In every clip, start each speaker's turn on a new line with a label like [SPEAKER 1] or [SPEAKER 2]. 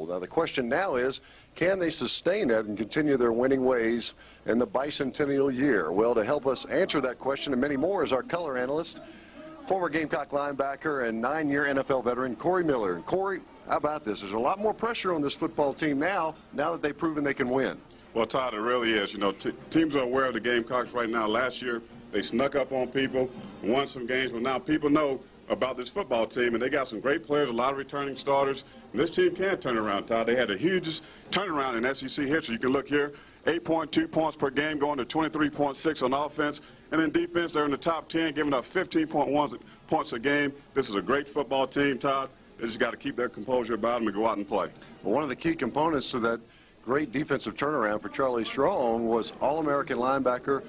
[SPEAKER 1] Now, the question now is, can they sustain that and continue their winning ways in the bicentennial year? Well, to help us answer that question and many more is our color analyst, former Gamecock linebacker and 9-year NFL veteran, Corey Miller. And Corey, how about this? There's a lot more pressure on this football team now that they've proven they can win.
[SPEAKER 2] Well, Todd, it really is. You know, teams are aware of the Gamecocks right now. Last year, they snuck up on people, won some games, but now people know about this football team, and they got some great players, a lot of returning starters. And this team can turn around, Todd. They had the hugest turnaround in SEC history. You can look here, 8.2 points per game, going to 23.6 on offense. And in defense, they're in the top 10, giving up 15.1 points a game. This is a great football team, Todd. They just got to keep their composure about them and go out and play.
[SPEAKER 1] Well, one of the key components to that great defensive turnaround for Charlie Strong was All-American linebacker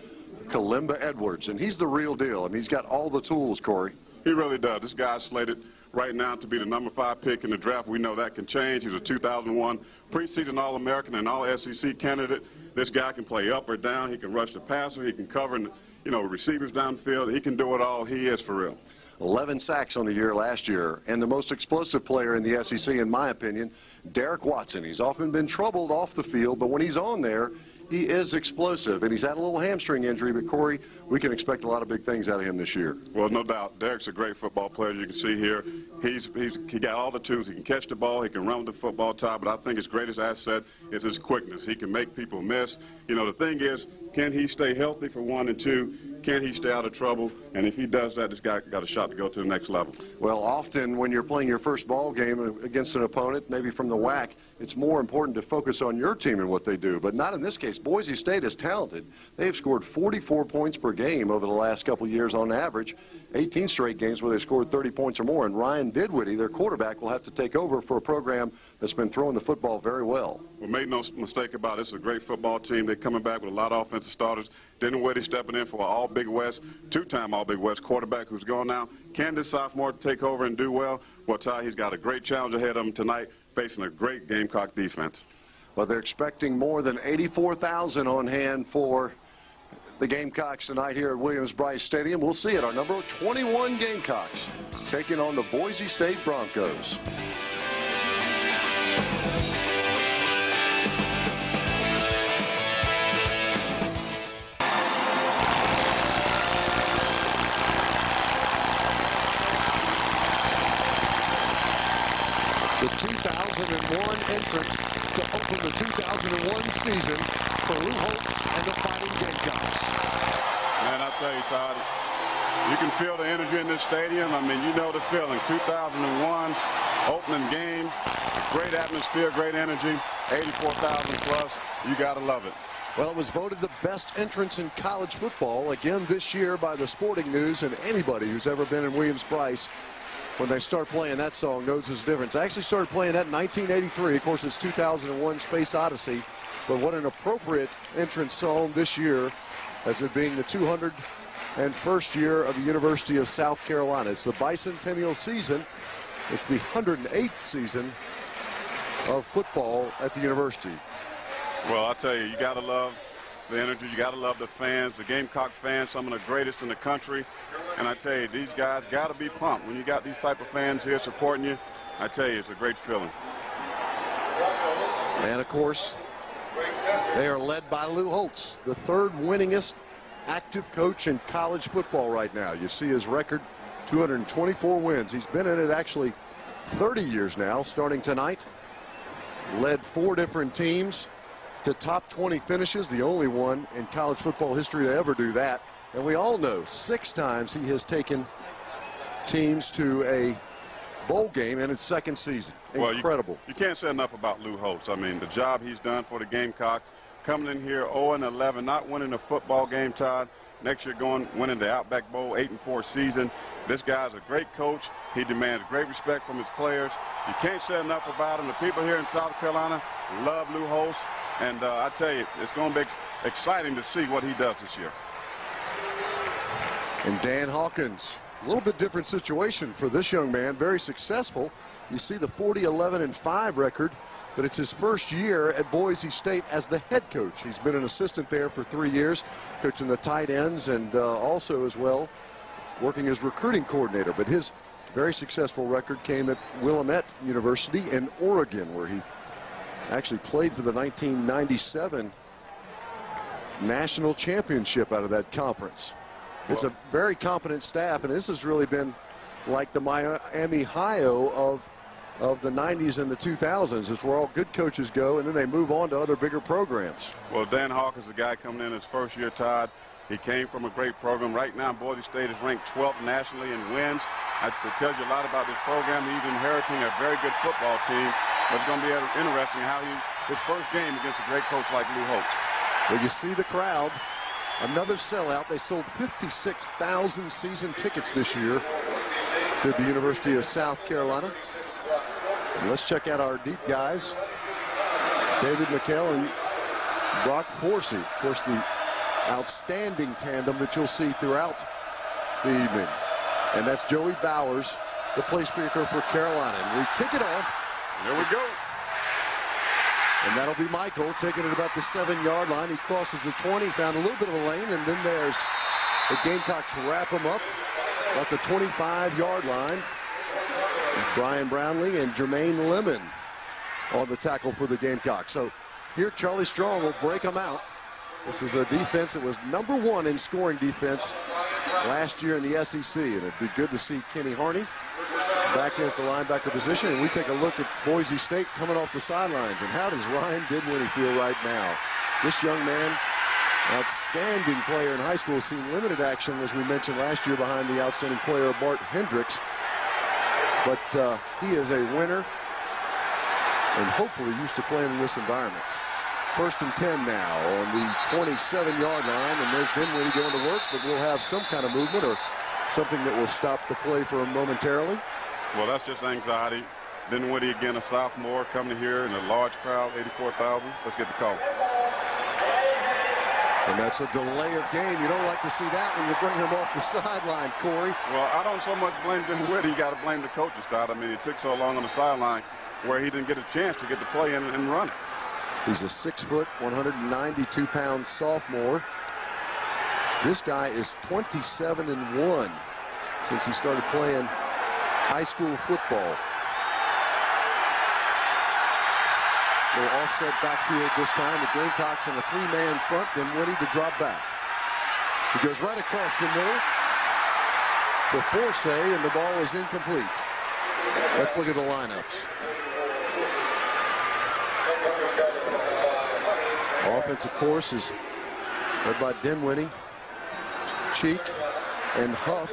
[SPEAKER 1] Kalimba Edwards, and he's the real deal. I mean, he's got all the tools, Corey.
[SPEAKER 2] He really does. This guy's slated right now to be the number 5 pick in the draft. We know that can change. He's a 2001 preseason All-American and All-SEC candidate. This guy can play up or down. He can rush the passer. He can cover, receivers downfield. He can do it all. He is for real.
[SPEAKER 1] 11 sacks on the year last year, and the most explosive player in the SEC, in my opinion, Derek Watson. He's often been troubled off the field, but when he's on there, he is explosive, and he's had a little hamstring injury, but Corey, we can expect a lot of big things out of him this year.
[SPEAKER 2] Well, no doubt. Derek's a great football player, as you can see here. He got all the tools. He can catch the ball. He can run with the football top, but I think his greatest asset is his quickness. He can make people miss. You know, the thing is, can he stay healthy for 1 and 2? Can he stay out of trouble? And if he does that, this guy got a shot to go to the next level.
[SPEAKER 1] Well, often when you're playing your first ball game against an opponent, maybe from the WAC, it's more important to focus on your team and what they do. But not in this case. Boise State is talented. They've scored 44 points per game over the last couple of years on average. 18 straight games where they scored 30 points or more. And Ryan Didwitty, their quarterback, will have to take over for a program that's been throwing the football very well.
[SPEAKER 2] Well, make no mistake about it. It's a great football team. They're coming back with a lot of offensive starters. Didwitty stepping in for an All-Big West, 2-time All-Big West quarterback who's gone now. Can this sophomore take over and do well? Well, Ty, he's got a great challenge ahead of him tonight, facing a great Gamecock defense.
[SPEAKER 1] Well, they're expecting more than 84,000 on hand for the Gamecocks tonight here at Williams-Brice Stadium. We'll see it. Our number 21 Gamecocks taking on the Boise State Broncos. The 2001 entrance to open the 2001 season for Lou Holtz and the Fighting Gamecocks.
[SPEAKER 2] Man, I tell you, Todd, you can feel the energy in this stadium. I mean, you know the feeling. 2001 opening game, great atmosphere, great energy, 84,000 plus. You got to love it.
[SPEAKER 1] Well, it was voted the best entrance in college football again this year by the Sporting News, and anybody who's ever been in Williams-Brice, when they start playing that song, knows there's a difference. I actually started playing that in 1983. Of course, it's 2001 Space Odyssey. But what an appropriate entrance song this year, as it being the 201st year of the University of South Carolina. It's the bicentennial season. It's the 108th season of football at the university.
[SPEAKER 2] Well, I tell you, you got to love the energy. You got to love the fans, the Gamecock fans, some of the greatest in the country. And I tell you, these guys got to be pumped. When you got these type of fans here supporting you, I tell you, it's a great feeling.
[SPEAKER 1] And, of course, they are led by Lou Holtz, the third winningest active coach in college football right now. You see his record, 224 wins. He's been in it actually 30 years now, starting tonight. Led 4 different teams to top 20 finishes, the only one in college football history to ever do that. And we all know 6 times he has taken teams to a bowl game in his second season. Incredible.
[SPEAKER 2] Well, you can't say enough about Lou Holtz. I mean, the job he's done for the Gamecocks, coming in here 0-11, not winning a football game, Todd. Next year winning the Outback Bowl, 8-4 season. This guy's a great coach. He demands great respect from his players. You can't say enough about him. The people here in South Carolina love Lou Holtz. And I tell you, it's going to be exciting to see what he does this year.
[SPEAKER 1] And Dan Hawkins, a little bit different situation for this young man, very successful. You see the 40-11-5 record, but it's his first year at Boise State as the head coach. He's been an assistant there for 3 years, coaching the tight ends and also as well working as recruiting coordinator. But his very successful record came at Willamette University in Oregon, where he Actually played for the 1997 national championship out of that conference. It's a very competent staff, and this has really been like the Miami Hio of the 90s and the 2000s. It's where all good coaches go, and then they move on to other bigger programs.
[SPEAKER 2] Well, Dan Hawk is the guy coming in his first year, Todd. He came from a great program. Right now, Boise State is ranked 12th nationally in wins. It tells you a lot about this program. He's inheriting a very good football team, but it's going to be interesting how his first game against a great coach like Lou Holtz.
[SPEAKER 1] Well, you see the crowd. Another sellout. They sold 56,000 season tickets this year to the University of South Carolina. And let's check out our deep guys, David McKell and Brock Forsey. Of course, the outstanding tandem that you'll see throughout the evening. And that's Joey Bowers, the place maker for Carolina. And we kick it off.
[SPEAKER 2] There we go.
[SPEAKER 1] And that'll be Michael taking it about the 7-yard line. He crosses the 20, found a little bit of a lane, and then there's the Gamecocks wrap him up at the 25-yard line. Brian Brownlee and Jermaine Lemon on the tackle for the Gamecocks. So here Charlie Strong will break them out. This is a defense that was #1 in scoring defense last year in the SEC, and it'd be good to see Kenny Harney back in at the linebacker position. And we take a look at Boise State coming off the sidelines. And how does Ryan Dinwiddie feel right now? This young man, outstanding player in high school, has seen limited action, as we mentioned last year, behind the outstanding player Bart Hendricks. But he is a winner and hopefully used to playing in this environment. 1st and 10 now on the 27-yard line, and there's Dinwiddie going to work, but we'll have some kind of movement or something that will stop the play for him momentarily.
[SPEAKER 2] Well, that's just anxiety. Dinwiddie, again, a sophomore, coming here in a large crowd, 84,000. Let's get the call.
[SPEAKER 1] And that's a delay of game. You don't like to see that when you bring him off the sideline, Corey.
[SPEAKER 2] Well, I don't so much blame Dinwiddie. You got to blame the coach's side. I mean, it took so long on the sideline where he didn't get a chance to get the play in and run it.
[SPEAKER 1] He's a 6-foot, 192-pound sophomore. This guy is 27-1 since he started playing high school football. Little offset backfield this time. The Gamecocks in a 3-man front, Dinwiddie to drop back. He goes right across the middle to Forsey, and the ball is incomplete. Let's look at the lineups. Offense, of course, is led by Dinwiddie, Cheek, and Huff.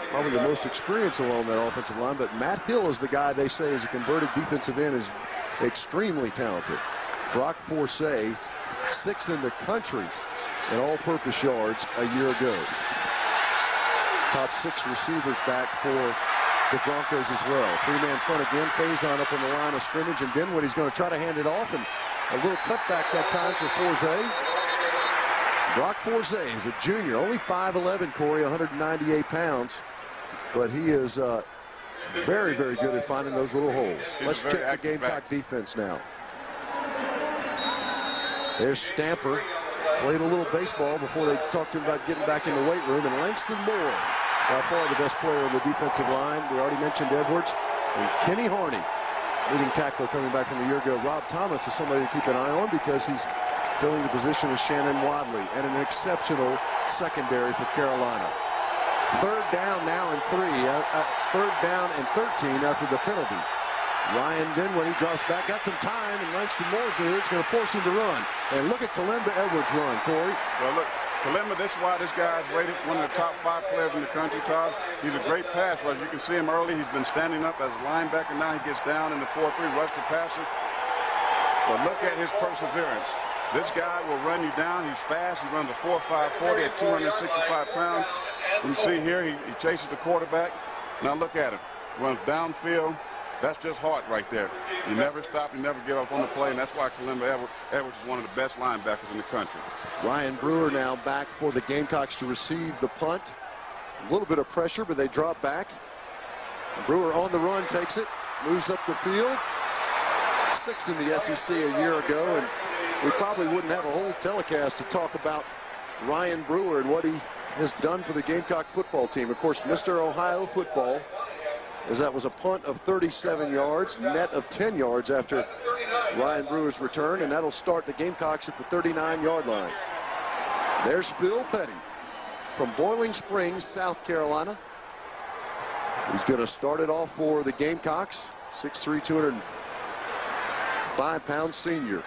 [SPEAKER 1] Probably the most experienced along that offensive line, but Matt Hill is the guy they say is a converted defensive end, is extremely talented. Brock Forsey, 6th in the country in all-purpose yards a year ago. Top 6 receivers back for the Broncos as well. 3-man front again. Faison up on the line of scrimmage, and Dinwiddie's going to try to hand it off, and a little cutback that time for Forsey. Brock Forsey is a junior, only 5'11", Corey, 198 pounds. But he is very, very good at finding those little holes. Let's check the Gamecock defense now. There's Stamper. Played a little baseball before they talked to him about getting back in the weight room. And Langston Moore, by far the best player on the defensive line. We already mentioned Edwards. And Kenny Harney, leading tackler coming back from a year ago. Rob Thomas is somebody to keep an eye on because he's filling the position of Shannon Wadley, and an exceptional secondary for Carolina. 3rd down now and 3. 3rd down and 13 after the penalty. Ryan Dinwiddie drops back, got some time, and Langston Moore's going to force him to run. And look at Kalimba Edwards run, Corey.
[SPEAKER 2] Well, look, Kalimba, this is why this guy is rated one of the top 5 players in the country, Todd. He's a great pass rusher. You can see him early. He's been standing up as a linebacker. Now he gets down in the 4-3 rush to passes. But look at his perseverance. This guy will run you down. He's fast. He runs a 4.5 40 at 265 pounds. You see here, he chases the quarterback. Now look at him. Runs downfield. That's just heart right there. You never stop. You never give up on the play, and that's why Kalimba Edwards is one of the best linebackers in the country.
[SPEAKER 1] Ryan Brewer now back for the Gamecocks to receive the punt. A little bit of pressure, but they drop back. Brewer on the run, takes it, moves up the field. 6th in the SEC a year ago, and we probably wouldn't have a whole telecast to talk about Ryan Brewer and what he has done for the Gamecock football team. Of course, Mr. Ohio football, as that was a punt of 37 yards, net of 10 yards after Ryan Brewer's return, and that'll start the Gamecocks at the 39-yard line. There's Phil Petty from Boiling Springs, South Carolina. He's going to start it off for the Gamecocks. 6'3", 205-pound senior.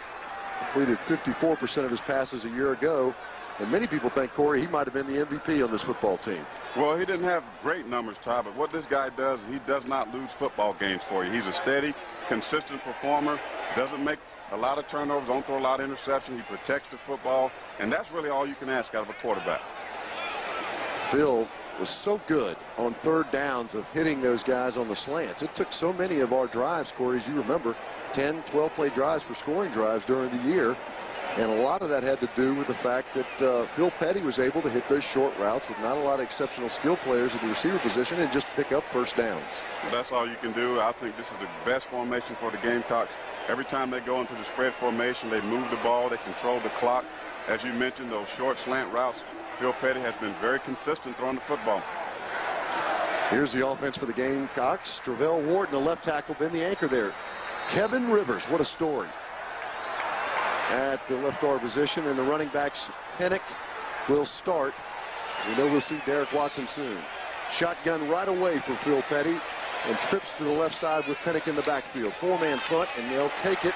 [SPEAKER 1] Completed 54% of his passes a year ago. And many people think, Corey, he might have been the MVP on this football team.
[SPEAKER 2] Well, he didn't have great numbers, Ty, but what this guy does, he does not lose football games for you. He's a steady, consistent performer, doesn't make a lot of turnovers, don't throw a lot of interceptions. He protects the football, and that's really all you can ask out of a quarterback.
[SPEAKER 1] Phil was so good on third downs of hitting those guys on the slants. It took so many of our drives, Corey, as you remember, 10, 12-play drives for scoring drives during the year. And a lot of that had to do with the fact that Phil Petty was able to hit those short routes with not a lot of exceptional skill players at the receiver position and just pick up first downs.
[SPEAKER 2] Well, that's all you can do. I think this is the best formation for the Gamecocks. Every time they go into the spread formation, they move the ball, they control the clock. As you mentioned, those short slant routes, Phil Petty has been very consistent throwing the football.
[SPEAKER 1] Here's the offense for the Gamecocks. Travell Ward, the left tackle, been the anchor there. Kevin Rivers, what a story. At the left guard position, and the running backs, Pennick, will start. We know we'll see Derek Watson soon. Shotgun right away for Phil Petty, and trips to the left side with Pennick in the backfield. Four-man front, and they'll take it.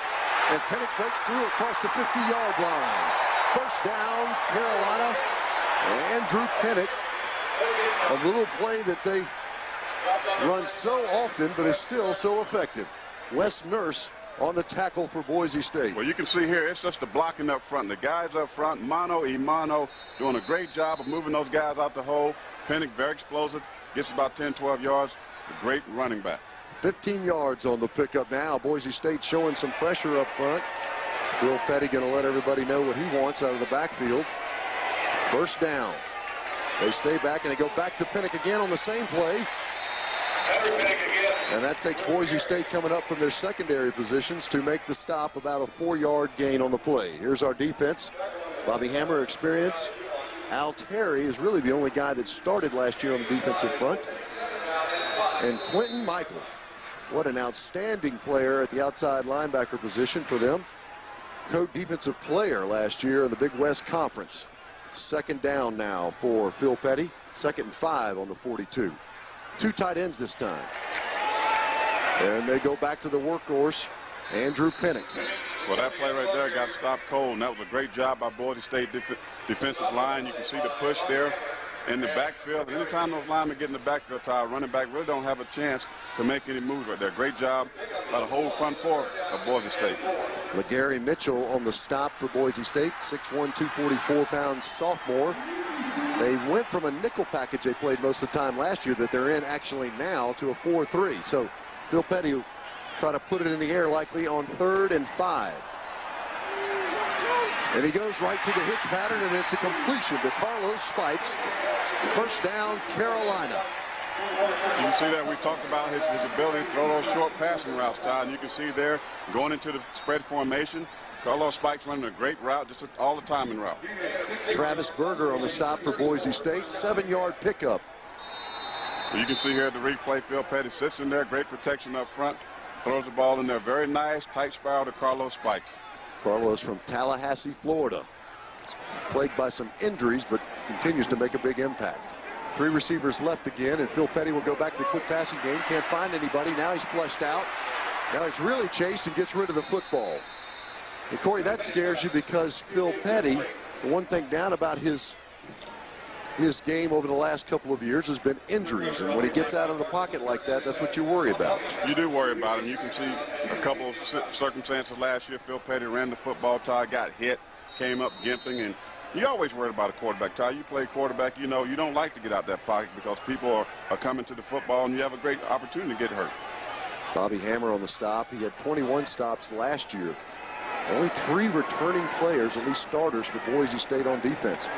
[SPEAKER 1] And Pennick breaks through across the 50-yard line. First down, Carolina. Andrew Pennick, a little play that they run so often, but is still so effective. Wes Nurse on the tackle for Boise State.
[SPEAKER 2] Well, you can see here, it's just the blocking up front. The guys up front, mano y mano, doing a great job of moving those guys out the hole. Pennick, very explosive, gets about 10, 12 yards. A great running back.
[SPEAKER 1] 15 yards on the pickup now. Boise State showing some pressure up front. Phil Petty going to let everybody know what he wants out of the backfield. First down. They stay back, and they go back to Pennick again on the same play. And that takes Boise State coming up from their secondary positions to make the stop, about a 4-yard gain on the play. Here's our defense. Bobby Hammer, experience. Al Terry is really the only guy that started last year on the defensive front. And Quentin Michael, what an outstanding player at the outside linebacker position for them. Co-defensive player last year in the Big West Conference. Second down now for Phil Petty. 2nd and 5 on the 42. Two tight ends this time. And they go back to the workhorse, Andrew Pennick.
[SPEAKER 2] Well, that play right there got stopped cold, and that was a great job by Boise State defensive line. You can see the push there in the backfield. Anytime those linemen get in the backfield, Ty, running back really don't have a chance to make any moves right there. Great job by the whole front four of Boise State.
[SPEAKER 1] LeGarry Mitchell on the stop for Boise State, 6'1", 244-pound sophomore. They went from a nickel package they played most of the time last year that they're in actually now to a 4-3. So Phil Petty will try to put it in the air likely on 3rd and 5. And he goes right to the hitch pattern, and it's a completion to Carlos Spikes. First down, Carolina.
[SPEAKER 2] You can see that we talked about his ability to throw those short passing routes, Todd. And you can see there going into the spread formation. Carlos Spikes running a great route, just all the time in route.
[SPEAKER 1] Travis Berger on the stop for Boise State, 7-yard pickup.
[SPEAKER 2] You can see here the replay, Phil Petty sits in there, great protection up front, throws the ball in there, very nice, tight spiral to Carlos Spikes.
[SPEAKER 1] Carlos from Tallahassee, Florida. Plagued by some injuries, but continues to make a big impact. 3 receivers left again, and Phil Petty will go back to the quick passing game. Can't find anybody. Now he's flushed out. Now he's really chased and gets rid of the football. And Corey, that scares you because Phil Petty, the one thing down about his game over the last couple of years has been injuries. And when he gets out of the pocket like that, that's what you worry about.
[SPEAKER 2] You do worry about him. You can see a couple of circumstances last year. Phil Petty ran the football, Ty, got hit, came up gimping, and you always worried about a quarterback, Ty. You play quarterback, you know you don't like to get out that pocket because people are coming to the football, and you have a great opportunity to get hurt.
[SPEAKER 1] Bobby Hammer on the stop. He had 21 stops last year. Only 3 returning players, at least starters, for Boise State on defense.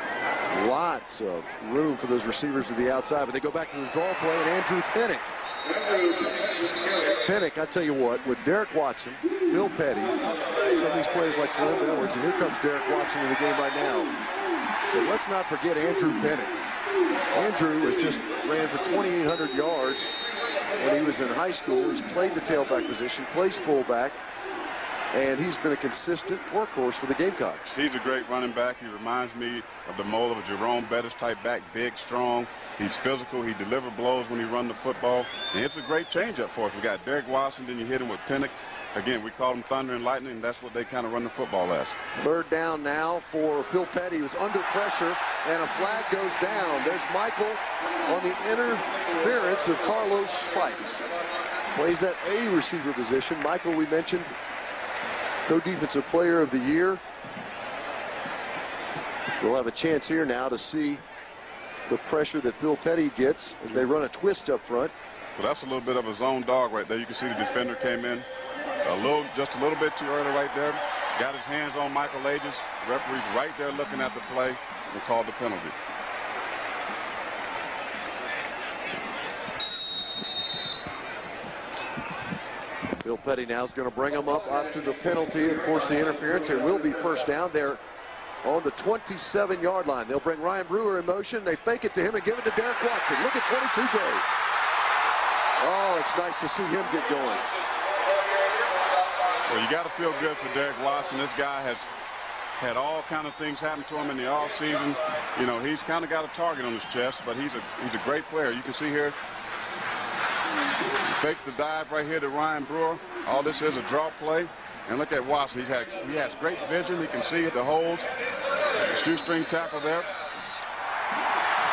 [SPEAKER 1] Lots of room for those receivers to the outside, but they go back to the draw play, and Andrew Pennick. Pennick, I tell you what, with Derek Watson, Phil Petty, some of these players like Flynn Edwards, and here comes Derek Watson in the game right now. But let's not forget Andrew Pennick. Andrew was just ran for 2,800 yards when he was in high school. He's played the tailback position, plays fullback. and he's been a consistent workhorse for the Gamecocks.
[SPEAKER 2] He's a great running back. He reminds me of the mold of a Jerome Bettis type back, big, strong. He's physical. He delivers blows when he runs the football. And it's a great changeup for us. We got Derek Watson, then you hit him with Pinnock. Again, we call him Thunder and Lightning, and that's what they kind of run the football as.
[SPEAKER 1] Third down now for Phil Petty, who's under pressure, and a flag goes down. There's Michael on the interference of Carlos Spikes. Plays that A receiver position. Michael, we mentioned, co-defensive player of the year. We'll have a chance here now to see the pressure that Phil Petty gets as they run a twist up front.
[SPEAKER 2] Well, that's a little bit of a zone dog right there. You can see the defender came in just a little bit too early right there. Got his hands on Michael Ages. Referee's right there looking at the play and called the penalty.
[SPEAKER 1] Phil Petty now is going to bring him up after the penalty. Of course, the interference. It will be first down there on the 27-yard line. They'll bring Ryan Brewer in motion. They fake it to him and give it to Derek Watson. Look at 22 go. Oh, it's nice to see him get going.
[SPEAKER 2] Well, you got to feel good for Derek Watson. This guy has had all kind of things happen to him in the offseason. You know, he's kind of got a target on his chest, but he's a great player. You can see here, he faked the dive right here to Ryan Brewer. All this is a draw play. And look at Watson. He has great vision. He can see the holes. Shoestring tackle there.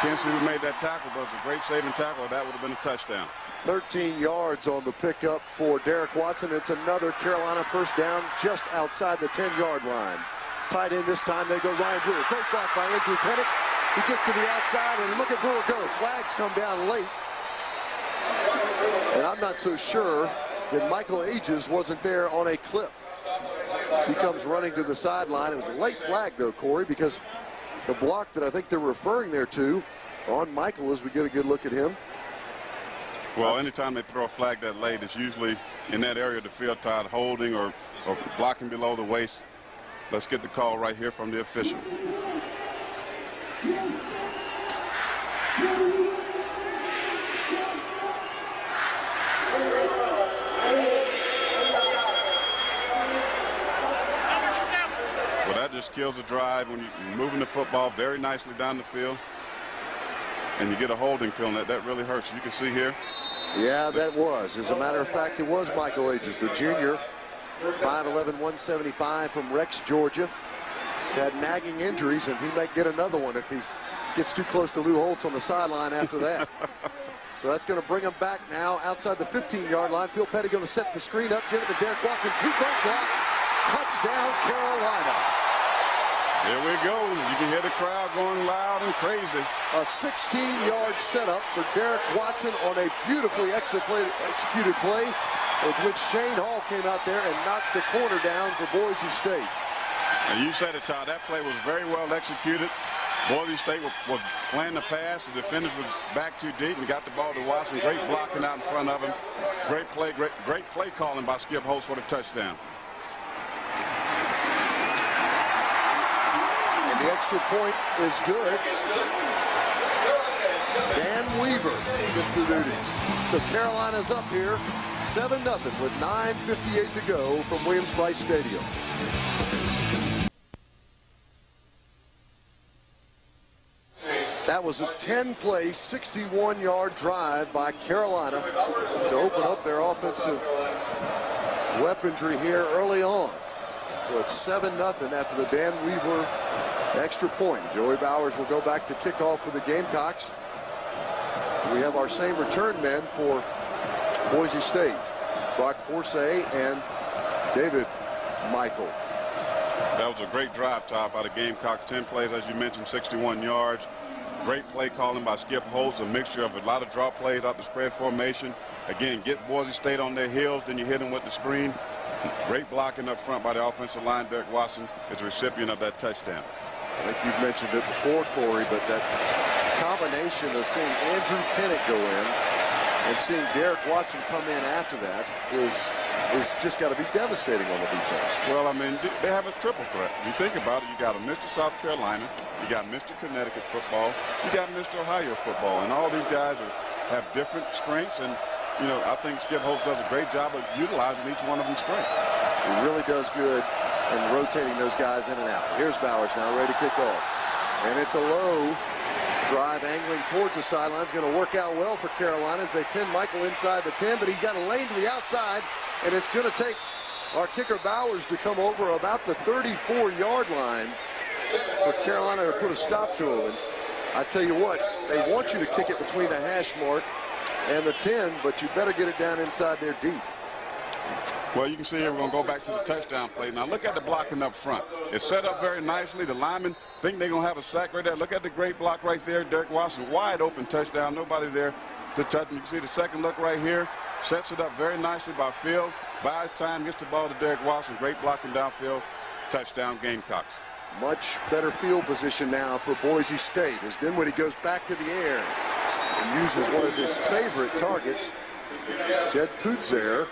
[SPEAKER 2] Can't see who made that tackle, but it's a great saving tackle. That would have been a touchdown.
[SPEAKER 1] 13 yards on the pickup for Derek Watson. It's another Carolina first down just outside the 10-yard line. Tight end this time. They go Ryan Brewer. Great block by Andrew Pinnock. He gets to the outside, and look at Brewer go. Flags come down late. And I'm not so sure that Michael Ages wasn't there on a clip. So he comes running to the sideline. It was a late flag, though, Corey, because the block that I think they're referring there to on Michael as we get a good look at him.
[SPEAKER 2] Well, anytime they throw a flag that late, it's usually in that area of the field, tied holding or blocking below the waist. Let's get the call right here from the official. Well, that just kills the drive when you're moving the football very nicely down the field. And you get a holding penalty. That really hurts. You can see here.
[SPEAKER 1] Yeah, that was. As a matter of fact, it was Michael Ages, the junior, 5'11", 175 from Rex, Georgia. He's had nagging injuries, and he might get another one if he gets too close to Lou Holtz on the sideline after that. So that's going to bring him back now outside the 15-yard line. Phil Petty going to set the screen up, give it to Derek Watson. 2 front blocks. Touchdown, Carolina.
[SPEAKER 2] There we go. You can hear the crowd going loud and crazy.
[SPEAKER 1] A 16-yard setup for Derek Watson on a beautifully executed play, with which Shane Hall came out there and knocked the corner down for Boise State.
[SPEAKER 2] And you said it, Todd. That play was very well executed. Boise State was playing the pass. The defenders were back too deep and got the ball to Watson. Great blocking out in front of him. Great play calling by Skip Holtz for the touchdown.
[SPEAKER 1] And the extra point is good. Dan Weaver gets the duties. So Carolina's up here 7-0 with 9:58 to go from Williams-Brice Stadium. That was a 10-play, 61-yard drive by Carolina to open up their offensive weaponry here early on. So it's 7-0 after the Dan Weaver extra point. Joey Bowers will go back to kickoff for the Gamecocks. We have our same return men for Boise State, Brock Forsay and David Michael.
[SPEAKER 2] That was a great drive, Todd, by the Gamecocks. 10 plays, as you mentioned, 61 yards. Great play calling by Skip Holtz, a mixture of a lot of draw plays out the spread formation. Again, get Boise State on their heels, then you hit them with the screen. Great blocking up front by the offensive line. Derek Watson is the recipient of that touchdown.
[SPEAKER 1] I think you've mentioned it before, Corey, but that combination of seeing Andrew Pinnock go in and seeing Derek Watson come in after that is just got to be devastating on the defense.
[SPEAKER 2] Well, I mean, they have a triple threat. You think about it, you got a Mr. South Carolina, you got Mr. Connecticut football, you got Mr. Ohio football, and all these guys have different strengths, and, you know, I think Skip Holtz does a great job of utilizing each one of them strengths.
[SPEAKER 1] He really does good in rotating those guys in and out. Here's Bowers now ready to kick off. And it's a low drive angling towards the sideline. It's going to work out well for Carolina as they pin Michael inside the 10, but he's got a lane to the outside, and it's going to take our kicker Bowers to come over about the 34-yard line for Carolina to put a stop to him. And I tell you what, they want you to kick it between the hash mark and the 10, but you better get it down inside there deep.
[SPEAKER 2] Well, you can see here we're going to go back to the touchdown play. Now look at the blocking up front. It's set up very nicely. The linemen think they're going to have a sack right there. Look at the great block right there. Derek Watson, wide open touchdown. Nobody there to touch him. You can see the second look right here. Sets it up very nicely by Field. Buys time, gets the ball to Derek Watson. Great blocking downfield. Touchdown Gamecocks.
[SPEAKER 1] Much better field position now for Boise State as Dinwiddie goes back to the air and uses one of his favorite targets, Jed Putzer.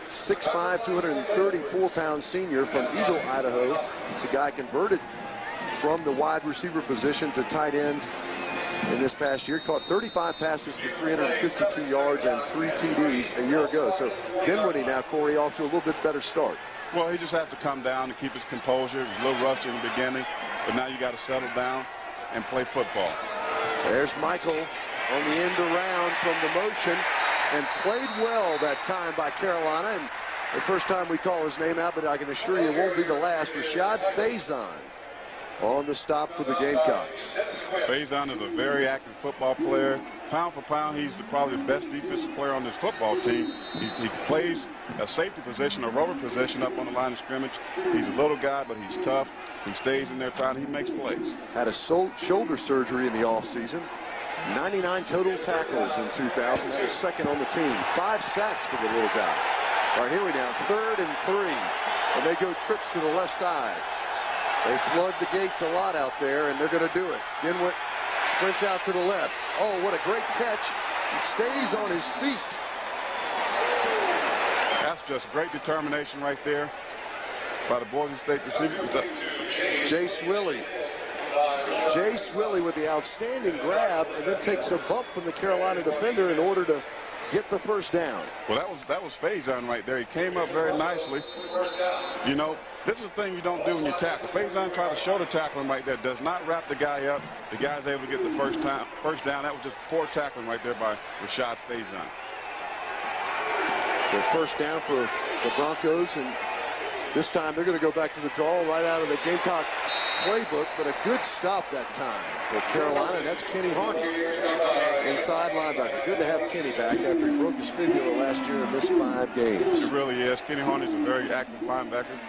[SPEAKER 1] 6'5", 234-pound senior from Eagle, Idaho. It's a guy converted from the wide receiver position to tight end in this past year. Caught 35 passes for 352 yards and 3 TDs a year ago. So Dinwiddie now, Corey, off to a little bit better start.
[SPEAKER 2] Well, he just has to come down and keep his composure. He was a little rusty in the beginning, but now you got to settle down and play football.
[SPEAKER 1] There's Michael on the end around from the motion. And played well that time by Carolina. And the first time we call his name out, but I can assure you it won't be the last. Rashad Faison on the stop for the Gamecocks.
[SPEAKER 2] Faison is a very active football player. Pound for pound, he's probably the best defensive player on this football team. He plays a safety position, a rover position up on the line of scrimmage. He's a little guy, but he's tough. He stays in there trying. He makes plays.
[SPEAKER 1] Had a shoulder surgery in the offseason. 99 total tackles in 2000. That was second on the team. 5 sacks for the little guy. All right, here we now. 3rd and 3. And they go trips to the left side. They flood the gates a lot out there, and they're going to do it. Dinwiddie sprints out to the left. Oh, what a great catch. He stays on his feet.
[SPEAKER 2] That's just great determination right there by the Boise State receiver.
[SPEAKER 1] Jay Swilly. Jay Swilly with the outstanding grab and then takes a bump from the Carolina defender in order to get the first down.
[SPEAKER 2] Well, that was Faison right there. He came up very nicely. You know, this is the thing you don't do when you tackle. Faison tried to shoulder tackle him right there. Does not wrap the guy up. The guy's able to get the first down. That was just poor tackling right there by Rashad Faison.
[SPEAKER 1] So first down for the Broncos, and this time they're going to go back to the draw right out of the Gamecock playbook, but a good stop that time for Carolina. That's Kenny Harney, inside linebacker. Good to have Kenny back after he broke his fibula last year and missed 5 games.
[SPEAKER 2] It really is. Kenny Harney's a very active linebacker,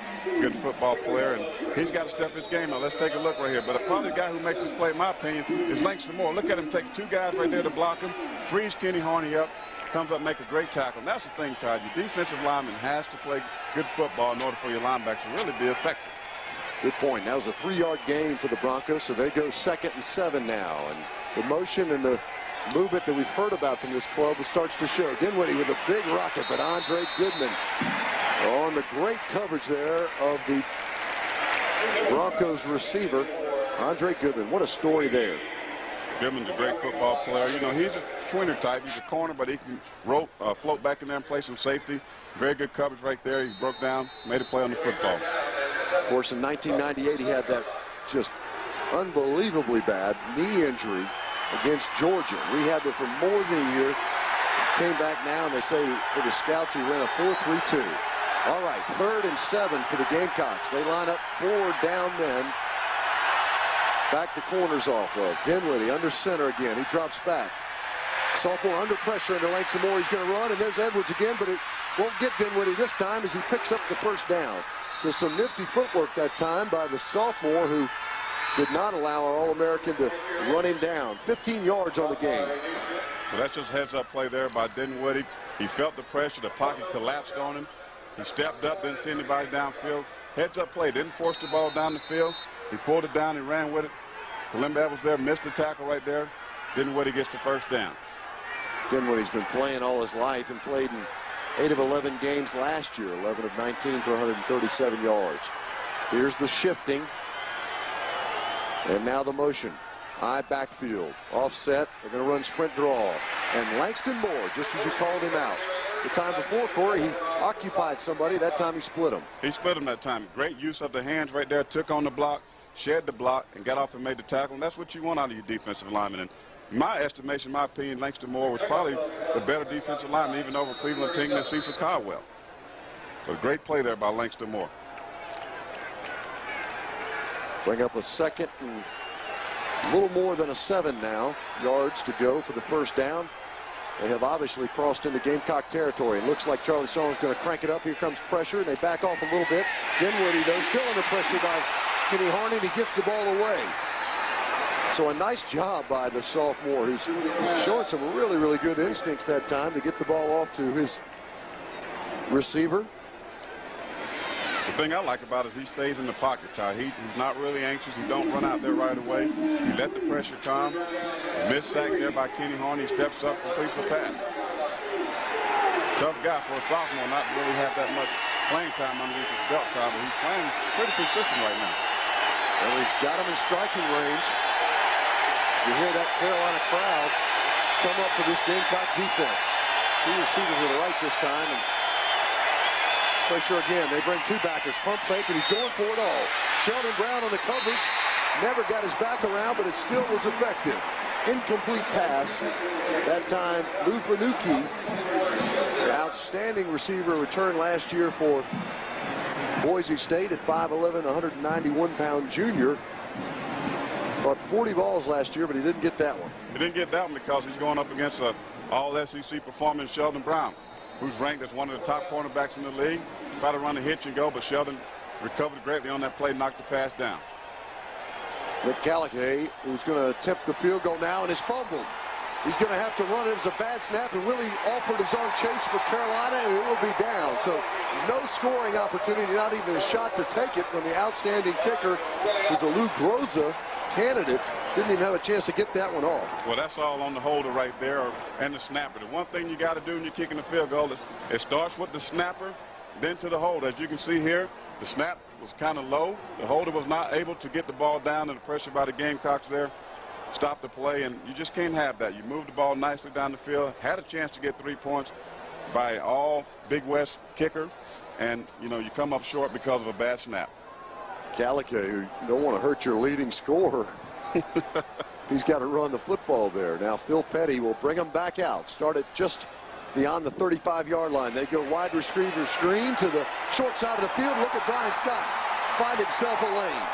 [SPEAKER 2] good football player, and he's got to step his game up. Let's take a look right here. But probably the guy who makes this play, in my opinion, is Langston Moore. Look at him take 2 guys right there to block him, frees Kenny Harney up, comes up, make a great tackle. And that's the thing, Todd. Your defensive lineman has to play good football in order for your linebackers to really be effective.
[SPEAKER 1] Good point. That was a 3-yard gain for the Broncos, so they go 2nd and 7 now. And the motion and the movement that we've heard about from this club starts to show. Dinwiddie with a big rocket, but Andre Goodman on the great coverage there of the Broncos receiver, Andre Goodman. What a story there.
[SPEAKER 2] Goodman's a great football player. You know, he's a tweener type. He's a corner, but he can float back in there and play some safety. Very good coverage right there. He broke down, made a play on the football.
[SPEAKER 1] Of course, in 1998, he had that just unbelievably bad knee injury against Georgia. Rehabbed it for more than a year. Came back now, and they say for the scouts he ran a 4.32. All right, 3rd and 7 for the Gamecocks. They line up 4 down men. Back the corners off of Dinwiddie under center again. He drops back. Sophomore under pressure into Langston Moore. He's going to run, and there's Edwards again, but it won't get Dinwiddie this time as he picks up the first down. So some nifty footwork that time by the sophomore who did not allow our All-American to run him down. 15 yards on the game.
[SPEAKER 2] Well, that's just heads-up play there by Dinwiddie. He felt the pressure. The pocket collapsed on him. He stepped up, didn't see anybody downfield. Heads-up play. Didn't force the ball down the field. He pulled it down and ran with it. Kalimba was there, missed the tackle right there. Dinwiddie gets the first down.
[SPEAKER 1] Dinwiddie's been playing all his life and played in 8 of 11 games last year, 11 of 19 for 137 yards. Here's the shifting. And now the motion. High backfield. Offset. They're going to run sprint draw. And Langston Moore, just as you called him out, The time before, Corey, he occupied somebody. That time he split him.
[SPEAKER 2] He split him that time. Great use of the hands right there. Took on the block, shared the block, and got off and made the tackle. And that's what you want out of your defensive lineman. And in my estimation, my opinion, Langston Moore was probably the better defensive lineman, even over Cleveland Pinckney and Cecil Caldwell. So great play there by Langston Moore.
[SPEAKER 1] Bring up a second and a little more than a 7 now. Yards to go for the first down. They have obviously crossed into Gamecock territory. It looks like Charlie Strong is going to crank it up. Here comes pressure, and they back off a little bit. Dinwiddie, though, still under pressure by Kenny Harney, and he gets the ball away. So a nice job by the sophomore, who's showing some really, really good instincts that time to get the ball off to his receiver.
[SPEAKER 2] The thing I like about it is he stays in the pocket, Ty. He's not really anxious. He don't run out there right away. He let the pressure come. Missed sack there by Kenny Harney. Steps up, completes the pass. Tough guy for a sophomore, not to really have that much playing time underneath his belt, Ty, but he's playing pretty consistent right now.
[SPEAKER 1] Well, he's got him in striking range. As you hear that Carolina crowd come up for this Gamecock defense. 2 receivers to the right this time, and pressure again. They bring 2 backers. Pump fake, and he's going for it all. Sheldon Brown on the coverage. Never got his back around, but it still was effective. Incomplete pass. That time, Lou Fanucci, the outstanding receiver, returned last year for Boise State at 5'11", 191-pound junior. Caught 40 balls last year, but he didn't get that one.
[SPEAKER 2] He didn't get that one because he's going up against an all-SEC performance, Sheldon Brown, who's ranked as one of the top cornerbacks in the league. Tried to run a hitch and go, but Sheldon recovered greatly on that play, knocked the pass down.
[SPEAKER 1] Nick Callaghay, who's going to attempt the field goal now, and is fumbled. He's going to have to run it. It was a bad snap, and Willie offered his own chase for Carolina, and it will be down. So no scoring opportunity, not even a shot to take it from the outstanding kicker, who's the Lou Groza candidate. Didn't even have a chance to get that one off.
[SPEAKER 2] Well, that's all on the holder right there and the snapper. The one thing you got to do when you're kicking the field goal is it starts with the snapper, then to the holder. As you can see here, the snap was kind of low. The holder was not able to get the ball down, and the pressure by the Gamecocks there stopped the play, and you just can't have that. You moved the ball nicely down the field, had a chance to get 3 points by all Big West kicker, and, you know, you come up short because of a bad snap.
[SPEAKER 1] Callaghay, who you don't want to hurt your leading scorer. He's got to run the football there. Now Phil Petty will bring him back out. Start it just beyond the 35-yard line. They go wide receiver screen to the short side of the field. Look at Brian Scott find himself a lane.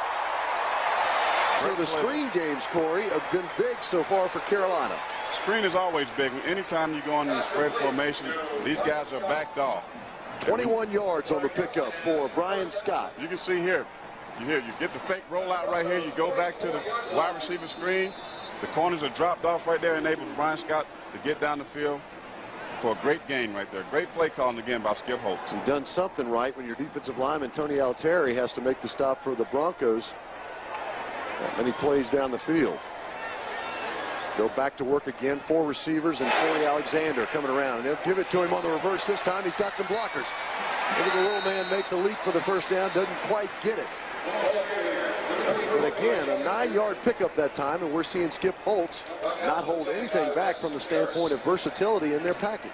[SPEAKER 1] So the screen games, Corey, have been big so far for Carolina.
[SPEAKER 2] Screen is always big. Anytime you go on the spread formation, these guys are backed off.
[SPEAKER 1] 21 yards on the pickup for Brian Scott.
[SPEAKER 2] You can see here, you get the fake rollout right here. You go back to the wide receiver screen. The corners are dropped off right there, enables Brian Scott to get down the field for a great gain right there. Great play calling again by Skip Holtz.
[SPEAKER 1] You've done something right when your defensive lineman, Tony Altieri, has to make the stop for the Broncos. That many plays down the field. Go back to work again. 4 receivers and Corey Alexander coming around. And they'll give it to him on the reverse this time. He's got some blockers. Look at the little man make the leap for the first down. Doesn't quite get it. But again, a 9-yard pickup that time, and we're seeing Skip Holtz not hold anything back from the standpoint of versatility in their package.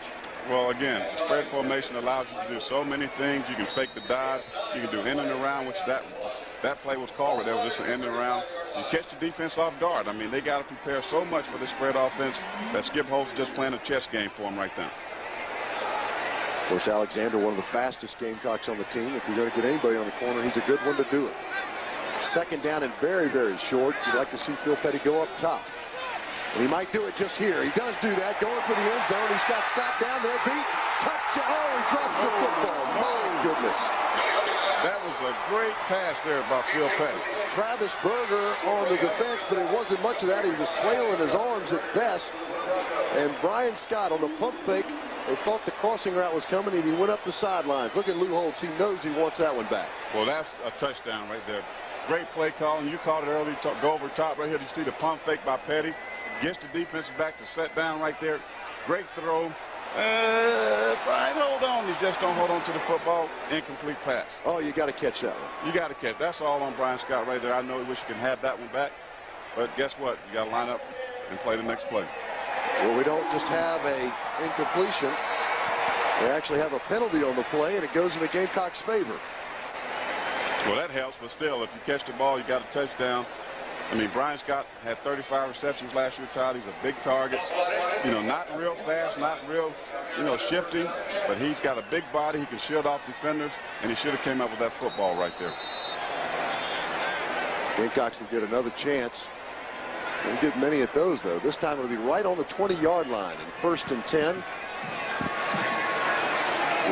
[SPEAKER 2] Well, again, spread formation allows you to do so many things. You can fake the dive. You can do in and around, which that play was called, but there was just an in and around. You catch the defense off guard. I mean, they got to prepare so much for this spread offense that Skip Holtz is just playing a chess game for him right now.
[SPEAKER 1] Of course, Alexander, one of the fastest Gamecocks on the team. If you're going to get anybody on the corner, he's a good one to do it. Second down and very, very short. You'd like to see Phil Petty go up top. And he might do it just here. He does do that, going for the end zone. He's got Scott down there, beat. Touchdown. Oh, he drops the football. My goodness.
[SPEAKER 2] That was a great pass there by Phil Petty.
[SPEAKER 1] Travis Berger on the defense, but it wasn't much of that. He was flailing his arms at best. And Brian Scott on the pump fake. They thought the crossing route was coming, and he went up the sidelines. Look at Lou Holtz. He knows he wants that one back.
[SPEAKER 2] Well, that's a touchdown right there. Great play calling. You called it early. Go over top right here. You see the pump fake by Petty. Gets the defense back to set down right there. Great throw. Brian, hold on. He just don't hold on to the football. Incomplete pass.
[SPEAKER 1] Oh, you got to catch that one.
[SPEAKER 2] You got to catch. That's all on Brian Scott right there. I know he wish he could have that one back. But guess what? You got to line up and play the next play.
[SPEAKER 1] Well, we don't just have a incompletion. They actually have a penalty on the play, and it goes in the Gamecocks' favor.
[SPEAKER 2] Well, that helps, but still, if you catch the ball, you got a touchdown. I mean, Brian Scott had 35 receptions last year, Todd. He's a big target. You know, not real fast, not real, shifty, but he's got a big body. He can shield off defenders, and he should have came up with that football right there.
[SPEAKER 1] Gamecocks will get another chance. Won't get many at those, though. This time it'll be right on the 20-yard line and 1st and 10.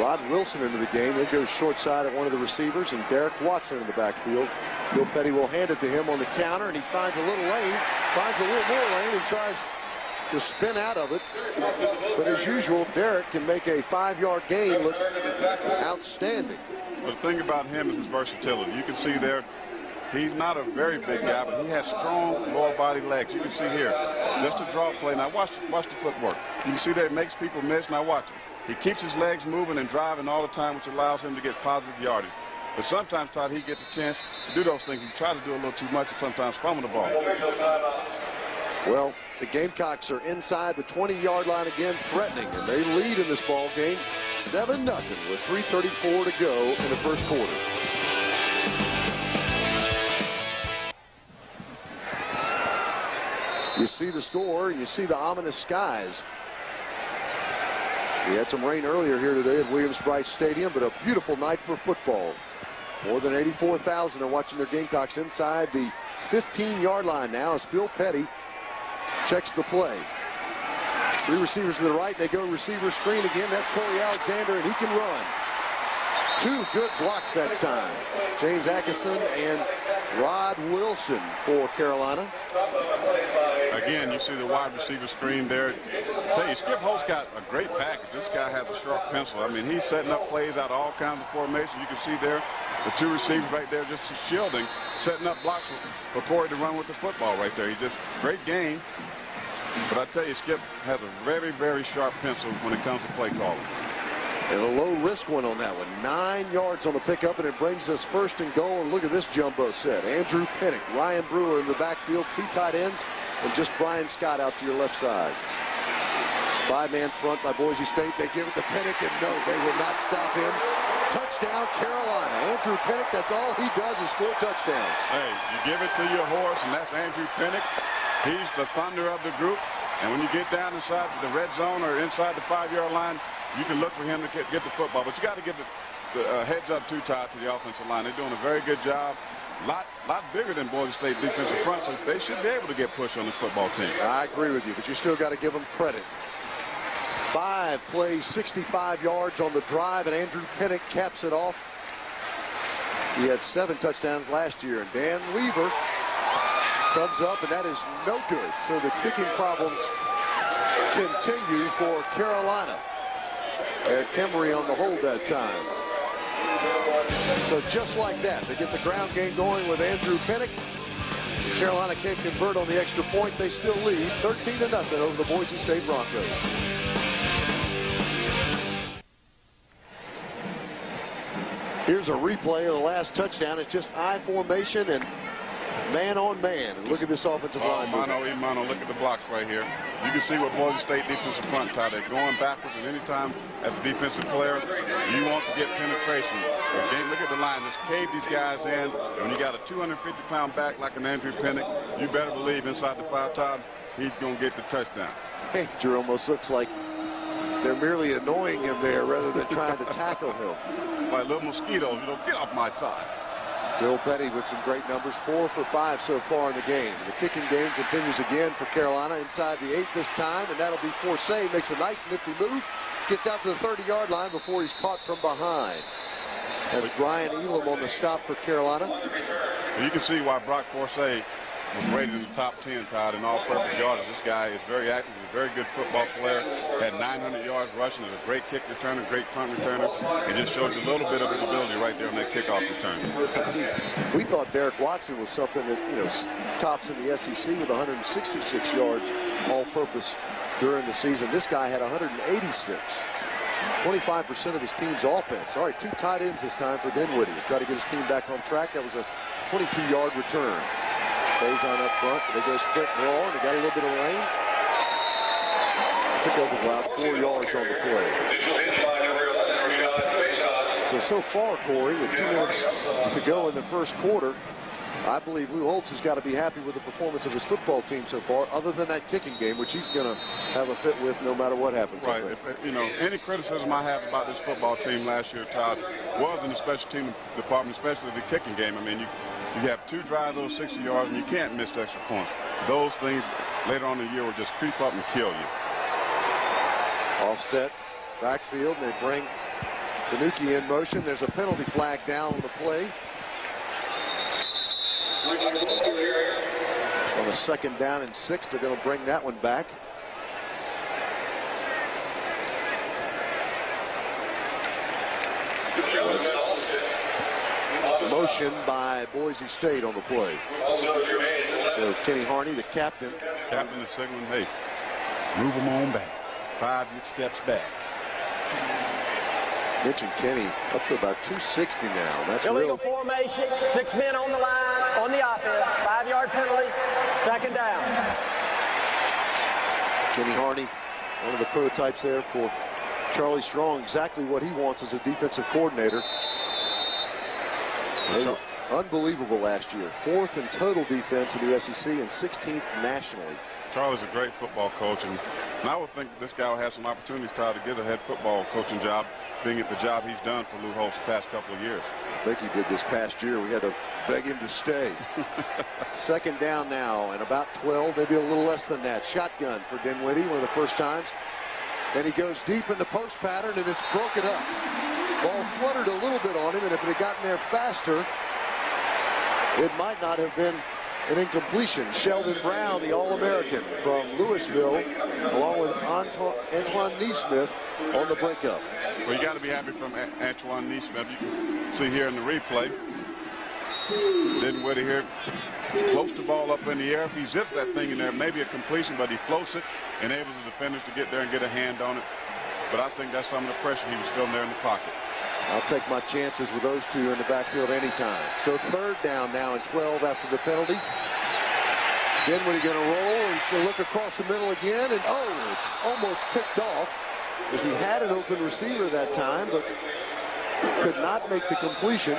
[SPEAKER 1] Rod Wilson into the game. He'll go short side at one of the receivers, and Derek Watson in the backfield. Bill Petty will hand it to him on the counter, and he finds a little lane, finds a little more lane, and tries to spin out of it. But as usual, Derek can make a 5-yard gain look outstanding.
[SPEAKER 2] Well, the thing about him is his versatility. You can see there, he's not a very big guy, but he has strong lower body legs. You can see here, just a draw play. Now watch the footwork. You can see that it makes people miss. Now watch him. He keeps his legs moving and driving all the time, which allows him to get positive yardage. But sometimes, Todd, he gets a chance to do those things. He tries to do a little too much and sometimes fumble the ball.
[SPEAKER 1] Well, the Gamecocks are inside the 20-yard line again, threatening, and they lead in this ball game 7-0 with 3:34 to go in the first quarter. You see the score, and you see the ominous skies. We had some rain earlier here today at Williams-Brice Stadium, but a beautiful night for football. More than 84,000 are watching their Gamecocks inside the 15-yard line now as Bill Petty checks the play. 3 receivers to the right. They go receiver screen again. That's Corey Alexander, and he can run. 2 good blocks that time. James Atkinson and Rod Wilson for Carolina.
[SPEAKER 2] Again, you see the wide receiver screen there. I tell you, Skip Holt's got a great package. This guy has a sharp pencil. I mean, he's setting up plays out all kinds of formations. You can see there the 2 receivers right there just shielding, setting up blocks for Corey to run with the football right there. He's just great game. But I tell you, Skip has a very, very sharp pencil when it comes to play calling.
[SPEAKER 1] And a low risk one on that one. 9 yards on the pickup, and it brings us 1st and goal. And look at this jumbo set. Andrew Pinnock, Ryan Brewer in the backfield, 2 tight ends, and just Brian Scott out to your left side. 5-man front by Boise State. They give it to Pinnock, and no, they will not stop him. Touchdown, Carolina. Andrew Pinnock, that's all he does is score touchdowns.
[SPEAKER 2] Hey, you give it to your horse, and that's Andrew Pinnock. He's the thunder of the group. And when you get down inside the red zone or inside the 5-yard line, you can look for him to get the football. But you got to give the heads up too, Todd, to the offensive line. They're doing a very good job. Lot bigger than Boise State defensive front, so they should be able to get push on this football team.
[SPEAKER 1] I agree with you, but you still got to give them credit. 5 plays, 65 yards on the drive, and Andrew Pinnock caps it off. He had 7 touchdowns last year, and Dan Weaver comes up, and that is no good. So the kicking problems continue for Carolina. Eric Emery on the hold that time. So just like that, they get the ground game going with Andrew Pinnock. Carolina can't convert on the extra point. They still lead 13-0 over the Boise State Broncos. Here's a replay of the last touchdown. It's just I formation and man on man. And look at this offensive line.
[SPEAKER 2] Mano, look at the blocks right here. You can see what Boise State defensive front, Todd. They're going backwards, and anytime as a defensive player, you want to get penetration. Look at the line. Just cave these guys in. When you got a 250-pound back like an Andrew Pinnock, you better believe inside the 5, Todd, he's going to get the touchdown.
[SPEAKER 1] It almost looks like they're merely annoying him there rather than trying to tackle him.
[SPEAKER 2] Like little mosquitoes, get off my side.
[SPEAKER 1] Bill Petty with some great numbers, 4 for 5 so far in the game. The kicking game continues again for Carolina inside the 8 this time, and that'll be Forsay. Makes a nice nifty move, gets out to the 30-yard line before he's caught from behind. As Brian Elam on the stop for Carolina.
[SPEAKER 2] Well, you can see why Brock Forsay was rated in the top 10, Todd, in all-purpose yardage. This guy is very active. He's a very good football player. Had 900 yards rushing. Is a great kick returner, great punt returner. It just shows you a little bit of his ability right there on that kickoff return.
[SPEAKER 1] We thought Derek Watson was something that, tops in the SEC with 166 yards all-purpose during the season. This guy had 186. 25% of his team's offense. All right, 2 tight ends this time for Dinwiddie to try to get his team back on track. That was a 22-yard return. Faison up front. They go sprint draw, and they got a little bit of lane. Pickup of about 4 yards on the play. So far, Corey, with 2 minutes to go in the first quarter, I believe Lou Holtz has got to be happy with the performance of his football team so far, other than that kicking game, which he's going to have a fit with no matter what happens.
[SPEAKER 2] Right. You know, any criticism I have about this football team last year, Todd, was in the special team department, especially the kicking game. I mean, you have 2 drives over 60 yards, and you can't miss the extra points. Those things later on in the year will just creep up and kill you.
[SPEAKER 1] Offset, backfield, and they bring Finucci in motion. There's a penalty flag down on the play. On a 2nd down and 6, they're going to bring that one back. Motion by Boise State on the play. So Kenny Harney, the captain.
[SPEAKER 2] Captain is signaling, hey, move them on back. 5 steps back.
[SPEAKER 1] Mentioned Kenny up to about 260 now. That's
[SPEAKER 3] illegal
[SPEAKER 1] real.
[SPEAKER 3] formation, 6 men on the line, on the offense, 5-yard penalty, 2nd down. Kenny
[SPEAKER 1] Harney, one of the prototypes there for Charlie Strong, exactly what he wants as a defensive coordinator. They were unbelievable last year. 4th in total defense in the SEC and 16th nationally.
[SPEAKER 2] Charlie's a great football coach, and I would think this guy will have some opportunities to get a head football coaching job, being at the job he's done for Lou Holtz the past couple of years.
[SPEAKER 1] I think he did this past year. We had to beg him to stay. 2nd down now and about 12, maybe a little less than that. Shotgun for Dinwiddie, one of the first times. And he goes deep in the post pattern, and it's broken up. Ball fluttered a little bit on him, and if it had gotten there faster, it might not have been an incompletion. Sheldon Brown, the All-American from Louisville, along with Antoine Neesmith on the breakup.
[SPEAKER 2] Well, you got to be happy from Antoine Neesmith. You can see here in the replay. Dinwiddie here floats the ball up in the air. If he zips that thing in there, maybe a completion, but he floats it, enables the defenders to get there and get a hand on it. But I think that's some of the pressure he was feeling there in the pocket.
[SPEAKER 1] I'll take my chances with those two in the backfield anytime. So 3rd down now and 12 after the penalty. Dinwiddie going to roll and he'll look across the middle again, and it's almost picked off, as he had an open receiver that time, but could not make the completion.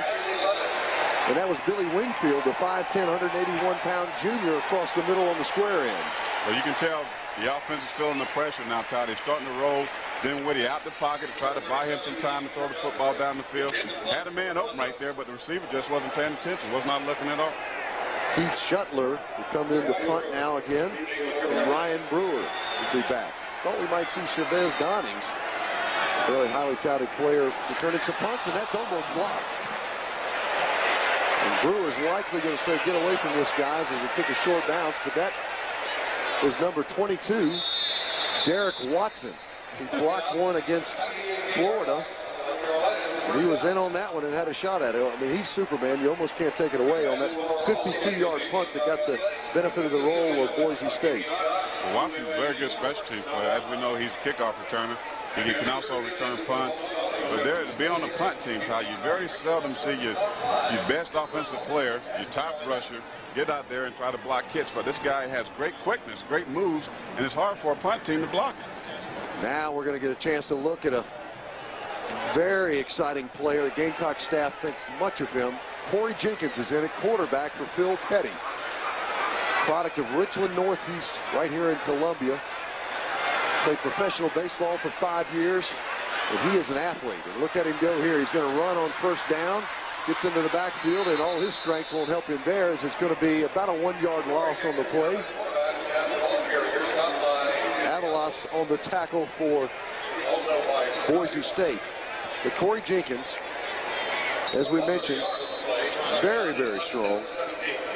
[SPEAKER 1] And that was Billy Wingfield, the 5'10", 181-pound junior, across the middle on the square end.
[SPEAKER 2] Well, you can tell the offense is feeling the pressure now, Todd. They're starting to roll. Dinwiddie out the pocket to try to buy him some time to throw the football down the field. Had a man open right there, but the receiver just wasn't paying attention, was not looking at all.
[SPEAKER 1] Keith Shuttler will come in to punt now again, and Ryan Brewer will be back. Thought we might see Chavez Donnings, a really highly touted player, returning some punts, and that's almost blocked. And Brewer's likely going to say, get away from this, guys, as it took a short bounce, but that is number 22, Derek Watson. He blocked one against Florida, and he was in on that one and had a shot at it. I mean, he's Superman. You almost can't take it away on that 52-yard punt that got the benefit of the roll of Boise State.
[SPEAKER 2] Well, Watson's a very good special team player. As we know, he's a kickoff returner. He can also return punts. But there, to be on the punt team, Ty, you very seldom see your best offensive players, your top rusher, get out there and try to block kicks. But this guy has great quickness, great moves, and it's hard for a punt team to block it.
[SPEAKER 1] Now we're going to get a chance to look at a very exciting player. The Gamecock staff thinks much of him. Corey Jenkins is in at quarterback for Phil Petty. Product of Richland Northeast right here in Columbia. Played professional baseball for 5 years, and he is an athlete. And look at him go here. He's going to run on 1st down, gets into the backfield, and all his strength won't help him there, as it's going to be about a 1-yard loss on the play. Avalos on the tackle for Boise State. But Corey Jenkins, as we mentioned, very, very strong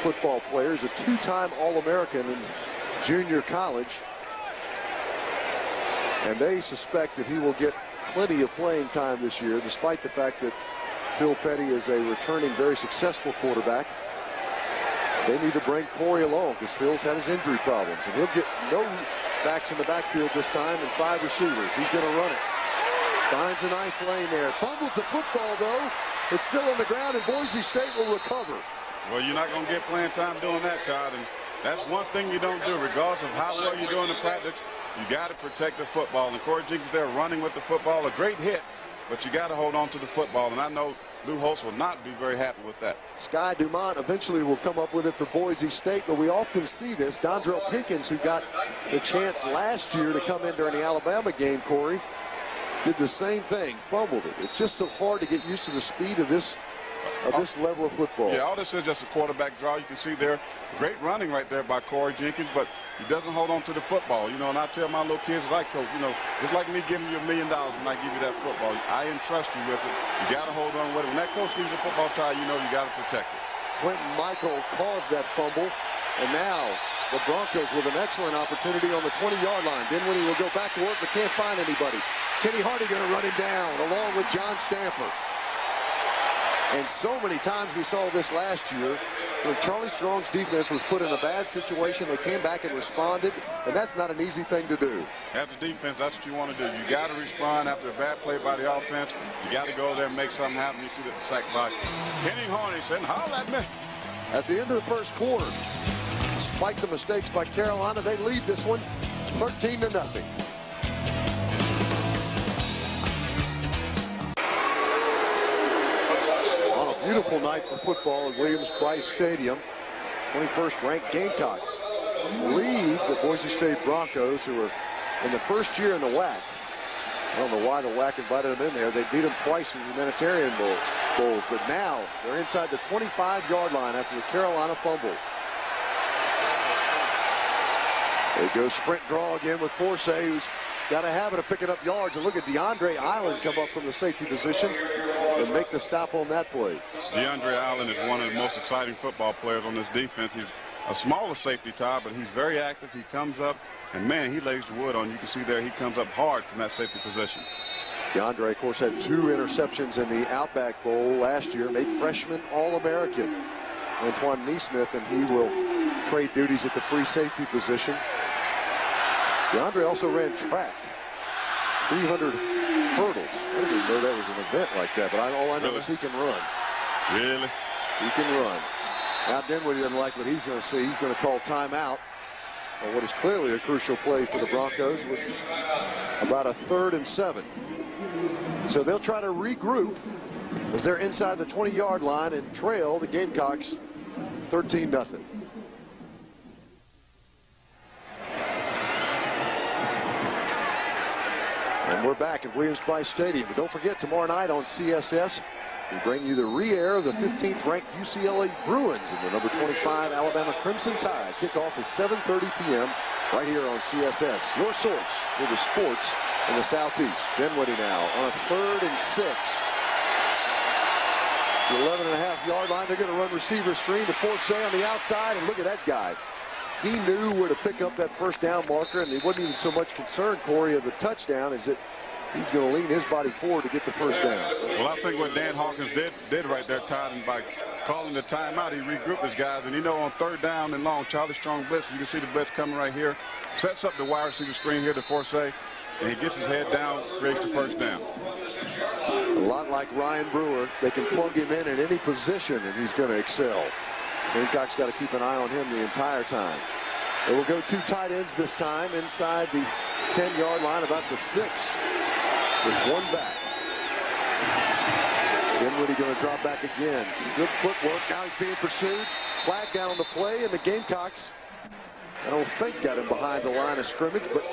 [SPEAKER 1] football player. He's a 2-time All-American in junior college. And they suspect that he will get plenty of playing time this year, despite the fact that Phil Petty is a returning, very successful quarterback. They need to bring Corey along because Phil's had his injury problems. And he'll get no backs in the backfield this time and 5 receivers. He's going to run it. Finds a nice lane there. Fumbles the football, though. It's still on the ground, and Boise State will recover.
[SPEAKER 2] Well, you're not going to get playing time doing that, Todd. And that's one thing you don't do, regardless of how well you're doing in practice. You got to protect the football. And Corey Jenkins there running with the football, a great hit, but you got to hold on to the football. And I know Lou Holtz will not be very happy with that.
[SPEAKER 1] Sky Dumont eventually will come up with it for Boise State, but we often see this. Dondrell Pinkins, who got the chance last year to come in during the Alabama game, Corey, did the same thing, fumbled it. It's just so hard to get used to the speed of this level of football.
[SPEAKER 2] Yeah, all this is just a quarterback draw. You can see there, great running right there by Corey Jenkins, but he doesn't hold on to the football. You know, and I tell my little kids, like, Coach, you know, just like me giving you $1 million when I give you that football, I entrust you with it. You got to hold on with it. When that coach gives you a football tie, you know you got to protect it.
[SPEAKER 1] Quentin Michael caused that fumble, and now the Broncos with an excellent opportunity on the 20-yard line. Dinwiddie will go back to work, but can't find anybody. Kenny Hardy going to run him down along with John Stamper. And so many times we saw this last year when Charlie Strong's defense was put in a bad situation. They came back and responded, and that's not an easy thing to do.
[SPEAKER 2] As a defense, that's what you want to do. You got to respond after a bad play by the offense. You got to go there and make something happen. You see that sack by Kenny Hardy saying, holla at me.
[SPEAKER 1] At the end of the first quarter, despite the mistakes by Carolina, they lead this one 13-0. Beautiful night for football at Williams-Brice Stadium. 21st ranked Gamecocks lead the Boise State Broncos, who are in the first year in the WAC. I don't know why the WAC invited them in there. They beat them twice in humanitarian bowls, but now they're inside the 25-yard line after the Carolina fumble. There goes sprint draw again with Forsay, who's got a habit of picking up yards. And look at DeAndre Island come up from the safety position and make the stop on that play.
[SPEAKER 2] DeAndre Island is one of the most exciting football players on this defense. He's a smaller safety, Todd, but he's very active. He comes up, and, man, he lays the wood on. You can see there he comes up hard from that safety position.
[SPEAKER 1] DeAndre, of course, had 2 interceptions in the Outback Bowl last year, made freshman All-American. Antoine Neesmith, and he will trade duties at the free safety position. DeAndre also ran track, 300 hurdles. I didn't even know that was an event like that, but all I know is he can run.
[SPEAKER 2] Really?
[SPEAKER 1] He can run. Now Dinwiddie doesn't like what he's going to see. He's going to call timeout on what is clearly a crucial play for the Broncos with about a 3rd and 7. So they'll try to regroup as they're inside the 20-yard line and trail the Gamecocks 13-0. And we're back at Williams-Brice Stadium. But don't forget, tomorrow night on CSS, we bring you the re-air of the 15th-ranked UCLA Bruins and the number 25 Alabama Crimson Tide. Kickoff is 7:30 p.m. right here on CSS, your source for the sports in the Southeast. Dinwiddie now on a 3rd and 6. The 11.5-yard line. They're going to run receiver screen to Forsay on the outside, and look at that guy. He knew where to pick up that first down marker, and he wasn't even so much concerned, Corey, of the touchdown as that he's going to lean his body forward to get the first down.
[SPEAKER 2] Well, I think what Dan Hawkins did right there, Todd, and by calling the timeout, he regrouped his guys. And, you know, on 3rd down and long, Charlie Strong blitz, you can see the blitz coming right here. Sets up the wide receiver screen here to Forsay, and he gets his head down, creates the first down.
[SPEAKER 1] A lot like Ryan Brewer, they can plug him in at any position, and he's going to excel. Gamecocks got to keep an eye on him the entire time. They will go 2 tight ends this time inside the 10-yard line, about the 6, with 1 back. Dinwiddie going to drop back again. Good footwork. Now he's being pursued. Flag down on the play, and the Gamecocks, I don't think, got him behind the line of scrimmage, but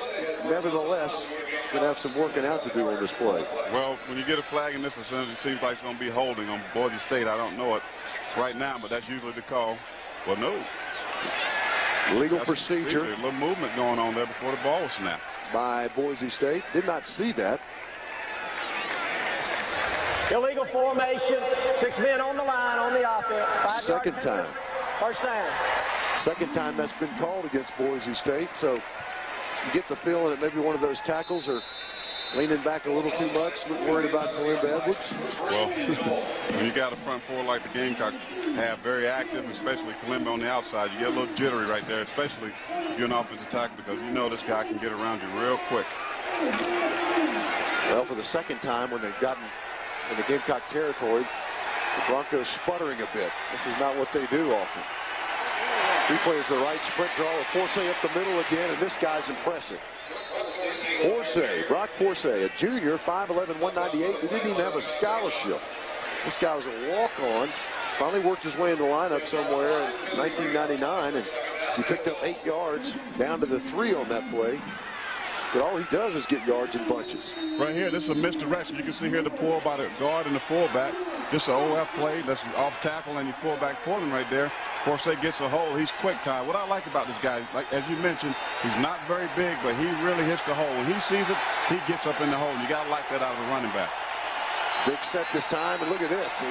[SPEAKER 1] nevertheless, going to have some working out to do on this play.
[SPEAKER 2] Well, when you get a flag in this vicinity, it seems like it's going to be holding on Boise State. I don't know it right now, but that's usually the call. Well, no.
[SPEAKER 1] Legal procedure.
[SPEAKER 2] A little movement going on there before the ball was snapped.
[SPEAKER 1] By Boise State. Did not see that.
[SPEAKER 3] Illegal formation. 6 men on the line on the offense.
[SPEAKER 1] Second time.
[SPEAKER 3] First down.
[SPEAKER 1] Second time that's been called against Boise State. So you get the feeling that maybe one of those tackles are leaning back a little too much, worried about Kalimba Edwards.
[SPEAKER 2] Well, when you got a front four like the Gamecocks have, very active, especially Kalimba on the outside, you get a little jittery right there, especially if you're an offensive tackle, because you know this guy can get around you real quick.
[SPEAKER 1] Well, for the second time when they've gotten in the Gamecock territory, the Broncos sputtering a bit. This is not what they do often. 3 players to the right, sprint draw, Forsay up the middle again, and this guy's impressive. Forsay, Brock Forsay, a junior, 5'11", 198. He didn't even have a scholarship. This guy was a walk-on. Finally worked his way in the lineup somewhere in 1999, and he picked up 8 yards, down to the 3 on that play. But all he does is get yards in bunches.
[SPEAKER 2] Right here, this is a misdirection. You can see here the pull by the guard and the fullback. Just an OF play. That's off tackle and your fullback pulling right there. Forsay gets a hole. He's quick, Ty. What I like about this guy, like as you mentioned, he's not very big, but he really hits the hole. When he sees it, he gets up in the hole. And you got to like that out of a running back.
[SPEAKER 1] Big set this time, and look at this. He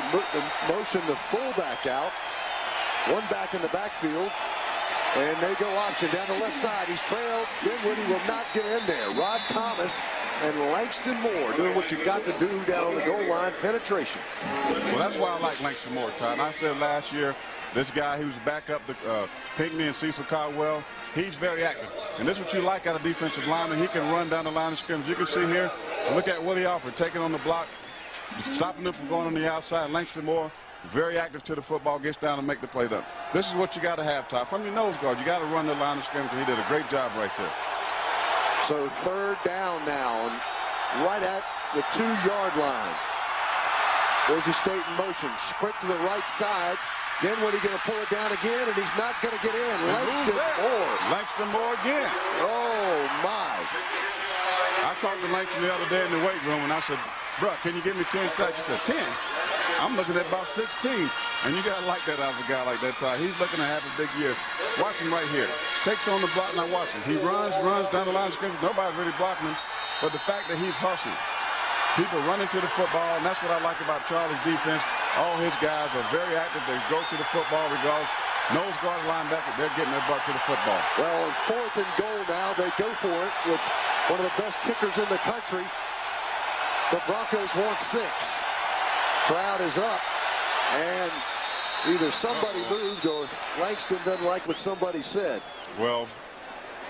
[SPEAKER 1] motioned the fullback out. One back in the backfield. And they go option down the left side. He's trailed. Dinwiddie will not get in there. Rod Thomas and Langston Moore doing what you got to do down on the goal line, penetration.
[SPEAKER 2] Well, that's why I like Langston Moore, Todd. I said last year, this guy, he was back up to Pinckney and Cecil Caldwell. He's very active. And this is what you like out of defensive lineman. He can run down the line of scrimmage. You can see here, look at Willie Alford taking on the block, stopping them from going on the outside. Langston Moore, very active to the football, gets down and make the play up. This is what you got to have, Todd. From your nose guard, you got to run the line of scrimmage, and he did a great job right there.
[SPEAKER 1] So 3rd down now, and right at the 2-yard line. Boise State in motion. Sprint to the right side. Dinwiddie going to pull it down again, and he's not going to get in. Langston Moore.
[SPEAKER 2] Langston Moore again.
[SPEAKER 1] Oh, my.
[SPEAKER 2] I talked to Langston the other day in the weight room, and I said, bro, can you give me 10 sacks? He said, 10? I'm looking at about 16. And you got to like that out of a guy like that, Ty. He's looking to have a big year. Watch him right here. Takes on the block, now watch him. He runs down the line of scrimmage. Nobody's really blocking him. But the fact that he's hustling. People running to the football, and that's what I like about Charlie's defense. All his guys are very active. They go to the football regardless. Nose guard, linebacker, they're getting their butt to the football.
[SPEAKER 1] Well, on 4th and goal now, they go for it with one of the best kickers in the country. The Broncos want 6. Crowd is up, and either somebody moved or Langston doesn't like what somebody said.
[SPEAKER 2] Well,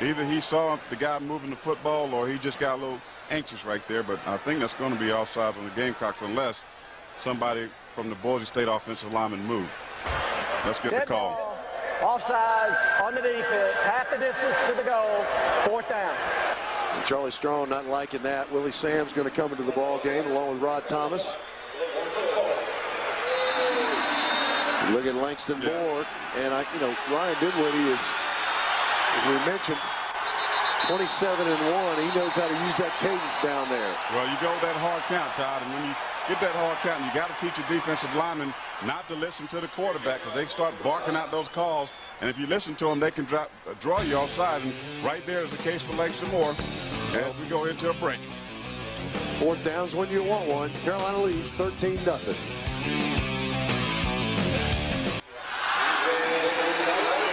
[SPEAKER 2] either he saw the guy moving the football or he just got a little anxious right there, but I think that's going to be offside on the Gamecocks unless somebody from the Boise State offensive lineman moved. Let's get the call.
[SPEAKER 3] Offsides on the defense, half the distance to the goal, 4th down.
[SPEAKER 1] And Charlie Strong not liking that. Willie Sam's going to come into the ball game along with Rod Thomas. Look at Langston Moore, and Ryan Dinwiddie is, as we mentioned, 27-1. He knows how to use that cadence down there.
[SPEAKER 2] Well, you go that hard count, Todd, and when you get that hard count, you got to teach your defensive linemen not to listen to the quarterback because they start barking out those calls, and if you listen to them, they can draw you offside. And right there is the case for Langston Moore as we go into a break.
[SPEAKER 1] 4th down's when you want one. Carolina leads 13-0.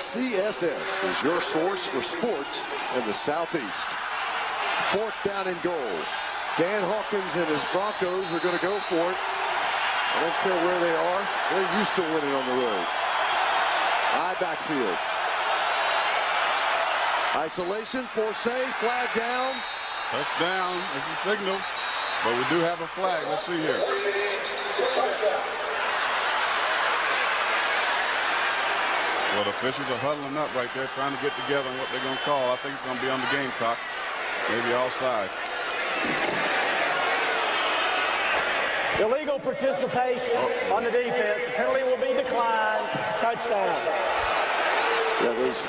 [SPEAKER 1] CSS is your source for sports in the Southeast. 4th down and goal. Dan Hawkins and his Broncos are going to go for it. I don't care where they are. They're used to winning on the road. High backfield. Isolation. Forsay. Flag down.
[SPEAKER 2] Touchdown is the signal. But we do have a flag. Let's see here. Well, the officials are huddling up right there, trying to get together on what they're going to call. I think it's going to be on the Gamecocks. Maybe all sides.
[SPEAKER 3] Illegal participation on the defense. The penalty will be declined. Touchdown.
[SPEAKER 1] Yeah, those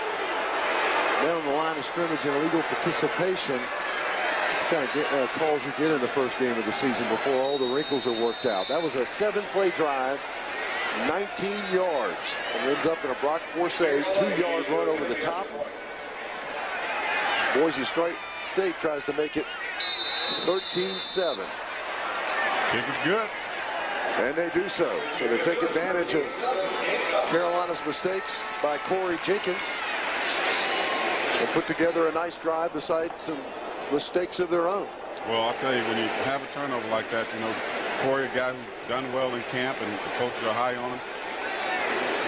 [SPEAKER 1] men on the line of scrimmage and illegal participation. It's the kind of calls you get in the first game of the season before all the wrinkles are worked out. That was a 7-play drive, 19 yards, and ends up in a Brock Forsay 2-yard run over the top. Boise State tries to make it 13-7.
[SPEAKER 2] Kick is good.
[SPEAKER 1] And they do so. So they take advantage of Carolina's mistakes by Corey Jenkins and put together a nice drive besides some mistakes of their own.
[SPEAKER 2] Well, I'll tell you, when you have a turnover like that, Corey, a guy who's done well in camp and the coaches are high on him,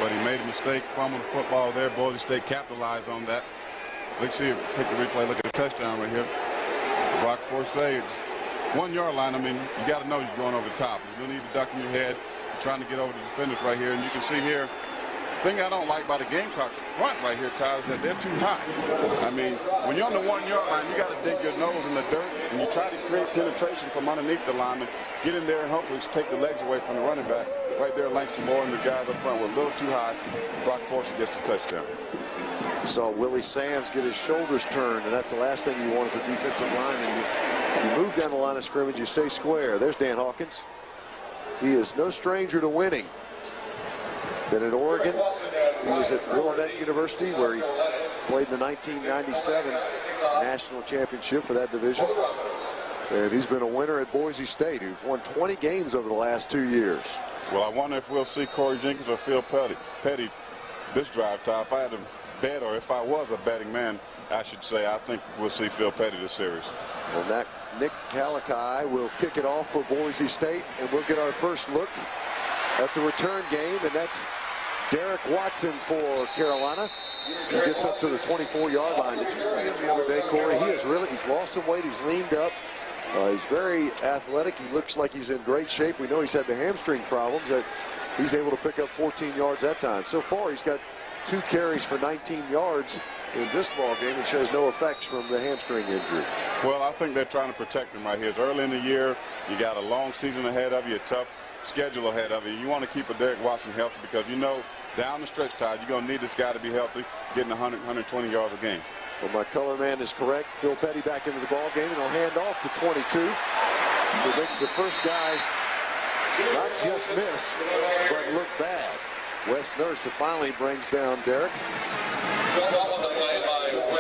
[SPEAKER 2] but he made a mistake, fumbled the football there. Boise State capitalized on that. Let's see, take the replay, look at the touchdown right here. Brock Forsay, it's 1-yard line. I mean, you got to know you're going over the top. You don't need to duck in your head. You're trying to get over the defenders right here, and you can see here, thing I don't like about the Gamecocks front right here, Tyler, is that they're too high. I mean, when you're on the 1-yard line, you got to dig your nose in the dirt, and you try to create penetration from underneath the lineman, get in there and hopefully take the legs away from the running back. Right there, Langston Moore and the guys up front were a little too high. Brock Forster gets the touchdown.
[SPEAKER 1] You saw Willie Sams get his shoulders turned, and that's the last thing you want as a defensive lineman. You move down the line of scrimmage, you stay square. There's Dan Hawkins. He is no stranger to winning. Then at Oregon, he was at Willamette University, where he played in the 1997 national championship for that division. And he's been a winner at Boise State, who's won 20 games over the last 2 years.
[SPEAKER 2] Well, I wonder if we'll see Corey Jenkins or Phil Petty this drive, Ty. If I had to bet, or if I was a betting man, I should say, I think we'll see Phil Petty this series.
[SPEAKER 1] Well, Nick Calici will kick it off for Boise State, and we'll get our first look at the return game, and that's Derek Watson for Carolina. He gets up to the 24-yard line. Did you see him the other day, Corey? He's lost some weight. He's leaned up. He's very athletic. He looks like he's in great shape. We know he's had the hamstring problems. That he's able to pick up 14 yards that time. So far, he's got 2 carries for 19 yards in this ball game and shows no effects from the hamstring injury.
[SPEAKER 2] Well, I think they're trying to protect him right here. It's early in the year. You got a long season ahead of you, a tough schedule ahead of you. You want to keep a Derek Watson healthy because you know down the stretch, Todd, you're going to need this guy to be healthy, getting 100, 120 yards a game.
[SPEAKER 1] Well, my color man is correct. Phil Petty back into the ball game, and he'll hand off to 22. Who makes the first guy not just miss, but look bad. Wes Nurse finally brings down Derek.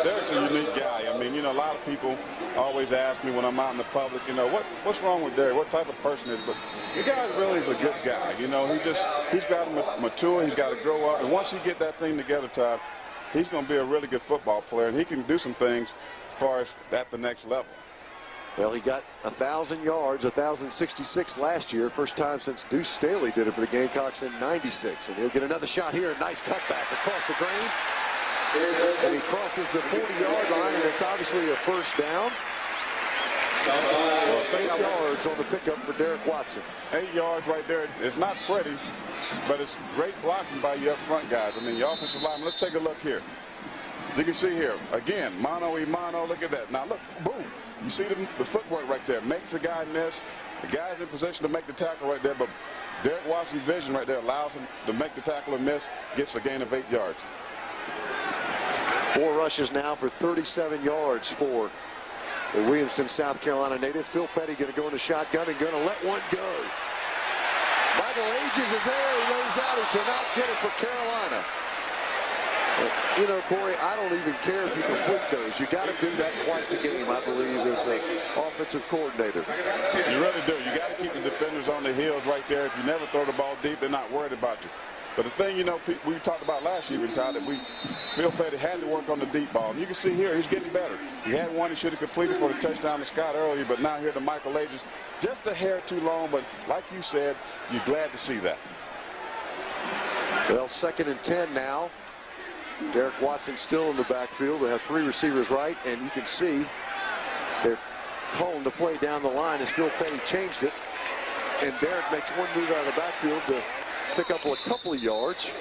[SPEAKER 2] Derek's a unique guy. I mean, you know, a lot of people always ask me when I'm out in the public, you know, what's wrong with Derek? What type of person is? But the guy really is a good guy. You know, he's got to mature. He's got to grow up. And once he get that thing together, Todd, he's going to be a really good football player, and he can do some things as far as at the next level.
[SPEAKER 1] Well, he got 1,000 yards, 1,066 last year. First time since Deuce Staley did it for the Gamecocks in '96. And he'll get another shot here. Nice cutback across the grain. And he crosses the 40-yard line, and it's obviously a first down. 8 yards on the pickup for Derek Watson.
[SPEAKER 2] 8 yards right there. It's not pretty, but it's great blocking by your up front guys. I mean, your offensive lineman. Let's take a look here. You can see here, again, mano-a-mano. Look at that. Now, look, boom. You see the footwork right there. Makes the guy miss. The guy's in position to make the tackle right there, but Derek Watson's vision right there allows him to make the tackle and miss, gets a gain of 8 yards.
[SPEAKER 1] 4 rushes now for 37 yards for the Williamston, South Carolina native. Phil Petty going to go in the shotgun and going to let one go. Michael Ages is there. He lays out. He cannot get it for Carolina. You know, Corey, I don't even care if you complete those. You got to do that twice a game, I believe, as an offensive coordinator.
[SPEAKER 2] You really do. You got to keep the defenders on the heels right there. If you never throw the ball deep, they're not worried about you. But the thing, you know, we talked about last year, Todd, that Phil Petty had to work on the deep ball. And you can see here, he's getting better. He had one he should have completed for the touchdown to Scott earlier, but now here to Michael Ages. Just a hair too long, but like you said, you're glad to see that.
[SPEAKER 1] Well, 2nd and 10 now. Derek Watson still in the backfield. They have 3 receivers right, and you can see they're calling the play down the line as Phil Petty changed it. And Derek makes one move out of the backfield to pick up a couple of yards.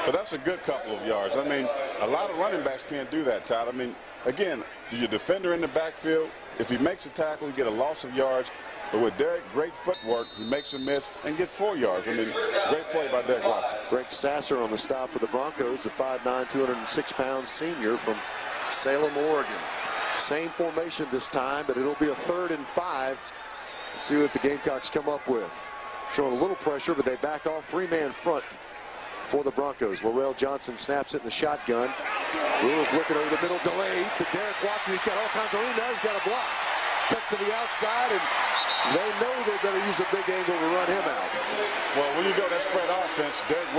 [SPEAKER 2] But that's a good couple of yards. I mean, a lot of running backs can't do that, Todd. I mean, again, your defender in the backfield, if he makes a tackle, you get a loss of yards. But with Derek, great footwork. He makes a miss and gets 4 yards. I mean, great play by Derek Watson.
[SPEAKER 1] Greg Sasser on the stop for the Broncos, the 5'9", 206-pound senior from Salem, Oregon. Same formation this time, but it'll be a 3rd and 5. Let's see what the Gamecocks come up with. Showing a little pressure, but they back off. 3-man front for the Broncos. Laurel Johnson snaps it in the shotgun. Brewer's looking over the middle, delayed to Derek Watson. He's got all kinds of room now. He's got a block. Cuts to the outside, and they know they better use a big angle to run him out.
[SPEAKER 2] Well, when you go that spread offense, Derek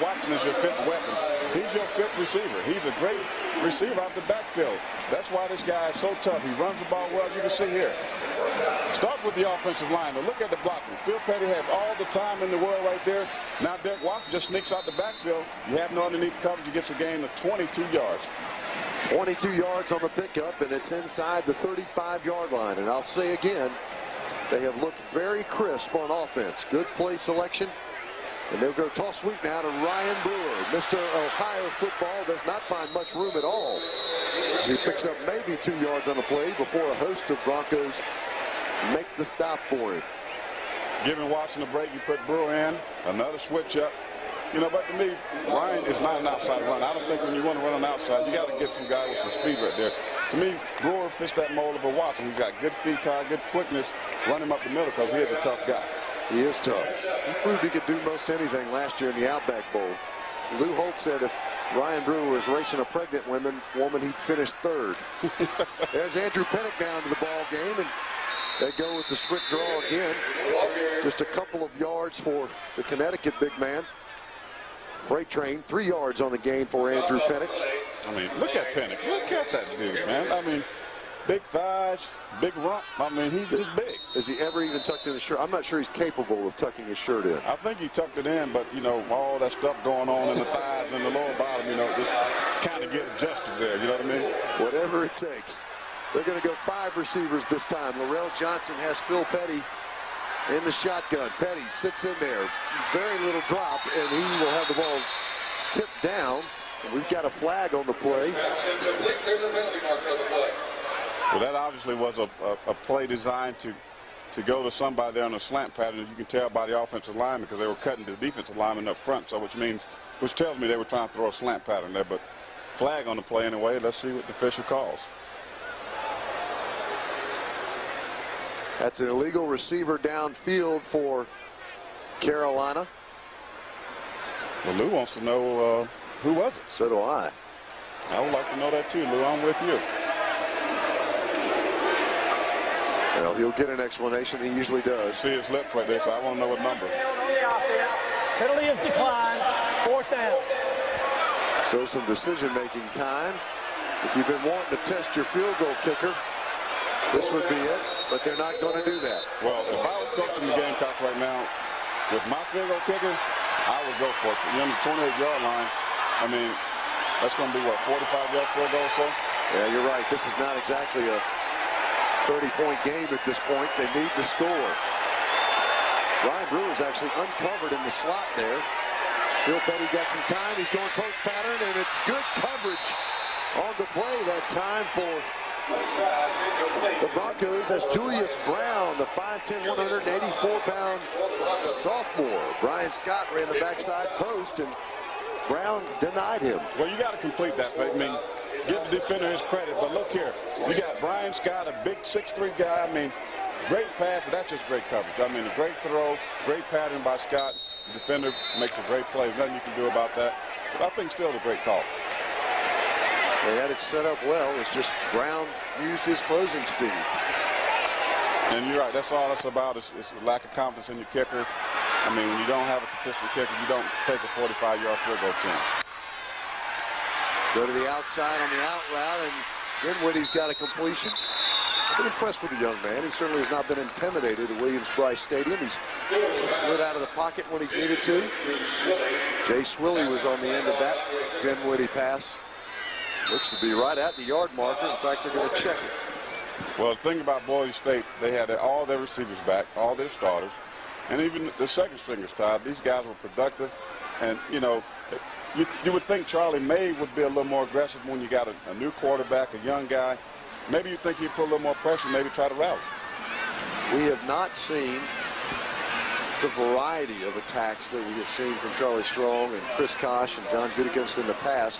[SPEAKER 2] Watson is your 5th weapon. He's your 5th receiver. He's a great receiver out the backfield. That's why this guy is so tough. He runs the ball well, as you can see here. Starts with the offensive line. But look at the blocking. Phil Petty has all the time in the world right there. Now Derek Watson just sneaks out the backfield. You have no underneath coverage. He gets a gain of 22 yards.
[SPEAKER 1] 22 yards on the pickup, and it's inside the 35-yard line. And I'll say again, they have looked very crisp on offense. Good play selection. And they'll go toss sweep now to Ryan Brewer. Mr. Ohio football does not find much room at all, as he picks up maybe 2 yards on the play before a host of Broncos make the stop for him.
[SPEAKER 2] Giving Watson a break, you put Brewer in, another switch up. You know, but to me, Ryan is not an outside runner. I don't think when you want to run on outside, you got to get some guy with some speed right there. To me, Brewer fits that mold of a Watson. He's got good feet, good quickness. Run him up the middle because he is a tough guy.
[SPEAKER 1] He is tough. He proved he could do most anything last year in the Outback Bowl. Lou Holt said if Ryan Brewer was racing a pregnant woman, he'd finish third. There's Andrew Pennick down to the ball game, and they go with the split draw again. Just a couple of yards for the Connecticut big man. Freight train, 3 yards on the gain for Andrew Pennick.
[SPEAKER 2] I mean, look at Pennick. Look at that dude, man. I mean, big thighs, big rump. I mean, he's just big.
[SPEAKER 1] Has he ever even tucked in his shirt? I'm not sure he's capable of tucking his shirt in.
[SPEAKER 2] I think he tucked it in, but, you know, all that stuff going on in the thighs and the lower bottom, you know, just kind of get adjusted there. You know what I mean?
[SPEAKER 1] Whatever it takes. They're going to go 5 receivers this time. Larrell Johnson has Phil Petty in the shotgun. Petty sits in there. Very little drop, and he will have the ball tipped down. We've got a flag on the play.
[SPEAKER 2] Well, that obviously was a play designed to go to somebody there on a slant pattern. You can tell by the offensive lineman because they were cutting the defensive lineman up front. So which tells me they were trying to throw a slant pattern there. But flag on the play anyway. Let's see what the official calls.
[SPEAKER 1] That's an illegal receiver downfield for Carolina.
[SPEAKER 2] Well, Lou wants to know who was it.
[SPEAKER 1] So do I.
[SPEAKER 2] I would like to know that too, Lou. I'm with you.
[SPEAKER 1] Well, he'll get an explanation. He usually does.
[SPEAKER 2] See his lips right there, so I want to know what number.
[SPEAKER 3] Penalty is declined. 4th down.
[SPEAKER 1] So some decision-making time. If you've been wanting to test your field goal kicker, this would be it, but they're not going to do that.
[SPEAKER 2] Well, if I was coaching the Gamecocks right now, with my field goal kicker, I would go for it. You're on the 28-yard line. I mean, that's going to be, what, 45-yard field goal or so?
[SPEAKER 1] Yeah, you're right. This is not exactly a 30-point game at this point. They need to score. Ryan Brewer's actually uncovered in the slot there. Phil Petty got some time. He's going post pattern, and it's good coverage on the play that time for the Broncos. As Julius Brown, the 5'10", 184-pound sophomore. Brian Scott ran the backside post, and Brown denied him.
[SPEAKER 2] Well, you got to complete that. I mean, give the defender his credit, but look here. You got Brian Scott, a big 6'3" guy. I mean, great pass, but that's just great coverage. I mean, a great throw, great pattern by Scott. The defender makes a great play. There's nothing you can do about that. But I think still a great call.
[SPEAKER 1] They had it set up well. It's just Brown used his closing speed.
[SPEAKER 2] And you're right. That's all that's about is lack of confidence in your kicker. I mean, when you don't have a consistent kicker, you don't take a 45-yard field goal chance.
[SPEAKER 1] Go to the outside on the out route, and Dinwiddie's got a completion. I've been impressed with the young man. He certainly has not been intimidated at Williams-Brice Stadium. He's slid out of the pocket when he's needed to. Jay Swilly was on the end of that Dinwiddie pass. Looks to be right at the yard marker. In fact, they're going to check it.
[SPEAKER 2] Well, the thing about Boise State, they had all their receivers back, all their starters, and even the second stringers, Todd. These guys were productive, and, you know, you would think Charlie May would be a little more aggressive when you got a new quarterback, a young guy. Maybe you think he'd put a little more pressure, maybe try to rally.
[SPEAKER 1] We have not seen the variety of attacks that we have seen from Charlie Strong and Chris Kosh and John Gutekunst in the past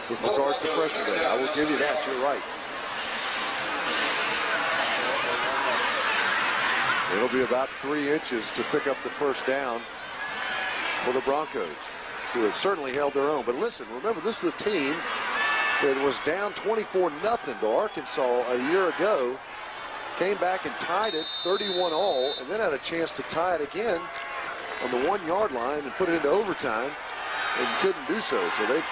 [SPEAKER 1] with regards to pressure rate. I will give you that. You're right. It'll be about 3 inches to pick up the first down for the Broncos, who have certainly held their own. But listen, remember, this is a team that was down 24-0 to Arkansas a year ago, came back and tied it 31-all, and then had a chance to tie it again on the 1-yard line and put it into overtime, and couldn't do so. So they've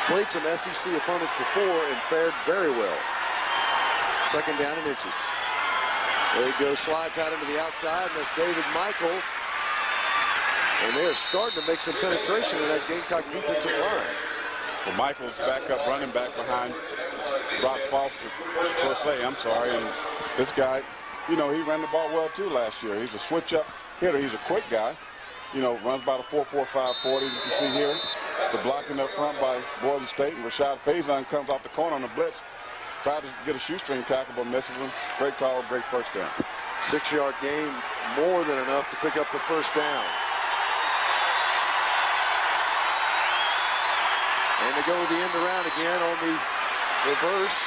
[SPEAKER 1] played some SEC opponents before and fared very well. Second down and inches. There you go, slide pattern to the outside, and that's David Michael. And they're starting to make some penetration in that Gamecock defensive line.
[SPEAKER 2] Well, Michael's back up, running back behind Brock Foster, I'm sorry. And this guy, you know, he ran the ball well too last year. He's a switch-up hitter. He's a quick guy. runs about a 4.45 40, as you can see here. The blocking up front by Boise State, and Rashad Faison comes off the corner on the blitz. Tried to get a shoestring tackle, but misses him. Great call, great first down.
[SPEAKER 1] 6-yard gain, more than enough to pick up the first down. And they go with the end around again on the reverse.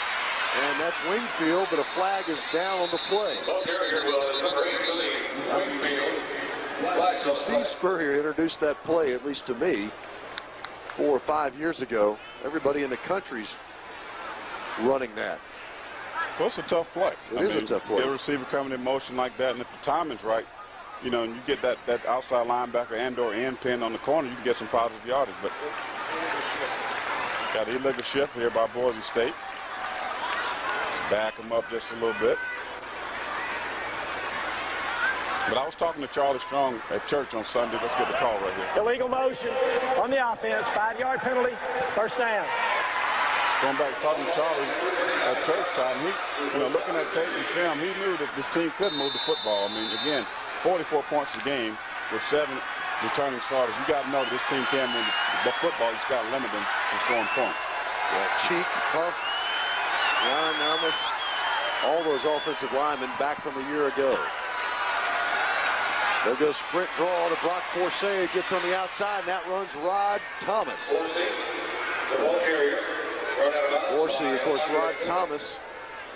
[SPEAKER 1] And that's Wingfield, but a flag is down on the play. So Steve Spurrier introduced that play, at least to me, 4 or 5 years ago. Everybody in the country's running that.
[SPEAKER 2] Well, it's a tough play.
[SPEAKER 1] It is a tough play.
[SPEAKER 2] Get a receiver coming in motion like that, and if the timing's right, and you get that outside linebacker and/or end pin on the corner, you can get some positive yardage. But got an illegal shift here by Boise State. Back him up just a little bit. But I was talking to Charlie Strong at church on Sunday. Let's get the call right here.
[SPEAKER 3] Illegal motion on the offense. 5-yard penalty. First down.
[SPEAKER 2] Going back talking to Charlie at church time, looking at tape and film, he knew that this team could move the football. I mean, again, 44 points a game with 7 returning starters. You got to know that this team can move the football. You just got to limit them from scoring points.
[SPEAKER 1] Yeah, Cheek, Huff, Ryan Namas, all those offensive linemen back from a year ago. They'll go sprint draw to Brock Forsay. Gets on the outside, and that runs Rod Thomas. Forsay, of course, Rod Thomas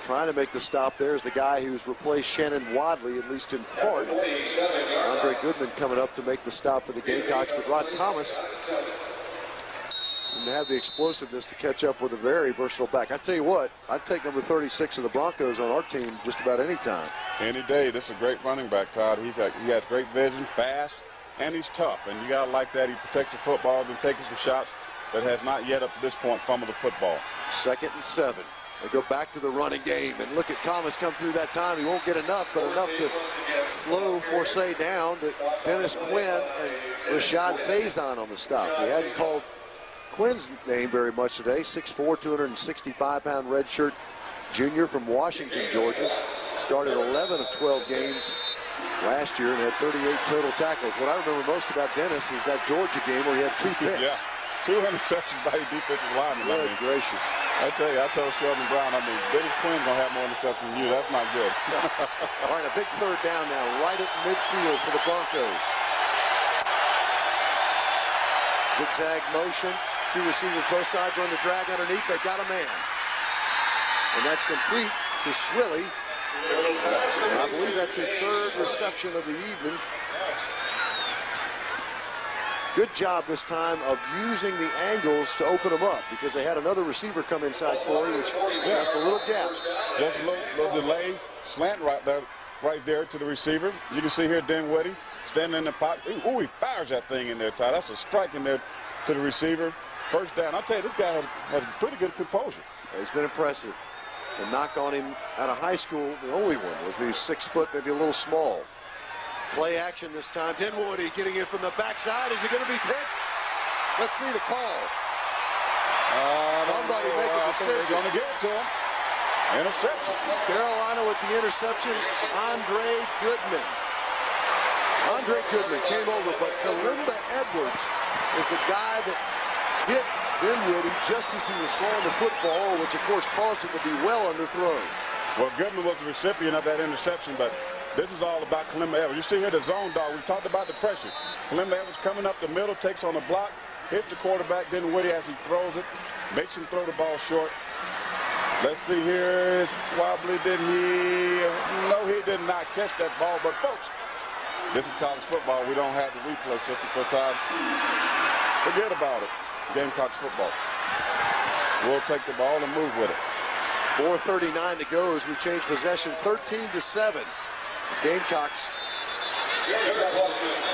[SPEAKER 1] trying to make the stop there is the guy who's replaced Shannon Wadley, at least in part. Andre Goodman coming up to make the stop for the Gamecocks, but Rod Thomas didn't have the explosiveness to catch up with a very versatile back. I tell you what, I'd take number 36 of the Broncos on our team just about any time.
[SPEAKER 2] Any day. This is a great running back, Todd. He has great vision, fast, and he's tough. And you got to like that. He protects the football, been taking some shots, but has not yet up to this point fumbled the football.
[SPEAKER 1] 2nd and 7. They go back to the running game, and look at Thomas come through that time. He won't get enough, but enough to slow Forsay down to Dennis Quinn and Rashad Faison on the stop. He hadn't called Quinn's name very much today. 6'4", 265-pound redshirt junior from Washington, Georgia. Started 11 of 12 games last year and had 38 total tackles. What I remember most about Dennis is that Georgia game where he had 2 picks.
[SPEAKER 2] Yeah, 2 interceptions by a defensive lineman.
[SPEAKER 1] Good gracious.
[SPEAKER 2] I tell you, I told Sheldon Brown, Dennis Quinn's going to have more interceptions than you. That's not good.
[SPEAKER 1] All right, a big 3rd down now, right at midfield for the Broncos. Zigzag motion. 2 receivers both sides run the drag underneath. They got a man. And that's complete to Swilly. And I believe that's his 3rd reception of the evening. Good job this time of using the angles to open them up, because they had another receiver come inside Corey, which left a little gap.
[SPEAKER 2] Just a little delay, slant right there to the receiver. You can see here Dinwiddie standing in the pocket. Ooh, he fires that thing in there, Ty. That's a strike in there to the receiver. First down. I'll tell you, this guy has pretty good composure.
[SPEAKER 1] He's been impressive. The knock on him out of high school, the only one, was he's 6 foot, maybe a little small. Play action this time. Dinwiddie getting it from the backside. Is it going to be picked? Let's see the call. Somebody make a decision.
[SPEAKER 2] They're going to get it to him. Interception.
[SPEAKER 1] Carolina with the interception. Andre Goodman. Andre Goodman came over, but Kalimba Edwards is the guy that hit Dinwiddie just as he was throwing the football, which of course caused him to be well underthrown.
[SPEAKER 2] Well, Goodman was the recipient of that interception, but this is all about Kalimba Edwards. You see here the zone dog. We talked about the pressure. Kalimba Edwards coming up the middle, takes on the block, hits the quarterback, Dinwiddie as he throws it, makes him throw the ball short. Let's see here. It's wobbly. Did he? No, he did not catch that ball. But folks, this is college football. We don't have the replay system, so Todd, forget about it. Gamecocks football. We'll take the ball and move with it.
[SPEAKER 1] 4:39 to go as we change possession, 13-7. Gamecocks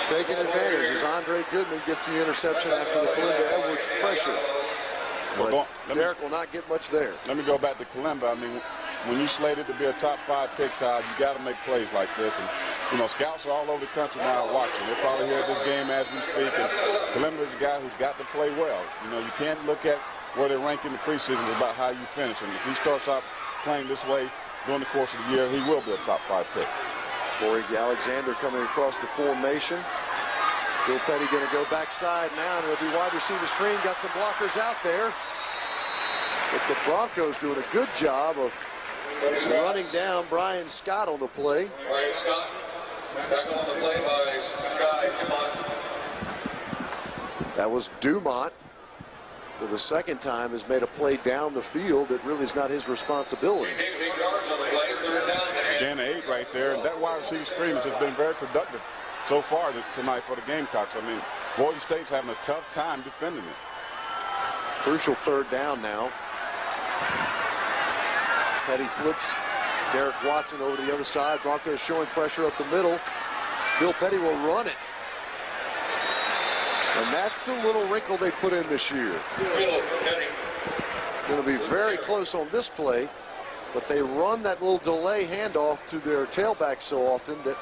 [SPEAKER 1] taking advantage as Andre Goodman gets the interception after the Kalimba Edwards pressure. But Derek will not get much there.
[SPEAKER 2] Let me go back to Kalimba. I mean, when you slated to be a top 5 pick, Todd, you got to make plays like this. And, scouts are all over the country now watching. They're probably here at this game as we speak. And Kalimba is a guy who's got to play well. You can't look at where they rank in the preseason. It's about how you finish. And if he starts out playing this way during the course of the year, he will be a top 5 pick.
[SPEAKER 1] Corey Alexander coming across the formation. Bill Petty going to go backside now, and it'll be wide receiver screen. Got some blockers out there. But the Broncos doing a good job of running down Brian Scott on the play.
[SPEAKER 4] Brian Scott, tackle on the play by Guys. Come on.
[SPEAKER 1] That was Dumont. For the second time has made a play down the field that really is not his responsibility.
[SPEAKER 4] 8 yards on the play, third down.
[SPEAKER 2] Again, 8 right there. That wide receiver screen has been very productive so far tonight for the Gamecocks. I mean, Boise State's having a tough time defending it.
[SPEAKER 1] Crucial third down now. Petty flips Derek Watson over to the other side. Broncos showing pressure up the middle. Bill Petty will run it. And that's the little wrinkle they put in this year. Going to be very close on this play, but they run that little delay handoff to their tailback so often that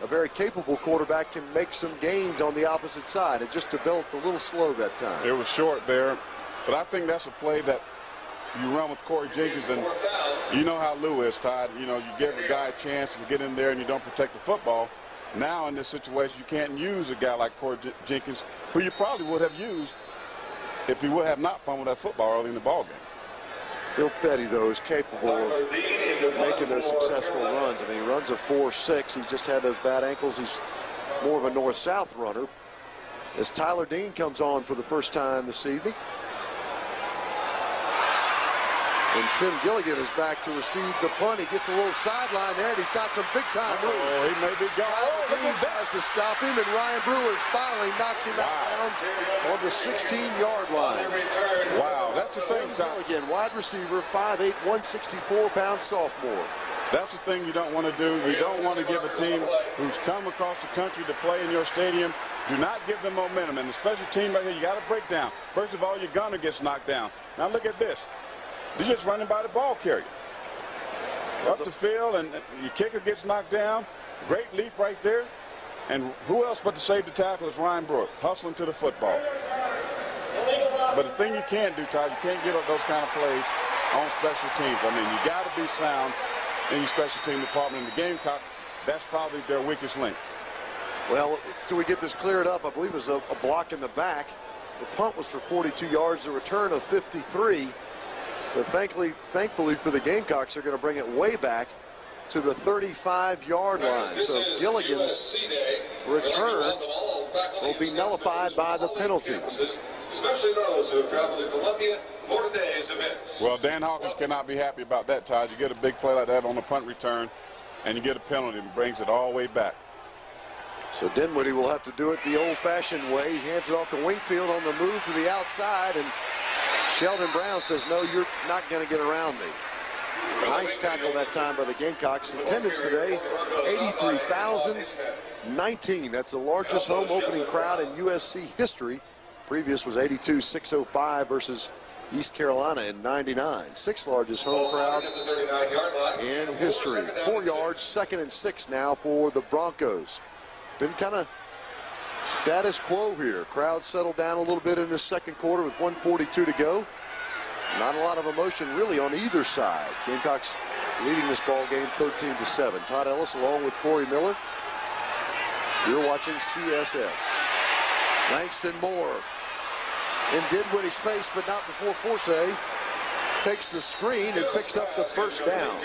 [SPEAKER 1] a very capable quarterback can make some gains on the opposite side. It just developed a little slow that time.
[SPEAKER 2] It was short there, but I think that's a play that you run with Corey Jenkins, and you know how Lou is, Todd. You know, you give a guy a chance to get in there and you don't protect the football. Now in this situation, you can't use a guy like Corey Jenkins, who you probably would have used if he would have not fumbled that football early in the ballgame.
[SPEAKER 1] Bill Petty, though, is capable of making those successful runs. I mean, he runs a 4.6. He's just had those bad ankles. He's more of a north-south runner. As Tyler Dean comes on for the first time this evening. And Tim Gilligan is back to receive the punt. He gets a little sideline there, and he's got some big-time room.
[SPEAKER 2] Oh, he may be gone.
[SPEAKER 1] Gilligan tries to stop him, and Ryan Brewer finally knocks him out of bounds on the 16-yard line.
[SPEAKER 2] Wow, that's the thing, Todd.
[SPEAKER 1] Gilligan, wide receiver, 5'8", 164-pound sophomore.
[SPEAKER 2] That's the thing you don't want to do. You don't want to give a team who's come across the country to play in your stadium, do not give them momentum. And the special team right here, you got to break down. First of all, your gunner gets knocked down. Now look at this. You're just running by the ball carrier. Up the field, and your kicker gets knocked down. Great leap right there. And who else but to save the tackle is Ryan Brewer, hustling to the football. But the thing you can't do, Todd, you can't give up those kind of plays on special teams. I mean, you got to be sound in your special team department. In the Gamecock, that's probably their weakest link.
[SPEAKER 1] Well, till we get this cleared up, I believe it was a block in the back. The punt was for 42 yards, the return of 53. But thankfully for the Gamecocks, they're going to bring it way back to the 35-yard line. So Gilligan's return will be nullified by the penalty.
[SPEAKER 4] Especially those who have traveled to Columbia for today's event.
[SPEAKER 2] Well, Dan Hawkins cannot be happy about that, Todd. You get a big play like that on the punt return, and you get a penalty and brings it all the way back.
[SPEAKER 1] So Dinwiddie will have to do it the old-fashioned way. He hands it off to Wingfield on the move to the outside, and Sheldon Brown says, no, you're not going to get around me. Nice tackle that time by the Gamecocks. Attendance today, 83,019. That's the largest home opening crowd in USC history. Previous was 82,605 versus East Carolina in 99. Sixth largest home crowd in history. 4 yards, 2nd and 6 now for the Broncos. Been kind of status quo here. Crowd settled down a little bit in the second quarter with 1:42 to go. Not a lot of emotion really on either side. Gamecocks leading this ball game 13-7. Todd Ellis along with Corey Miller. You're watching CSS. Langston Moore in Dinwiddie's face, but not before Forsay takes the screen and picks up the first down.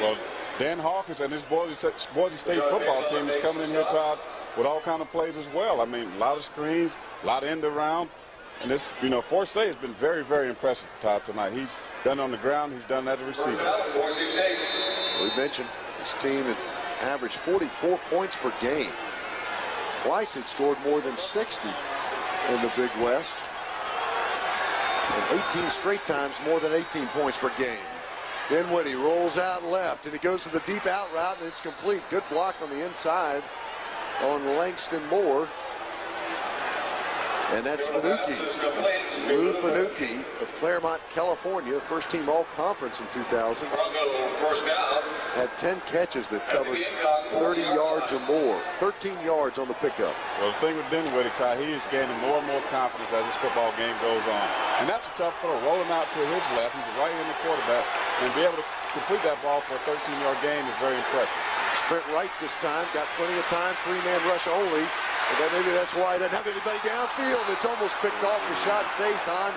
[SPEAKER 2] Well, Dan Hawkins and his Boise State football team is coming in here, Todd, with all kind of plays as well. I mean, a lot of screens, a lot of end around. And this, you know, Forsay has been very, very impressive, Todd, tonight. He's done on the ground. He's done as a receiver.
[SPEAKER 1] We mentioned this team had averaged 44 points per game. Twice it scored more than 60 in the Big West. And 18 straight times more than 18 points per game. Dinwiddie rolls out left, and he goes to the deep out route, and it's complete. Good block on the inside on Langston Moore. And that's Fanucchi. Lou Fanucchi of Claremont, California, first team all-conference in 2000. Had 10 catches that covered 30 yards or more. 13 yards on the pickup.
[SPEAKER 2] Well, the thing with Dinwiddie, Ty, he is gaining more and more confidence as this football game goes on. And that's a tough throw. Rolling out to his left, he's right in the quarterback, and be able to complete that ball for a 13-yard gain is very impressive.
[SPEAKER 1] Sprint right this time. Got plenty of time. 3-man rush only. But then maybe that's why he doesn't have anybody downfield. It's almost picked off. Rashad Faison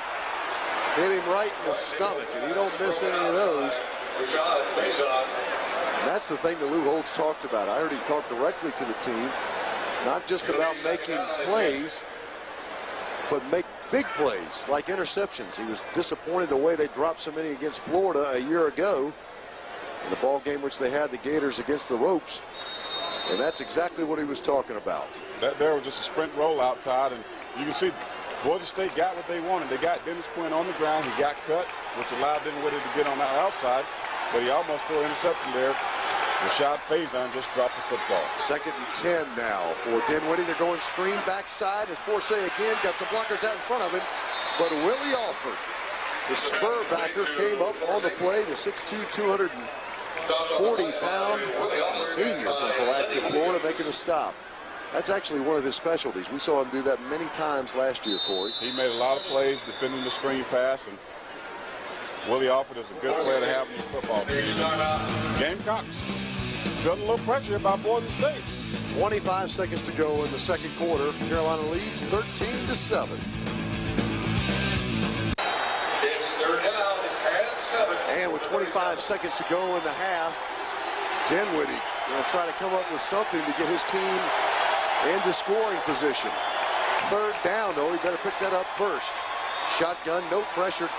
[SPEAKER 1] hit him right in the stomach, and he don't miss any of those.
[SPEAKER 4] Rashad Faison.
[SPEAKER 1] And that's the thing that Lou Holtz talked about. I heard he talked directly to the team, not just about making plays, but make big plays like interceptions. He was disappointed the way they dropped so many against Florida a year ago in the ball game which they had the Gators against the ropes. And that's exactly what he was talking about.
[SPEAKER 2] That there was just a sprint rollout, Todd, and you can see Boise State got what they wanted. They got Dennis Quinn on the ground. He got cut, which allowed Dinwiddie to get on that outside, but he almost threw an interception there. Rashad Faison just dropped the football. 2nd and
[SPEAKER 1] 10 now for Dinwiddie. They're going screen backside as Forsay again got some blockers out in front of him, but Willie Alford, the spur backer, came up on the play. The 6'2", 240-pound senior from Pulaski, Florida, making the stop. That's actually one of his specialties. We saw him do that many times last year, Corey.
[SPEAKER 2] He made a lot of plays defending the screen pass, and Willie Alford is a good player to have in the football team. Gamecocks feeling a little pressure by Boise State.
[SPEAKER 1] 25 seconds to go in the second quarter. Carolina leads 13-7.
[SPEAKER 4] It's 3rd down and 7.
[SPEAKER 1] And with 25 seconds to go in the half, Dinwiddie going to try to come up with something to get his team into scoring position. 3rd down, though. He better pick that up first. Shotgun, no pressure.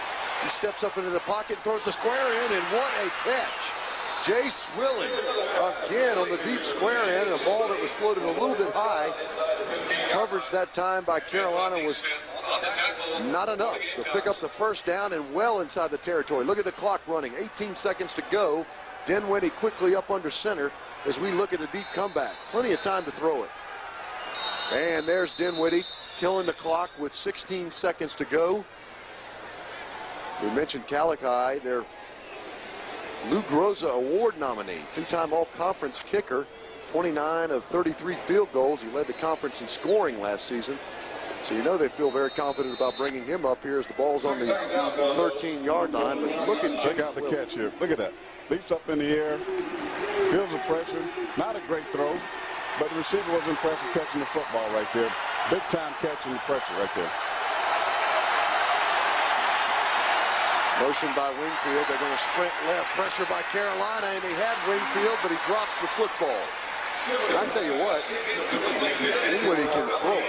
[SPEAKER 1] He steps up into the pocket, throws the square in, and what a catch. Jay Swilling again on the deep square end. A ball that was floated a little bit high. Coverage that time by Carolina was not enough to pick up the 1st down and well inside the territory. Look at the clock running. 18 seconds to go. Dinwiddie quickly up under center as we look at the deep comeback. Plenty of time to throw it. And there's Dinwiddie killing the clock with 16 seconds to go. We mentioned Calichi, their Lou Groza Award nominee, 2-time all-conference kicker, 29 of 33 field goals. He led the conference in scoring last season. So you know they feel very confident about bringing him up here as the ball's on the 13-yard line. But look at
[SPEAKER 2] check out the catch here. Look at that. Leaps up in the air, feels the pressure. Not a great throw, but the receiver was impressive catching the football right there. Big time catching the pressure right there.
[SPEAKER 1] Motion by Wingfield. They're going to sprint left. Pressure by Carolina, and he had Wingfield, but he drops the football. And I tell you what, Dinwiddie can throw.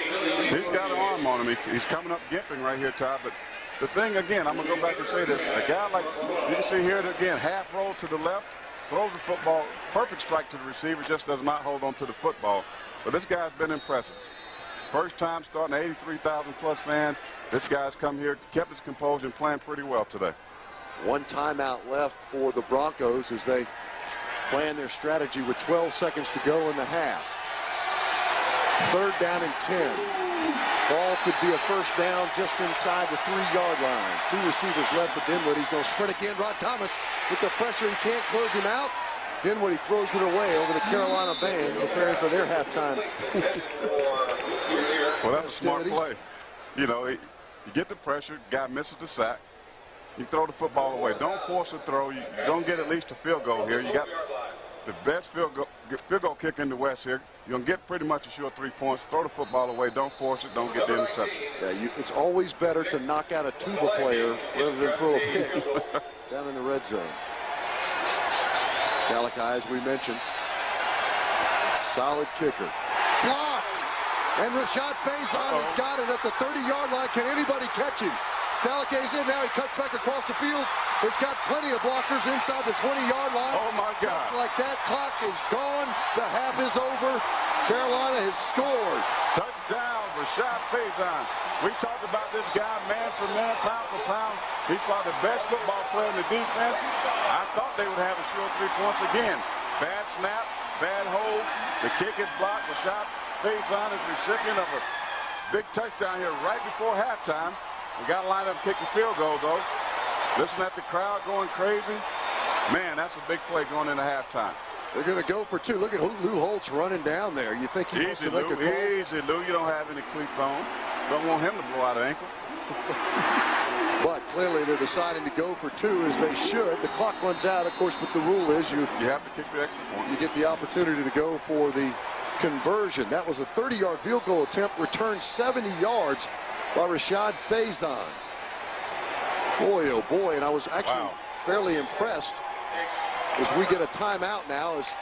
[SPEAKER 2] He's got an arm on him. He's coming up gimping right here, Todd. But the thing, again, I'm going to go back and say this. A guy like, you can see here, again, half roll to the left, throws the football, perfect strike to the receiver, just does not hold on to the football. But this guy's been impressive. First time starting 83,000 plus fans. This guy's come here, kept his composure, and playing pretty well today.
[SPEAKER 1] 1 timeout left for the Broncos as they plan their strategy with 12 seconds to go in the half. 3rd down and 10. Ball could be a 1st down just inside the 3-yard line. 2 receivers left for Dinwiddie. He's going to sprint again. Rod Thomas with the pressure. He can't close him out. Dinwiddie throws it away over the Carolina band, preparing for their halftime.
[SPEAKER 2] Well, that's a smart play. You know, you get the pressure, guy misses the sack, you throw the football away. Don't force a throw. You don't get at least a field goal here. You got the best field goal kicker in the West here. You're going to get pretty much a sure 3 points. Throw the football away. Don't force it. Don't get the interception.
[SPEAKER 1] Yeah, it's always better to knock out a tuba player rather than throw a pick down in the red zone. Calichi, as we mentioned, solid kicker. Blocked! And Rashad Faison has got it at the 30-yard line. Can anybody catch him? Calichi's in now. He cuts back across the field. He's got plenty of blockers inside the 20-yard line.
[SPEAKER 2] Oh, my God.
[SPEAKER 1] Just like that, clock is gone. The half is over. Carolina has scored.
[SPEAKER 2] Touchdown, Rashad Faison. We talked about this guy, man for man, pound for pound. He's probably the best football player in the defense. I thought they would have a sure 3 points again. Bad snap, bad hold. The kick is blocked. Rashad Faison is recipient of a big touchdown here right before halftime. We got to line up kicking field goal, though. Listen at the crowd going crazy. Man, that's a big play going into halftime.
[SPEAKER 1] They're going to go for 2. Look at Lou Holtz running down there. You think he wants to make a call?
[SPEAKER 2] Easy, Lou. You don't have any cleats on. Don't want him to blow out an ankle.
[SPEAKER 1] But clearly they're deciding to go for 2 as they should. The clock runs out, of course, but the rule is you
[SPEAKER 2] have to kick the extra point.
[SPEAKER 1] You get the opportunity to go for the conversion. That was a 30-yard field goal attempt, returned 70 yards by Rashad Faison. Boy, oh boy, and I was actually fairly impressed as we get a timeout now as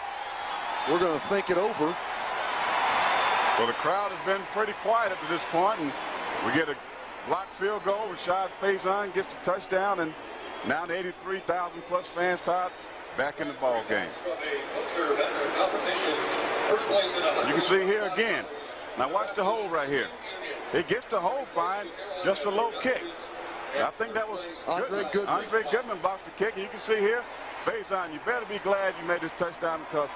[SPEAKER 1] we're going to think it over.
[SPEAKER 2] Well, the crowd has been pretty quiet up to this point, and we get a blocked field goal. Rashad Faison gets the touchdown, and now the 83,000 plus fans tied back in the ball game. You can see here again. Now watch the hold right here. He gets the hold fine, just a low kick. I think that was
[SPEAKER 1] Andre Goodman.
[SPEAKER 2] Andre Goodman blocks the kick, and you can see here, Faison, you better be glad you made this touchdown because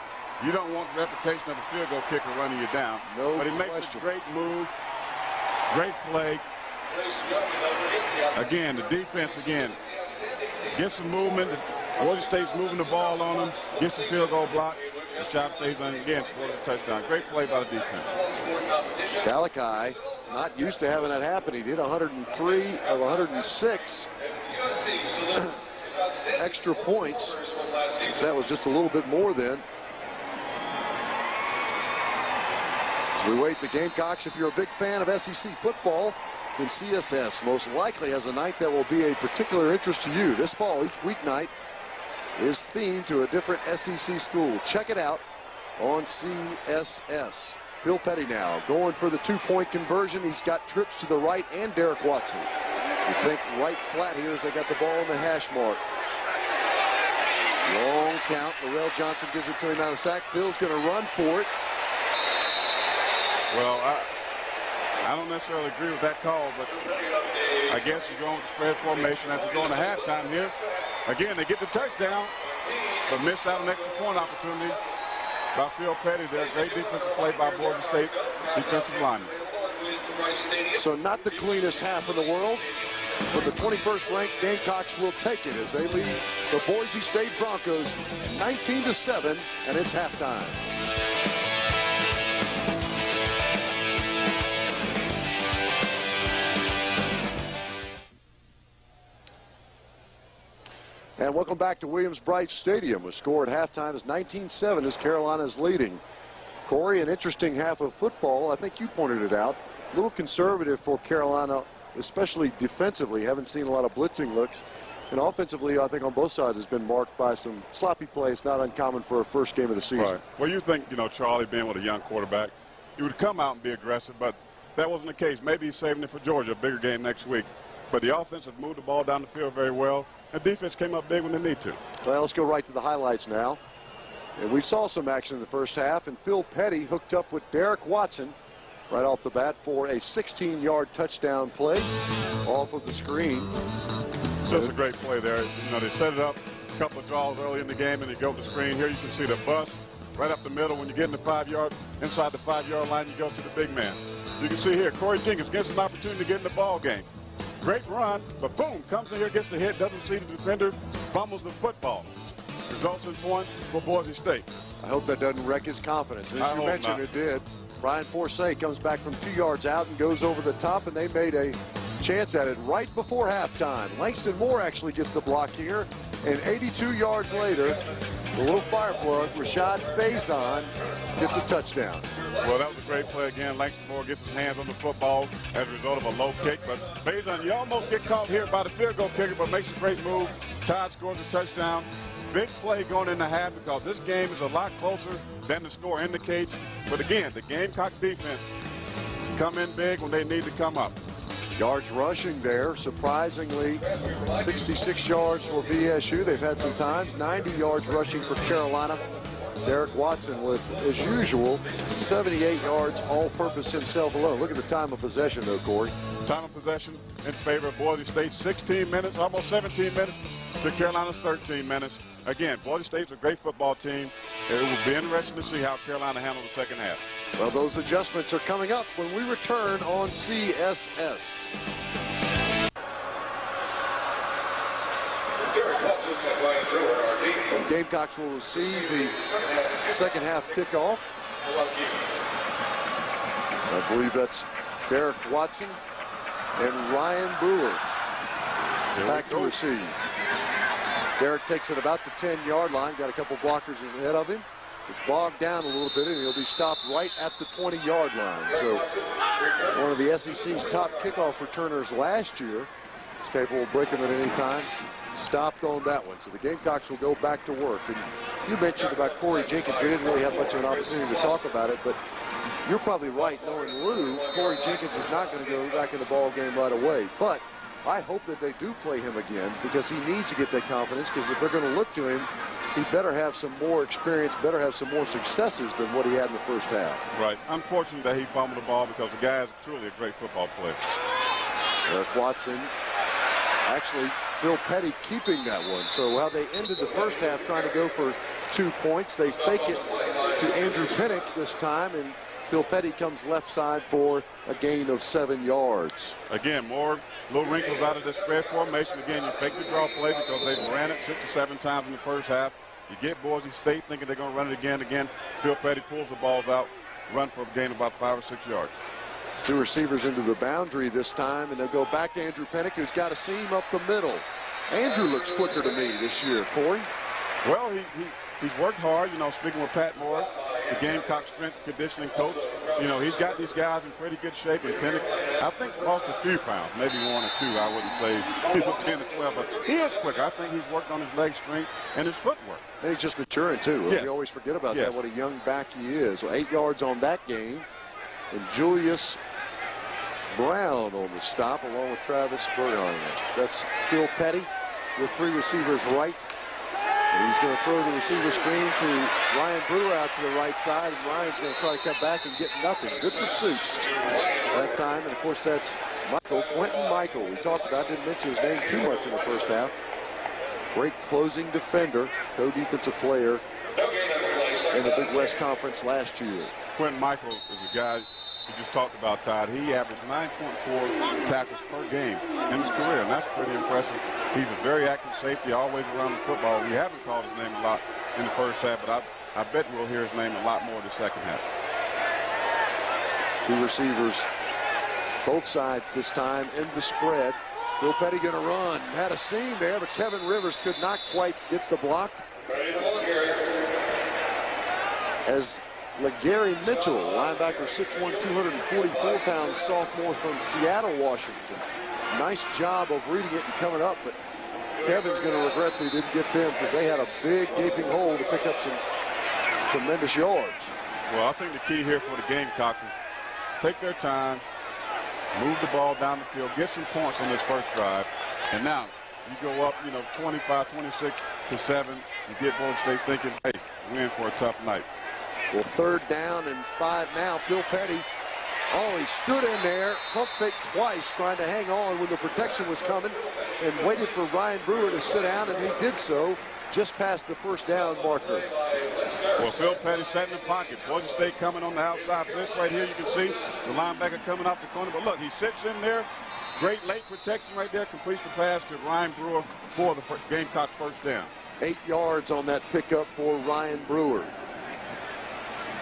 [SPEAKER 2] you don't want the reputation of the field goal kicker running you down.
[SPEAKER 1] No
[SPEAKER 2] but he makes a great move, great play. Again, the defense gets some movement. Boise State's moving the ball on him, gets the field goal block. The shot stays on again, scores a touchdown. Great play by the defense.
[SPEAKER 1] Galakai not used to having that happen. He did 103 of 106 extra points. So that was just a little bit more then. As we wait, the Gamecocks, if you're a big fan of SEC football, then CSS most likely has a night that will be a particular interest to you. This fall, each weeknight is themed to a different SEC school. Check it out on CSS. Phil Petty now going for the 2-point conversion. He's got trips to the right and Derek Watson. You think right flat here as they got the ball in the hash mark. Long count. Larrell Johnson gives it to him. Now the sack. Phil's going to run for it.
[SPEAKER 2] Well, I don't necessarily agree with that call, but I guess you're going with the spread formation after going to halftime here. Again, they get the touchdown, but miss out on an extra point opportunity by Phil Petty there. Great defensive play by Boise State defensive lineman.
[SPEAKER 1] So not the cleanest half in the world, but the 21st ranked Gamecocks will take it as they lead the Boise State Broncos 19-7, and it's halftime. And welcome back to Williams-Brice Stadium. The score at halftime is 19-7 as Carolina's leading. Corey, an interesting half of football. I think you pointed it out. A little conservative for Carolina, especially defensively. Haven't seen a lot of blitzing looks. And offensively, I think on both sides has been marked by some sloppy plays, not uncommon for a first game of the season.
[SPEAKER 2] Right. Well, you think, Charlie being with a young quarterback, he would come out and be aggressive, but that wasn't the case. Maybe he's saving it for Georgia, a bigger game next week. But the offense has moved the ball down the field very well. The defense came up big when they need to.
[SPEAKER 1] Well, let's go right to the highlights now. And we saw some action in the first half, and Phil Petty hooked up with Derek Watson right off the bat for a 16-yard touchdown play off of the screen.
[SPEAKER 2] Just a great play there. They set it up, a couple of draws early in the game, and they go to the screen. Here you can see the bust right up the middle. When you get in the 5-yard, inside the 5-yard line, you go to the big man. You can see here, Corey Jenkins gets an opportunity to get in the ball game. Great run, but boom, comes in here, gets the hit, doesn't see the defender, fumbles the football. Results in points for Boise State.
[SPEAKER 1] I hope that doesn't wreck his confidence. As you mentioned, it did. Brian Forsay comes back from 2 yards out and goes over the top, and they made a chance at it right before halftime. Langston Moore actually gets the block here, and 82 yards later, the little fireplug, Rashad Faison, gets a touchdown.
[SPEAKER 2] Well, that was a great play again. Langston Moore gets his hands on the football as a result of a low kick. But Faison, you almost get caught here by the field goal kicker, but makes a great move. Todd scores a touchdown. Big play going in the half because this game is a lot closer than the score indicates. But again, the Gamecock defense come in big when they need to come up.
[SPEAKER 1] Yards rushing there, surprisingly, 66 yards for VSU. They've had some times, 90 yards rushing for Carolina. Derek Watson with, as usual, 78 yards all-purpose himself alone. Look at the time of possession, though, Corey.
[SPEAKER 2] Time of possession in favor of Boise State, 16 minutes, almost 17 minutes to Carolina's 13 minutes. Again, Boise State's a great football team. It will be interesting to see how Carolina handles the second half.
[SPEAKER 1] Well, those adjustments are coming up when we return on CSS. And Gamecocks will receive the second half kickoff. I believe that's Derek Watson And Ryan Brewer back to receive. Derek takes it about the 10-yard line. Got a couple blockers ahead of him. It's bogged down a little bit, and he'll be stopped right at the 20-yard line. So one of the SEC's top kickoff returners last year is capable of breaking it at any time. Stopped on that one. So the Gamecocks will go back to work. And you mentioned about Corey Jenkins. We didn't really have much of an opportunity to talk about it, but you're probably right. Knowing Lou, Corey Jenkins is not going to go back in the ball game right away. But I hope that they do play him again, because he needs to get that confidence, because if they're going to look to him, he better have some more experience, better have some more successes than what he had in the first half.
[SPEAKER 2] Right. Unfortunate that he fumbled the ball, because the guy is truly a great football player.
[SPEAKER 1] Eric Watson, actually, Bill Petty keeping that one. So while they ended the first half trying to go for 2 points, they fake it to Andrew Pinnock this time, and Bill Petty comes left side for a gain of 7 yards.
[SPEAKER 2] Again, more little wrinkles out of the spread formation. Again, you fake the draw play because they ran it 6 or 7 times in the first half. You get Boise State thinking they're going to run it again. Bill Petty pulls the balls out, run for a gain of about 5 or 6 yards.
[SPEAKER 1] 2 receivers into the boundary this time, and they'll go back to Andrew Pinnock, who's got a seam up the middle. Andrew looks quicker to me this year, Corey.
[SPEAKER 2] Well, he's worked hard. You know, speaking with Pat Moore, the Gamecock strength conditioning coach, you know, he's got these guys in pretty good shape. And Pinnock, I think, lost a few pounds, maybe 1 or 2. I wouldn't say he was 10 or 12, but he is quicker. I think he's worked on his leg strength and his footwork.
[SPEAKER 1] And he's just maturing, too.
[SPEAKER 2] Yes.
[SPEAKER 1] We always forget about that, what a young back he is. Well, 8 yards on that gain. And Julius Brown on the stop, along with Travis Burrion. That's Phil Petty with 3 receivers right. And he's going to throw the receiver screen to Ryan Brewer out to the right side, and Ryan's going to try to come back and get nothing. Good pursuit that time, and of course that's Quentin Michael. We talked about, didn't mention his name too much in the first half. Great closing defender, co-defensive player in the Big West Conference last year.
[SPEAKER 2] Quentin Michael is a guy you just talked about, Todd. He averaged 9.4 tackles per game in his career, and that's pretty impressive. He's a very active safety, always around the football. We haven't called his name a lot in the first half, but I bet we'll hear his name a lot more in the second half.
[SPEAKER 1] 2 receivers, both sides this time in the spread. Bill Petty going to run. Had a seam there, but Kevin Rivers could not quite get the block. As LeGarry Mitchell, linebacker, 6'1", 244-pound sophomore from Seattle, Washington. Nice job of reading it and coming up, but Kevin's going to regret that he didn't get them, because they had a big gaping hole to pick up some tremendous yards.
[SPEAKER 2] Well, I think the key here for the Gamecocks is take their time, move the ball down the field, get some points on this first drive, and now you go up, 25, 26 to 7. You get Boise State thinking, hey, we're in for a tough night.
[SPEAKER 1] Well, 3rd down and 5 now. Bill Petty, he stood in there, pump fake twice, trying to hang on when the protection was coming, and waited for Ryan Brewer to sit down, and he did so just past the 1st down marker.
[SPEAKER 2] Well, Phil Petty sat in the pocket. Boise State coming on the outside blitz right here. You can see the linebacker coming off the corner. But look, he sits in there. Great late protection right there. Completes the pass to Ryan Brewer for the Gamecock 1st down.
[SPEAKER 1] 8 yards on that pickup for Ryan Brewer.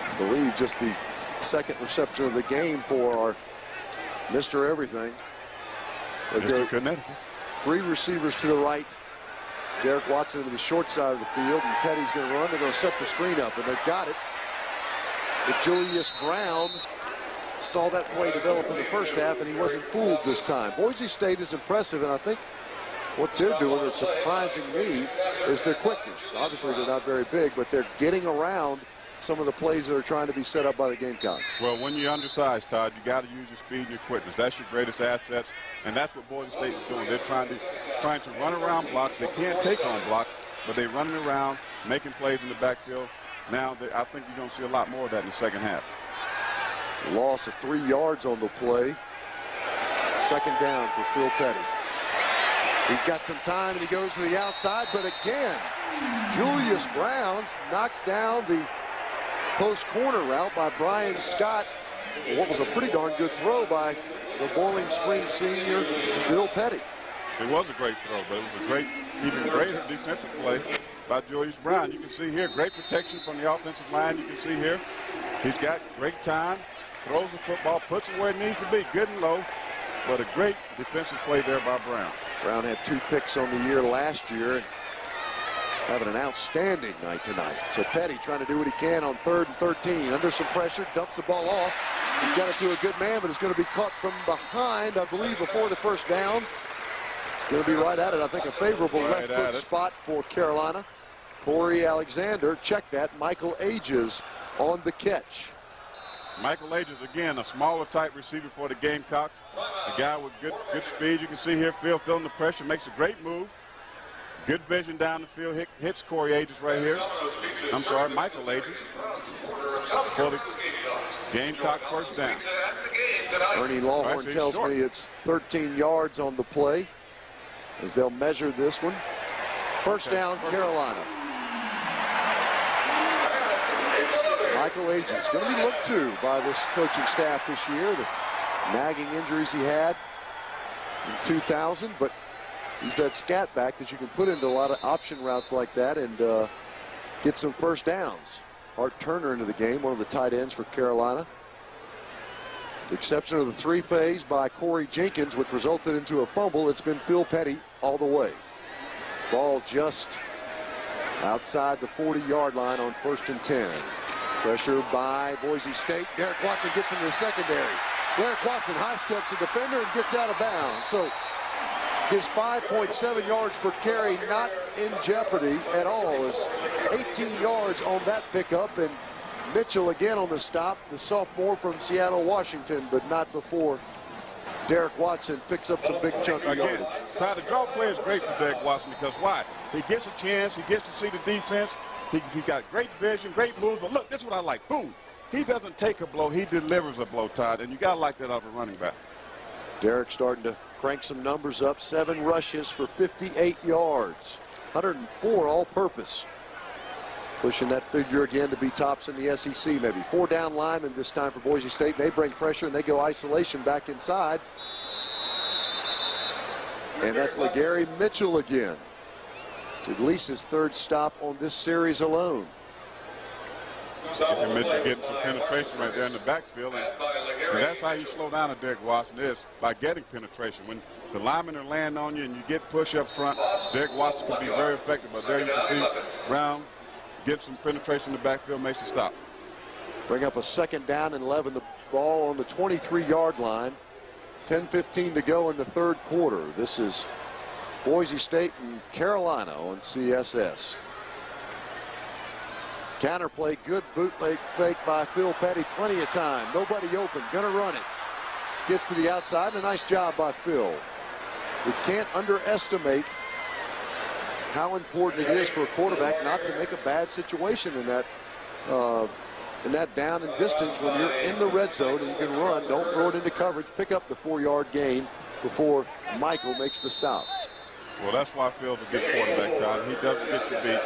[SPEAKER 1] I believe just the 2nd reception of the game for our Mr. Everything.
[SPEAKER 2] Mr. Connecticut.
[SPEAKER 1] 3 receivers to the right. Derek Watson to the short side of the field, and Petty's going to run. They're going to set the screen up, and they've got it. But Julius Brown saw that play develop in the first half, and he wasn't fooled this time. Boise State is impressive, and I think what they're doing that's surprising me is their quickness. Obviously, they're not very big, but they're getting around some of the plays that are trying to be set up by the Gamecocks.
[SPEAKER 2] Well, when you're undersized, Todd, you got to use your speed and your quickness. That's your greatest assets, and that's what Boise State is doing. They're trying to run around blocks. They can't take on blocks, but they're running around, making plays in the backfield. Now, I think you're going to see a lot more of that in the second half.
[SPEAKER 1] Loss of 3 yards on the play. 2nd down for Phil Petty. He's got some time, and he goes to the outside, but again, Julius Brown knocks down the post corner route by Brian Scott. What was a pretty darn good throw by the Bowling Spring senior Bill Petty.
[SPEAKER 2] It was a great throw, but it was a even greater defensive play by Julius Brown. You can see here, great protection from the offensive line. You can see here, he's got great time, throws the football, puts it where it needs to be, good and low. but a great defensive play there by Brown.
[SPEAKER 1] Brown had 2 picks on the year last year and having an outstanding night tonight. So Petty trying to do what he can on 3rd and 13. Under some pressure, dumps the ball off. He's got it to a good man, but it's going to be caught from behind, I believe, before the first down. It's going to be right at it. I think a favorable left foot spot for Carolina. Corey Alexander, check that. Michael Ages on the catch.
[SPEAKER 2] Michael Ages, again, a smaller type receiver for the Gamecocks. A guy with good speed. You can see here, Phil feeling the pressure, makes a great move. Good vision down the field, hits Corey Ages right here. I'm sorry, Michael Ages. For the Gamecock first down.
[SPEAKER 1] Ernie Lawhorn tells me it's 13 yards on the play as they'll measure this one. First down, Carolina. Michael Ages going to be looked to by this coaching staff this year. The nagging injuries he had in 2000, but he's that scat back that you can put into a lot of option routes like that and get some first downs. Art Turner into the game, one of the tight ends for Carolina. The exception of the 3 plays by Corey Jenkins, which resulted into a fumble. It's been Phil Petty all the way. Ball just outside the 40-yard line on 1st and 10. Pressure by Boise State. Derek Watson gets into the secondary. Derek Watson high steps a defender and gets out of bounds. So his 5.7 yards per carry not in jeopardy at all. Is 18 yards on that pickup, and Mitchell again on the stop, the sophomore from Seattle, Washington, but not before Derek Watson picks up some big chunky yardage.
[SPEAKER 2] Todd, the draw play is great for Derek Watson because why? He gets a chance, he gets to see the defense, he got great vision, great moves, but look, this is what I like. Boom. He doesn't take a blow, he delivers a blow, Todd, and you got to like that out of a running back.
[SPEAKER 1] Derek starting to crank some numbers up. 7 rushes for 58 yards. 104 all-purpose. Pushing that figure again to be tops in the SEC maybe. 4 down linemen this time for Boise State. They bring pressure and they go isolation back inside. And that's LeGarry Mitchell again. It's at least his 3rd stop on this series alone.
[SPEAKER 2] And Mitchell getting some penetration right there in the backfield. And that's how you slow down a Derek Watson is, by getting penetration. When the linemen are laying on you and you get push up front, Derek Watson can be very effective. But there you can see Brown get some penetration in the backfield, makes a stop.
[SPEAKER 1] Bring up a 2nd down and 11. The ball on the 23-yard line. 10:15 to go in the 3rd quarter. This is Boise State and Carolina on CSS. Counterplay, good bootleg fake by Phil Petty. Plenty of time. Nobody open. Gonna run it. Gets to the outside. A nice job by Phil. We can't underestimate how important it is for a quarterback not to make a bad situation in that down and distance when you're in the red zone and you can run. Don't throw it into coverage. Pick up the 4-yard gain before Michael makes the stop.
[SPEAKER 2] Well, that's why Phil's a good quarterback, Todd. He doesn't get to beat.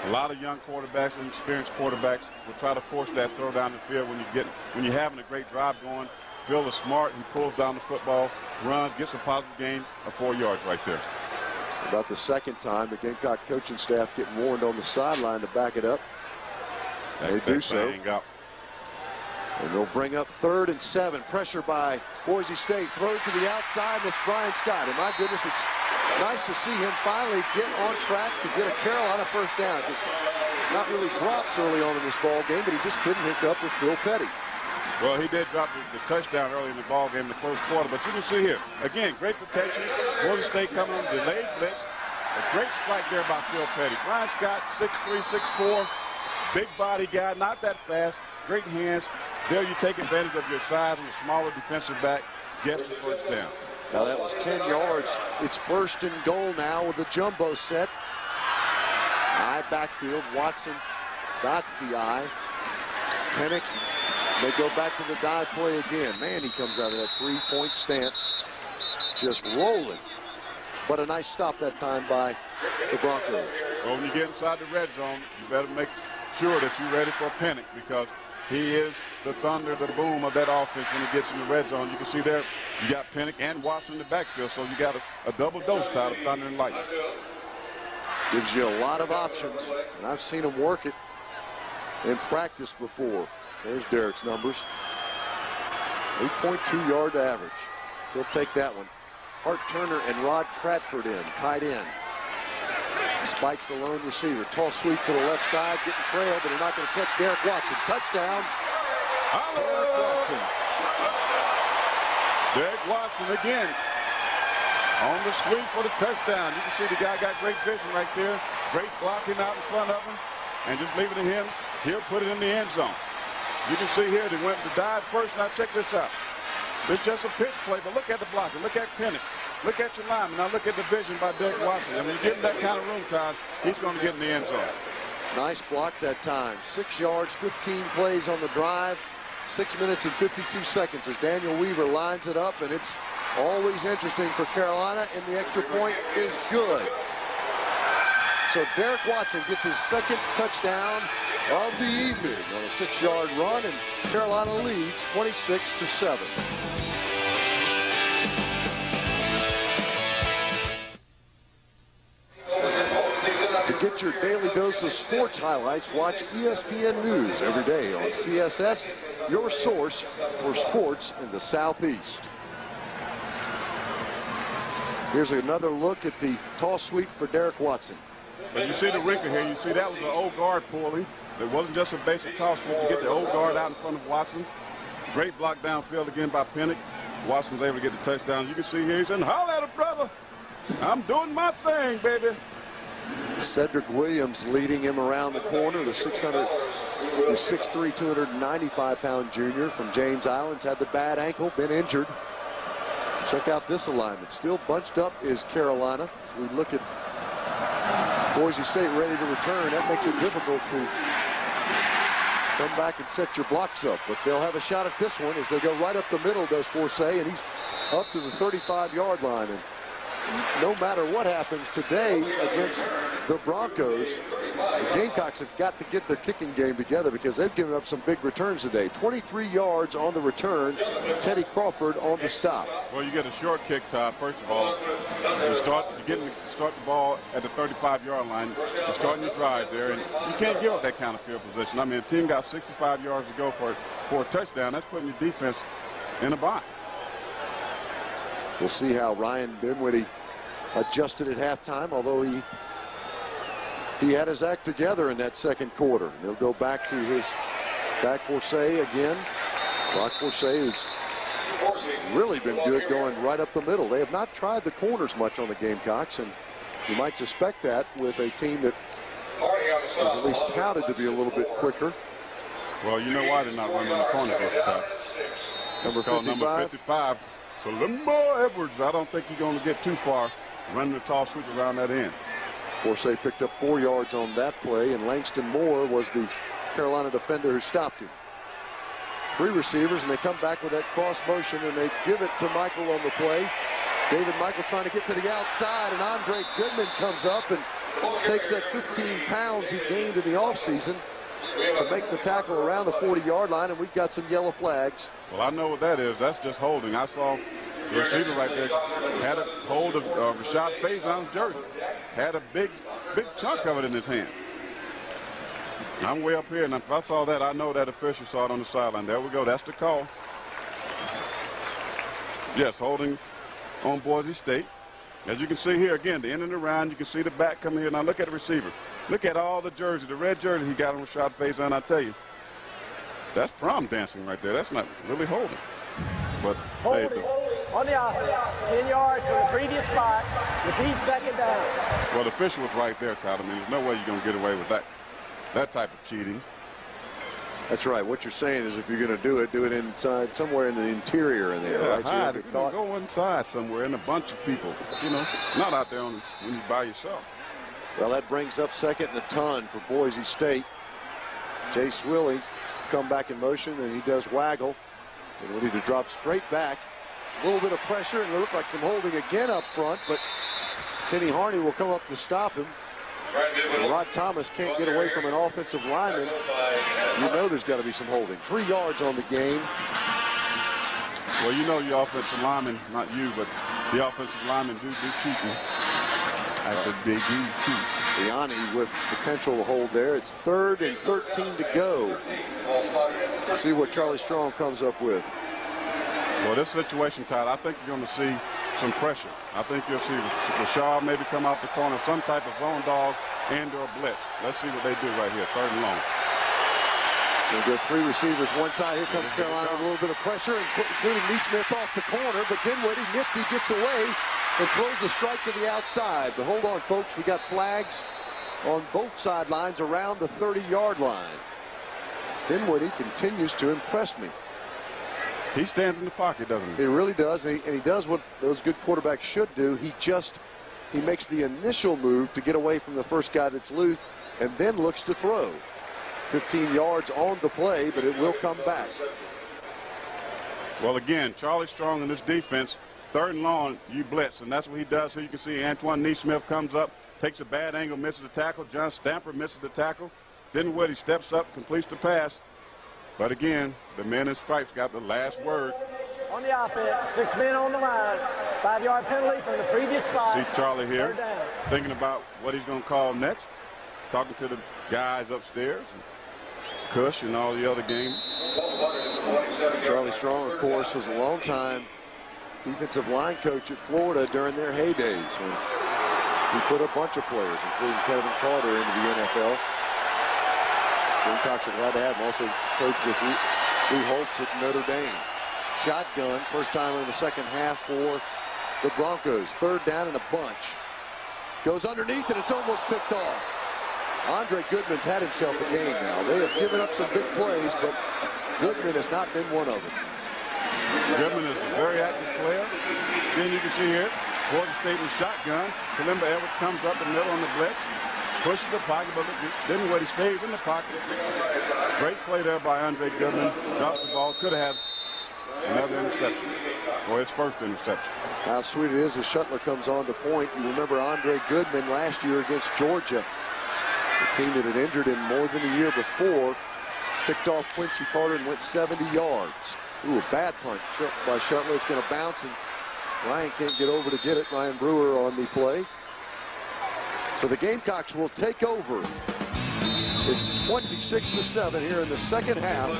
[SPEAKER 2] A lot of young quarterbacks and experienced quarterbacks will try to force that throw down the field when you're having a great drive going. Phil is smart. He pulls down the football, runs, gets a positive gain of 4 yards right there.
[SPEAKER 1] About the 2nd time, the Gamecock coaching staff getting warned on the sideline to back it up. They do so. And they'll bring up 3rd and 7. Pressure by Boise State. Throws to the outside. It's Brian Scott. And my goodness, it's nice to see him finally get on track to get a Carolina first down. Just not really drops early on in this ball game, but he just couldn't hook up with Phil Petty.
[SPEAKER 2] Well, he did drop the touchdown early in the ball game in the 1st quarter, but you can see here, again, great protection. Boise State coming on, delayed blitz. A great strike there by Phil Petty. Brian Scott, 6'3", 6'4", big body guy, not that fast, great hands. There you take advantage of your size and the smaller defensive back, gets the first down.
[SPEAKER 1] Now that was 10 yards. It's 1st and goal now with the jumbo set. High backfield. Watson dots the I. Pennick. They go back to the dive play again. Man, he comes out of that 3-point stance. Just rolling. But a nice stop that time by the Broncos.
[SPEAKER 2] Well, when you get inside the red zone, you better make sure that you're ready for Pennick because he is the thunder, the boom of that offense when he gets in the red zone. You can see there, you got Pennick and Watson in the backfield, so you got a double dose out of thunder and lightning.
[SPEAKER 1] Gives you a lot of options, and I've seen him work it in practice before. There's Derek's numbers. 8.2 yard average. He'll take that one. Hart Turner and Rod Tradford in, tight end. Spikes the lone receiver. Toss sweep to the left side, getting trailed, but they're not going to catch Derek Watson. Touchdown. Derek Watson.
[SPEAKER 2] Derek Watson again on the sweep for the touchdown. You can see the guy got great vision right there. Great blocking out in front of him. And just leave it to him. He'll put it in the end zone. You can see here they went to dive first. Now check this out. It's just a pitch play, but look at the blocking. Look at Pennick. Look at your lineman. Now look at the vision by Derek Watson. And when you give him that kind of room, Todd, he's going to get in the end zone.
[SPEAKER 1] Nice block that time. 6 yards, 15 plays on the drive. 6 minutes and 52 seconds as Daniel Weaver lines it up, and it's always interesting for Carolina, and the extra point is good. So Derek Watson gets his second touchdown of the evening on a 6-yard run, and Carolina leads 26-7. To get your daily dose of sports highlights, watch ESPN News every day on CSS, your source for sports in the Southeast. Here's another look at the toss sweep for Derek Watson.
[SPEAKER 2] But you see the wrinkle here. You see that was an old guard pulling. It wasn't just a basic toss sweep to get the old guard out in front of Watson. Great block downfield again by Pennick. Watson's able to get the touchdown. You can see here, he's saying, holla at him, brother. I'm doing my thing, baby.
[SPEAKER 1] Cedric Williams leading him around the corner. The 6'3", 295-pound junior from James Islands had the bad ankle, been injured. Check out this alignment. Still bunched up is Carolina. As we look at Boise State ready to return, that makes it difficult to come back and set your blocks up. But they'll have a shot at this one as they go right up the middle, does Forsay, and he's up to the 35-yard line. And no matter what happens today against the Broncos, the Gamecocks have got to get their kicking game together because they've given up some big returns today. 23 yards on the return. Teddy Crawford on the stop.
[SPEAKER 2] Well, you get a short kick, Todd. First of all, you start the ball at the 35-yard line. You're starting your drive there, and you can't give up that kind of field position. I mean, a team got 65 yards to go for a touchdown. That's putting your defense in a bind.
[SPEAKER 1] We'll see how Ryan Dinwiddie adjusted at halftime, although he had his act together in that second quarter. He'll go back to his back Forsay again. Brock Forsay, who's really been good going right up the middle. They have not tried the corners much on the Gamecocks, and you might suspect that with a team that is at least touted to be a little bit quicker.
[SPEAKER 2] Well, you know why they're not running the corners up top.
[SPEAKER 1] Number 55.
[SPEAKER 2] Number 55. So Lamar Edwards, I don't think you're going to get too far running the toss sweep around that end.
[SPEAKER 1] Forsay picked up 4 yards on that play, and Langston Moore was the Carolina defender who stopped him. 3 receivers, and they come back with that cross motion, and they give it to Michael on the play. David Michael trying to get to the outside, and Andre Goodman comes up and takes that 15 pounds he gained in the offseason to make the tackle around the 40-yard line, and we've got some yellow flags.
[SPEAKER 2] Well, I know what that is. That's just holding. I saw the receiver right there had a hold of Rashad Faison's jersey. Had a big chunk of it in his hand. I'm way up here, and if I saw that, I know that official saw it on the sideline. There we go. That's the call. Yes, holding on Boise State. As you can see here, again, the end and the round, you can see the back coming here. Now look at the receiver. Look at all the jersey, the red jersey he got on Rashad Faison. I tell you, that's prom dancing right there. That's not really holding. But
[SPEAKER 3] holding on the offense, 10 yards from the previous spot. Repeat second down.
[SPEAKER 2] Well, the official was right there, Todd. I mean, there's no way you're going to get away with that type of cheating.
[SPEAKER 1] That's right. What you're saying is if you're going to do it inside, somewhere in the interior in there, right?
[SPEAKER 2] Hide. So you don't go inside somewhere in a bunch of people, you know, not out there when you're by yourself.
[SPEAKER 1] Well, that brings up second and a ton for Boise State. Jay Swilly come back in motion, and he does waggle. And we need to drop straight back. A little bit of pressure, and it looked like some holding again up front, but Kenny Harney will come up to stop him. And Rod Thomas can't get away from an offensive lineman. You know there's got to be some holding. 3 yards on the game.
[SPEAKER 2] Well, you know your offensive lineman, not you, but the offensive linemen do cheating. I said they do cheat.
[SPEAKER 1] Biani with potential to hold there. It's 3rd and 13 to go. Let's see what Charlie Strong comes up with.
[SPEAKER 2] Well, this situation, Todd, I think you're going to see some pressure. I think you'll see Rashard maybe come out the corner, some type of zone dog and or blitz. Let's see what they do right here, 3rd and long.
[SPEAKER 1] They'll go 3 receivers one side. Here comes Carolina with a little bit of pressure, including Neesmith off the corner. But Dinwiddie, nifty, gets away and throws a strike to the outside. But hold on, folks. We got flags on both sidelines around the 30-yard line. Dinwiddie continues to impress me.
[SPEAKER 2] He stands in the pocket, doesn't he?
[SPEAKER 1] He really does, and he does what those good quarterbacks should do. He makes the initial move to get away from the first guy that's loose and then looks to throw. 15 yards on the play, but it will come back.
[SPEAKER 2] Well, again, Charlie Strong in this defense, 3rd and long, you blitz, and that's what he does. Here you can see Antoine Neesmith comes up, takes a bad angle, misses the tackle. John Stamper misses the tackle. Dinwiddie steps up, completes the pass. But again, the men in stripes got the last word.
[SPEAKER 3] On the offense, 6 men on the line. 5-yard penalty from the previous spot.
[SPEAKER 2] See Charlie here
[SPEAKER 3] 3rd down.
[SPEAKER 2] thinking about what he's going to call next, talking to the guys upstairs, Cush and all the other games.
[SPEAKER 1] Charlie Strong, of course, was a long-time defensive line coach at Florida during their heydays when he put a bunch of players, including Kevin Carter, into the NFL. Gamecocks are glad to have him. Also coached with Lou Holtz at Notre Dame. Shotgun, first time in the second half for the Broncos. 3rd down and a bunch. Goes underneath, and it's almost picked off. Andre Goodman's had himself a game now. They have given up some big plays, but Goodman has not been one of them.
[SPEAKER 2] Goodman is a very active player. Then you can see here, Boise State in shotgun. Kalimba Edwards comes up the middle on the blitz, pushes the pocket, but Dinwiddie stays in the pocket. Great play there by Andre Goodman. Drops the ball, could have had another interception, or his first interception.
[SPEAKER 1] How sweet it is as Shuttler comes on to point. You remember Andre Goodman last year against Georgia, the team that had injured him more than a year before, picked off Quincy Carter and went 70 yards. Ooh, a bad punch by Shuttler. It's going to bounce, and Ryan can't get over to get it. Ryan Brewer on the play. So the Gamecocks will take over. It's 26-7 here in the second half.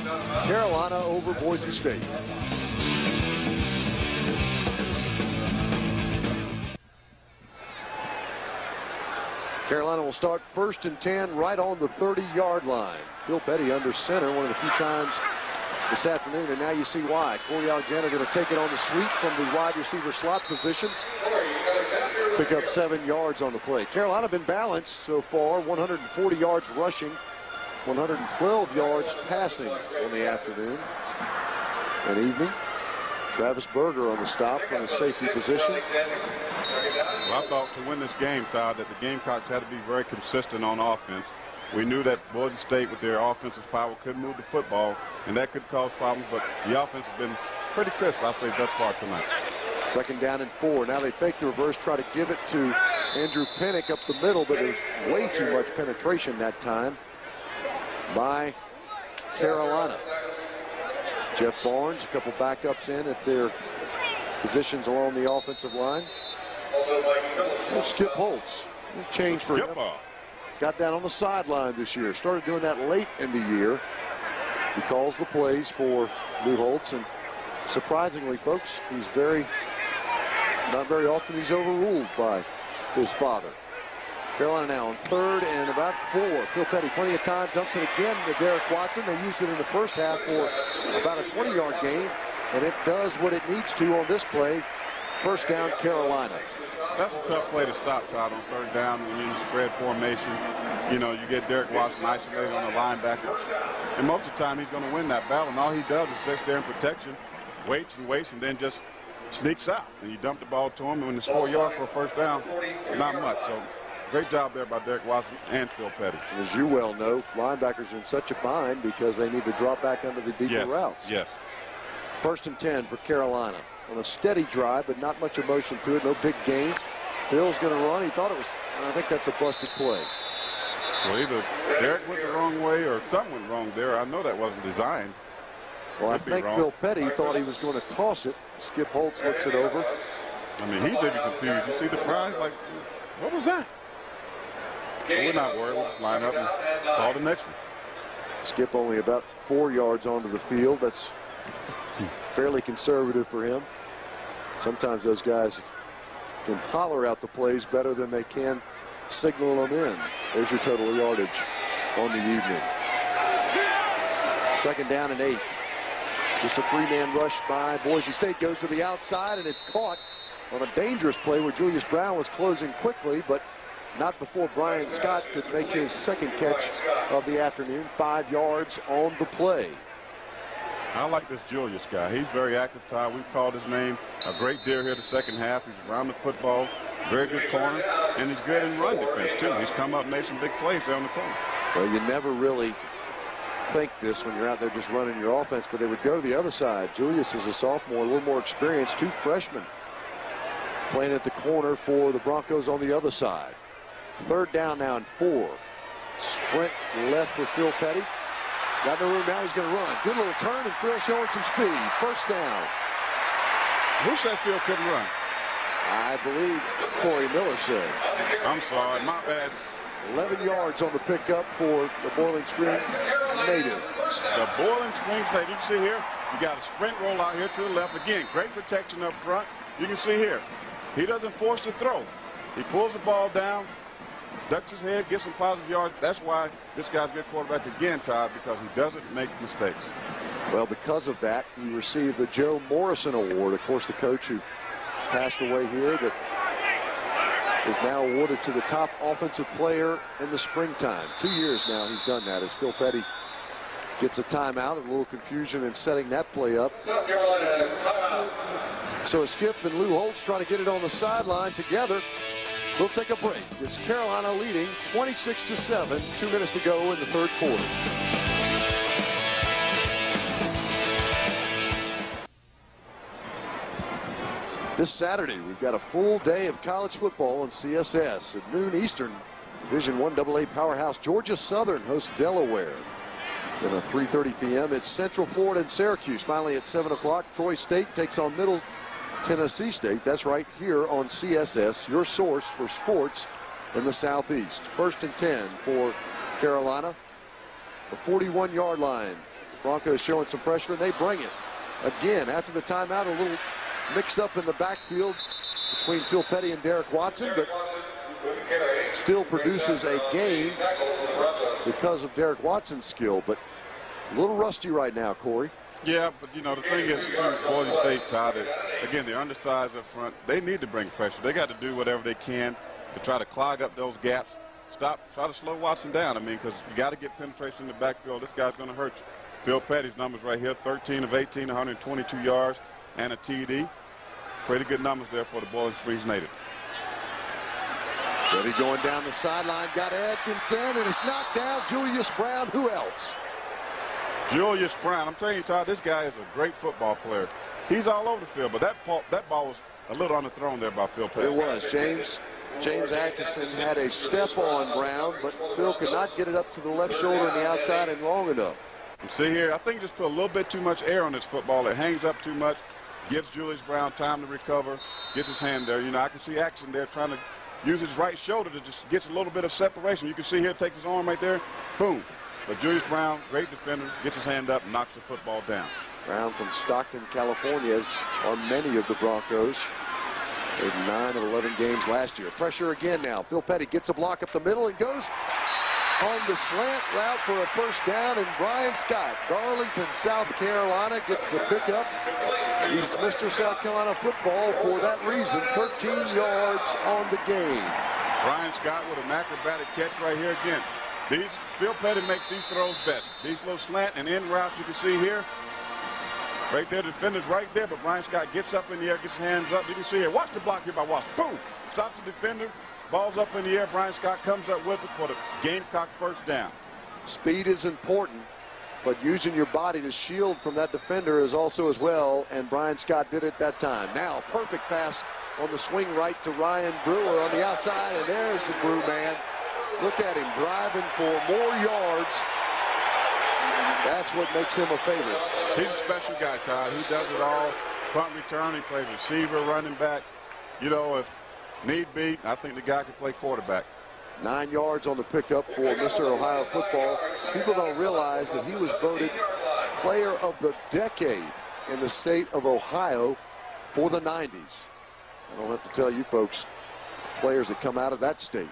[SPEAKER 1] Carolina over Boise State. Carolina will start 1st and 10 right on the 30-yard line. Phil Petty under center one of the few times this afternoon, and now you see why. Corey Alexander going to take it on the sweep from the wide receiver slot position. Pick up 7 yards on the play. Carolina been balanced so far, 140 yards rushing, 112 yards passing on the afternoon and evening. Travis Berger on the stop from a safety position.
[SPEAKER 2] Well, I thought to win this game, Todd, that the Gamecocks had to be very consistent on offense. We knew that Boise State, with their offensive power, could move the football, and that could cause problems, but the offense has been pretty crisp, I'll say, thus far tonight. 2nd down and 4. Now they fake the reverse, try to give it to Andrew Pennick up the middle, but there's way too much penetration that time by Carolina. Jeff Barnes, a couple backups in at their positions along the offensive line. And Skip Holtz, change for him. Got down on the sideline this year. Started doing that late in the year. He calls the plays for Lou Holtz, and surprisingly, folks, he's not very often he's overruled by his father. Carolina now on 3rd and about 4. Phil Petty, plenty of time, dumps it again to Derek Watson. They used it in the first half for about a 20-yard gain, and it does what it needs to on this play. 1st down, Carolina. That's a tough play to stop, Todd, on 3rd down when you're in spread formation. You know, you get Derek Watson isolated on the linebacker, and most of the time he's going to win that battle, and all he does is sits there in protection, waits, and then just sneaks out. And you dump the ball to him, and when it's 4 yards for a 1st down, not much. So great job there by Derek Watson and Phil Petty. As you well know, linebackers are in such a bind because they need to drop back under the deeper routes. Yes. 1st and 10 for Carolina. On a steady drive, but not much emotion to it. No big gains. Bill's going to run. He thought it was, I think that's a busted play. Well, either Derek went the wrong way or something went wrong there. I know that wasn't designed. Well, I think Phil Petty thought he was going to toss it. Skip Holtz looks it over. I mean, he's even confused. You see the fries? Like, what was that? Well, we're not worried. We'll just line up and call the next one. Skip only about 4 yards onto the field. That's
[SPEAKER 1] fairly conservative for him. Sometimes those guys can holler out the plays better than they can signal them in. There's your total yardage on the evening. 2nd down and 8. Just a 3-man rush by Boise State. Goes to the outside, and it's caught on a dangerous play where Julius Brown was closing quickly, but not before Brian Scott could make his 2nd catch of the afternoon. 5 yards on the play.
[SPEAKER 2] I like this Julius guy. He's very active, Todd. We've called his name a great deal here the 2nd half. He's around the football, very good corner, and he's good in run defense, too. He's come up and made some big plays down the corner.
[SPEAKER 1] Well, you never really think this when you're out there just running your offense, but they would go to the other side. Julius is a sophomore, a little more experienced. 2 freshmen playing at the corner for the Broncos on the other side. 3rd down now and 4. Sprint left for Phil Petty. Got no room now. He's going to run. Good little turn, and Phil showing some speed. 1st down.
[SPEAKER 2] Who said Phil couldn't run?
[SPEAKER 1] I believe Corey Miller said.
[SPEAKER 2] I'm sorry, my bad.
[SPEAKER 1] 11 yards on the pickup for the Boiling Springs native.
[SPEAKER 2] The Boiling Springs native. You can see here, you got a sprint roll out here to the left. Again, great protection up front. You can see here, he doesn't force the throw. He pulls the ball down, ducks his head, gets some positive yards. That's why this guy's a good quarterback again, Todd, because he doesn't make mistakes.
[SPEAKER 1] Well, because of that, he received the Joe Morrison Award. Of course, the coach who passed away here that is now awarded to the top offensive player in the springtime. 2 years now he's done that as Phil Petty gets a timeout. A little confusion in setting that play up.
[SPEAKER 4] South Carolina timeout.
[SPEAKER 1] So Skip and Lou Holtz trying to get it on the sideline together. We'll take a break. It's Carolina leading 26-7. 2 minutes to go in the 3rd quarter. This Saturday, we've got a full day of college football on CSS. At noon Eastern, Division I AA powerhouse Georgia Southern hosts Delaware. Then at 3:30 p.m., it's Central Florida and Syracuse. Finally at 7 o'clock, Troy State takes on Middle Tennessee State. That's right here on CSS, your source for sports in the Southeast. 1st and 10 for Carolina. The 41-yard line. Broncos showing some pressure, and they bring it. Again, after the timeout, a little mix-up in the backfield between Phil Petty and Derek Watson, but still produces a gain because of Derek Watson's skill. But a little rusty right now, Corey.
[SPEAKER 2] Yeah, but, you know, the thing is, Boise State, Todd, again, they're undersized up front. They need to bring pressure. They got to do whatever they can to try to clog up those gaps. Try to slow Watson down. I mean, because you got to get penetration in the backfield. This guy's going to hurt you. Phil Petty's numbers right here, 13 of 18, 122 yards, and a TD. Pretty good numbers there for the Boiling Springs native.
[SPEAKER 1] Petty going down the sideline, got Atkinson, and it's knocked down. Julius Brown, who else?
[SPEAKER 2] Julius Brown. I'm telling you, Todd, this guy is a great football player. He's all over the field, but that ball was a little underthrown there by Phil Petty.
[SPEAKER 1] It was. James Atkinson had a step on Brown, but Phil could not get it up to the left shoulder and the outside and long enough.
[SPEAKER 2] You see here, I think he just put a little bit too much air on this football. It hangs up too much, gives Julius Brown time to recover, gets his hand there. You know, I can see Atkinson there trying to use his right shoulder to just get a little bit of separation. You can see here, takes his arm right there, boom. But Julius Brown, great defender, gets his hand up, knocks the football down. Brown
[SPEAKER 1] from Stockton, California, as are many of the Broncos. They had 9 of 11 games last year. Pressure again now. Phil Petty gets a block up the middle and goes on the slant route for a 1st down, and Brian Scott, Darlington, South Carolina, gets the pickup. He's Mr. South Carolina football for that reason. 13 yards on the game.
[SPEAKER 2] Brian Scott with an acrobatic catch right here again. Phil Petty makes these throws best. These little slant and in routes you can see here. Right there, the defender's right there, but Brian Scott gets up in the air, gets his hands up. You can see here, watch the block here by Watson. Boom! Stops the defender, ball's up in the air. Brian Scott comes up with it for the Gamecock 1st down.
[SPEAKER 1] Speed is important, but using your body to shield from that defender is also as well, and Brian Scott did it that time. Now, perfect pass on the swing right to Ryan Brewer on the outside, and there's the Brew man. Look at him driving for more yards. That's what makes him a favorite.
[SPEAKER 2] He's a special guy, Todd. He does it all. Punt return, he plays receiver, running back. You know, if need be, I think the guy can play quarterback.
[SPEAKER 1] 9 yards on the pickup for Mr. Ohio football. People don't realize that he was voted player of the decade in the state of Ohio for the 90s. I don't have to tell you folks, players that come out of that state.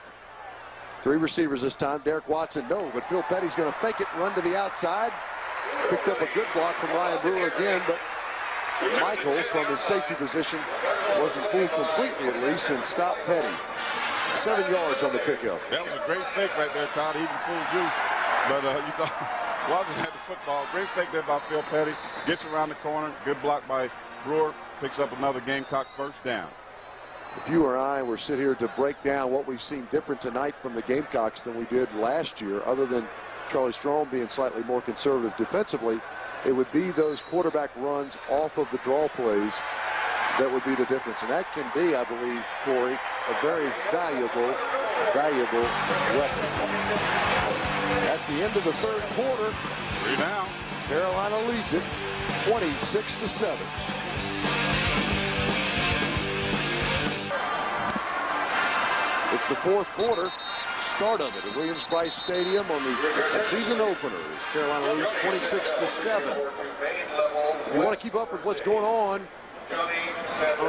[SPEAKER 1] 3 receivers this time. Derek Watson, no, but Phil Petty's going to fake it, run to the outside. Picked up a good block from Ryan Brewer again, but Michael from his safety position wasn't fooled completely at least and stopped Petty. 7 yards on the pickup.
[SPEAKER 2] That was a great fake right there, Todd. He even fooled you. But you thought Watson had the football. Great fake there by Phil Petty. Gets around the corner. Good block by Brewer. Picks up another Gamecock first down.
[SPEAKER 1] If you or I were sit here to break down what we've seen different tonight from the Gamecocks than we did last year, other than Charlie Strong being slightly more conservative defensively, it would be those quarterback runs off of the draw plays that would be the difference. And that can be, I believe, Corey, a very valuable weapon. That's the end of the third quarter.
[SPEAKER 2] 3 down.
[SPEAKER 1] Carolina leads it 26-7. It's the fourth quarter, start of it at Williams-Brice Stadium on the season opener as Carolina leads 26-7. If you want to keep up with what's going on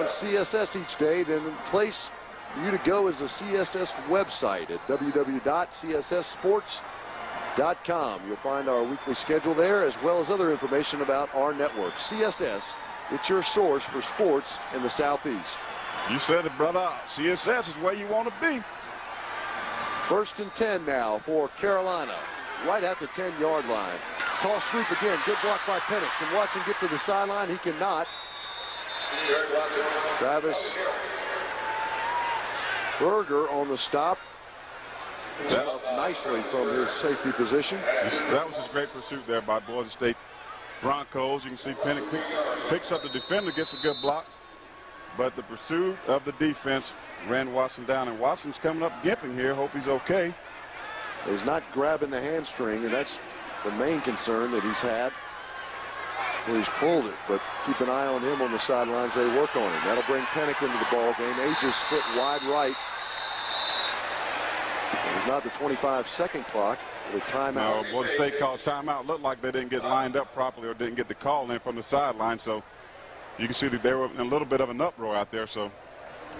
[SPEAKER 1] CSS each day, then the place for you to go is the CSS website at www.cssports.com. You'll find our weekly schedule there as well as other information about our network. CSS, it's your source for sports in the Southeast.
[SPEAKER 2] You said it, brother. CSS is where you want to be.
[SPEAKER 1] 1st and 10 now for Carolina, right at the 10-yard line. Toss sweep again. Good block by Pennick. Can Watson get to the sideline? He cannot. Travis Berger on the stop. Up nicely from his safety position.
[SPEAKER 2] That was his great pursuit there by Boise State Broncos. You can see Pennick picks up the defender, gets a good block. But the pursuit of the defense ran Watson down, and Watson's coming up gimping here. Hope he's okay.
[SPEAKER 1] He's not grabbing the hamstring, and that's the main concern that he's had where he's pulled it. But keep an eye on him on the sidelines. They work on him. That'll bring Pennick into the ball game. Ages split wide right. There's not the 25-second clock. The timeout.
[SPEAKER 2] No, Boise State called timeout. Looked like they didn't get lined up properly or didn't get the call in from the sideline. So you can see that they were in a little bit of an uproar out there. So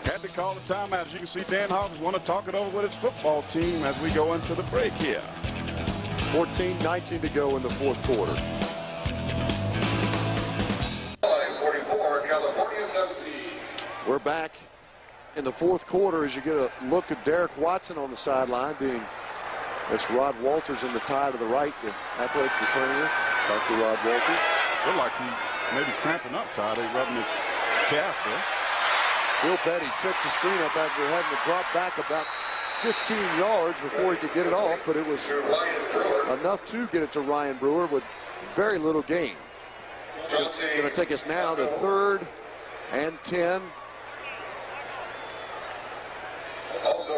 [SPEAKER 2] had to call the timeout. As you can see, Dan Hawkins want to talk it over with his football team as we go into the break here.
[SPEAKER 1] 14-19 to go in the fourth quarter.
[SPEAKER 4] 44, California 17.
[SPEAKER 1] We're back in the fourth quarter as you get a look at Derek Watson on the sideline that's Rod Walters in the tie to the right, the athletic trainer, Dr. Rod Walters.
[SPEAKER 2] Looked like he maybe cramping up, Todd. He rubbing his calf there.
[SPEAKER 1] Phil Petty sets the screen up after having to drop back about 15 yards before he could get it off, but it was enough to get it to Ryan Brewer with very little gain. It's going to take us now to 3rd and 10.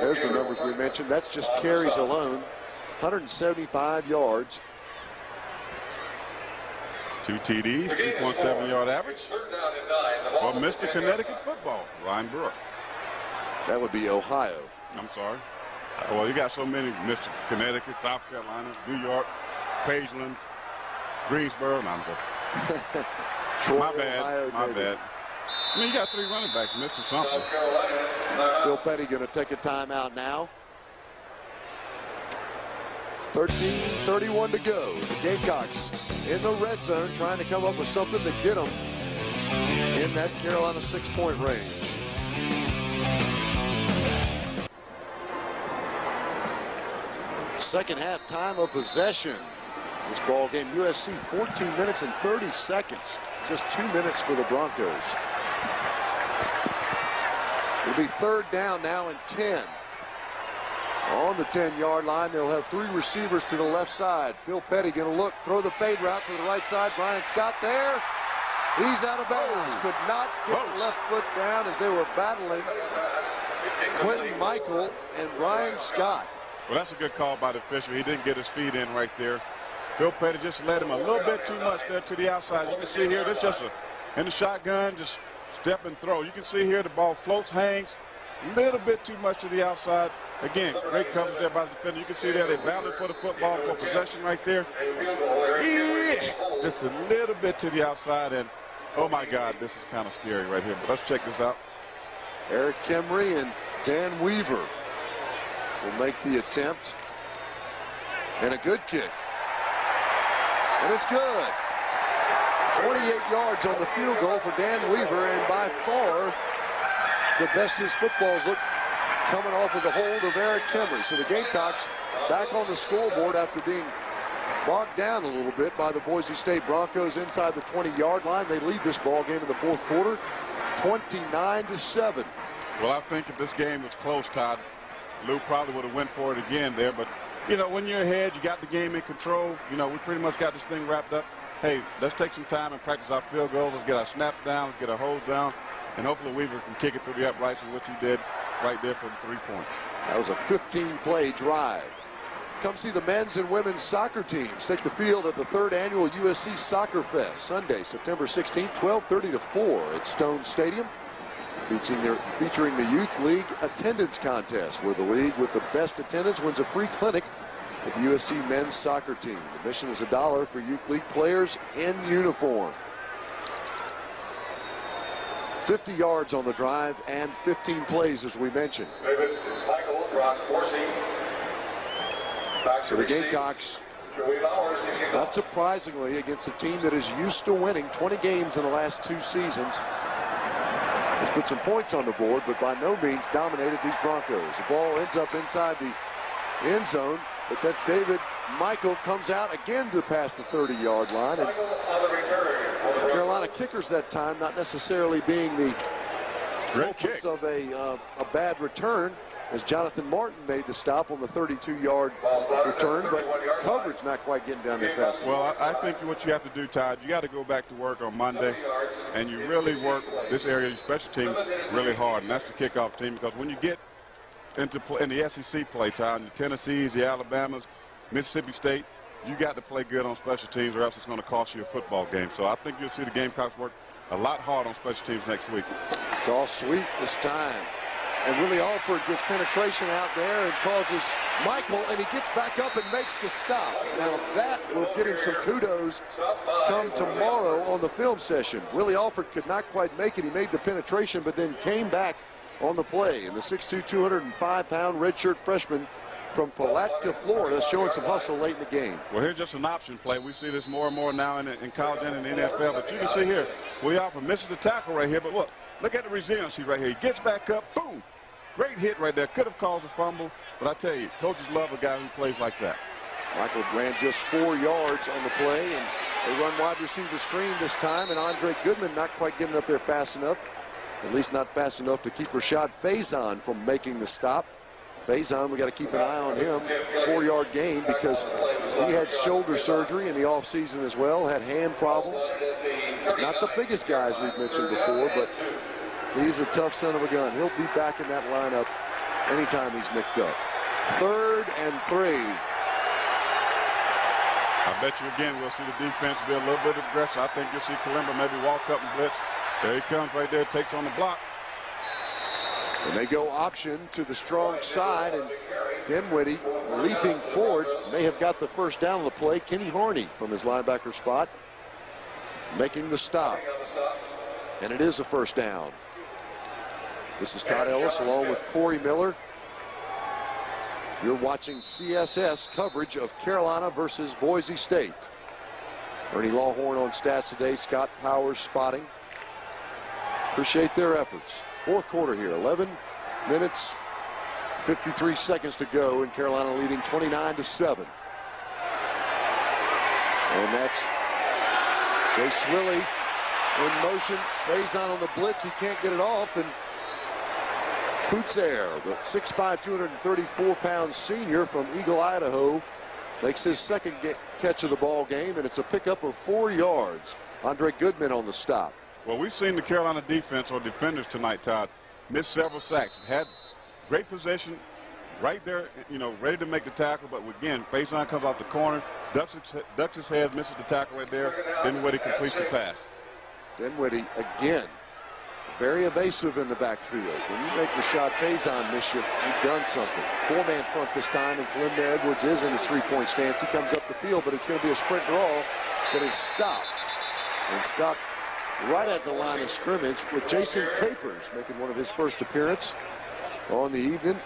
[SPEAKER 1] There's the numbers we mentioned. That's just carries alone. 175 yards.
[SPEAKER 2] 2 TDs, 2.7-yard average. Well, Mr. Connecticut football, Ryan Brewer.
[SPEAKER 1] That would be Ohio.
[SPEAKER 2] I'm sorry. Well, you got so many, Mr. Connecticut, South Carolina, New York, Pageland, Greensboro. No, I'm just...
[SPEAKER 1] Troy,
[SPEAKER 2] my bad,
[SPEAKER 1] Ohio,
[SPEAKER 2] my bad. I mean, you got 3 running backs, Mr. Something.
[SPEAKER 1] Phil Petty going to take a timeout now. 13:31 to go. The Gamecocks in the red zone trying to come up with something to get them in that Carolina 6-point range. Second half time of possession. This ball game, USC 14 minutes and 30 seconds. Just 2 minutes for the Broncos. It'll be 3rd down now and 10. On the 10-yard line, they'll have 3 receivers to the left side. Phil Petty going to look, throw the fade route to the right side. Brian Scott there. He's out of bounds. Could not get the left foot down as they were battling Quentin Michael and Brian Scott.
[SPEAKER 2] Well, that's a good call by the official. He didn't get his feet in right there. Phil Petty just led him a little bit too much there to the outside. You can see here, this just in the shotgun, just step and throw. You can see here the ball floats, hangs a little bit too much to the outside. Again, great coverage there by the defender. You can see there they battled for the football for possession right there. Yeah, just a little bit to the outside, and Oh, my God, this is kind of scary right here. But let's check this out.
[SPEAKER 1] Eric Kemry and Dan Weaver will make the attempt. And a good kick. And it's good. 28 yards on the field goal for Dan Weaver, and by far the best his footballs look coming off of the hold of Eric Kemry. So the Gamecocks back on the scoreboard after being bogged down a little bit by the Boise State Broncos inside the 20-yard line. They lead this ball game in the fourth quarter, 29-7.
[SPEAKER 2] Well, I think if this game was close, Todd, Lou probably would have went for it again there. But, you know, when you're ahead, you got the game in control. You know, we pretty much got this thing wrapped up. Hey, let's take some time and practice our field goals. Let's get our snaps down. Let's get our holds down. And hopefully Weaver can kick it through the uprights, which he did right there for the 3 points.
[SPEAKER 1] That was a 15-play drive. Come see the men's and women's soccer teams take the field at the 3rd annual USC Soccer Fest, Sunday, September 16th, 12:30 to 4 at Stone Stadium, featuring the Youth League attendance contest, where the league with the best attendance wins a free clinic with the USC men's soccer team. Admission is $1 for Youth League players in uniform. 50 yards on the drive and 15 plays, as we mentioned.
[SPEAKER 4] David, Michael, Rock, Horsey.
[SPEAKER 1] So the Gamecocks, not surprisingly, against a team that is used to winning 20 games in the last 2 seasons, has put some points on the board, but by no means dominated these Broncos. The ball ends up inside the end zone, but that's David Michael comes out again to pass the 30-yard line. And Carolina kickers that time not necessarily being the culprits of a bad return, as Jonathan Martin made the stop on the 32-yard return, but coverage not quite getting down there fast.
[SPEAKER 2] Well, I think what you have to do, Todd, you got to go back to work on Monday, and you really work this area of your special teams really hard, and that's the kickoff team, because when you get into in the SEC play, Todd, the Tennessees, the Alabamas, Mississippi State, you got to play good on special teams, or else it's going to cost you a football game. So I think you'll see the Gamecocks work a lot hard on special teams next week.
[SPEAKER 1] Toss sweep this time. And Willie Alford gets penetration out there and causes Michael, and he gets back up and makes the stop. Now that will get him some kudos come tomorrow on the film session. Willie Alford could not quite make it. He made the penetration, but then came back on the play. And the 6'2", 205-pound redshirt freshman from Palatka, Florida, showing some hustle late in the game.
[SPEAKER 2] Well, here's just an option play. We see this more and more now in college and in the NFL. But you can see here, Willie Alford misses the tackle right here, but look at the resiliency right here. He gets back up, boom. Great hit right there. Could have caused a fumble, but I tell you, coaches love a guy who plays like that.
[SPEAKER 1] Michael ran just 4 yards on the play, and they run wide receiver screen this time, and Andre Goodman not quite getting up there fast enough, at least not fast enough to keep Rashad Faison from making the stop. Faison, we got to keep an eye on him. 4-yard gain because he had shoulder surgery in the offseason as well, had hand problems. Not the biggest guys we've mentioned before, but he's a tough son of a gun. He'll be back in that lineup anytime he's nicked up. 3rd and 3.
[SPEAKER 2] I bet you again we'll see the defense be a little bit aggressive. I think you'll see Kalimba maybe walk up and blitz. There he comes right there, takes on the block.
[SPEAKER 1] And they go option to the strong side, and Dinwiddie leaping forward may have got the first down on the play. Kenny Harney from his linebacker spot making the stop. And it is a first down. This is Todd Ellis along with Corey Miller. You're watching CSS coverage of Carolina versus Boise State. Ernie Lawhorn on stats today. Scott Powers spotting. Appreciate their efforts. Fourth quarter here. 11 minutes, 53 seconds to go, and Carolina leading 29-7. And that's Jay Swilly in motion. Faison on the blitz. He can't get it off, and Putzer, the 6'5", 234-pound senior from Eagle, Idaho, makes his second catch of the ball game, and it's a pickup of 4 yards. Andre Goodman on the stop.
[SPEAKER 2] Well, we've seen the Carolina defense or defenders tonight, Todd, miss several sacks. Had great possession right there, ready to make the tackle, but again, Faison comes off the corner, ducks his head, misses the tackle right there, Dinwiddie completes the pass.
[SPEAKER 1] Dinwiddie again. Very evasive in the backfield. When you make Rashad Faison miss you, you've done something. 4-man front this time, and Kalimba Edwards is in his 3-point stance. He comes up the field, but it's going to be a sprint draw that is stopped. And stopped right at the line of scrimmage with Jason Capers making one of his first appearance on the evening.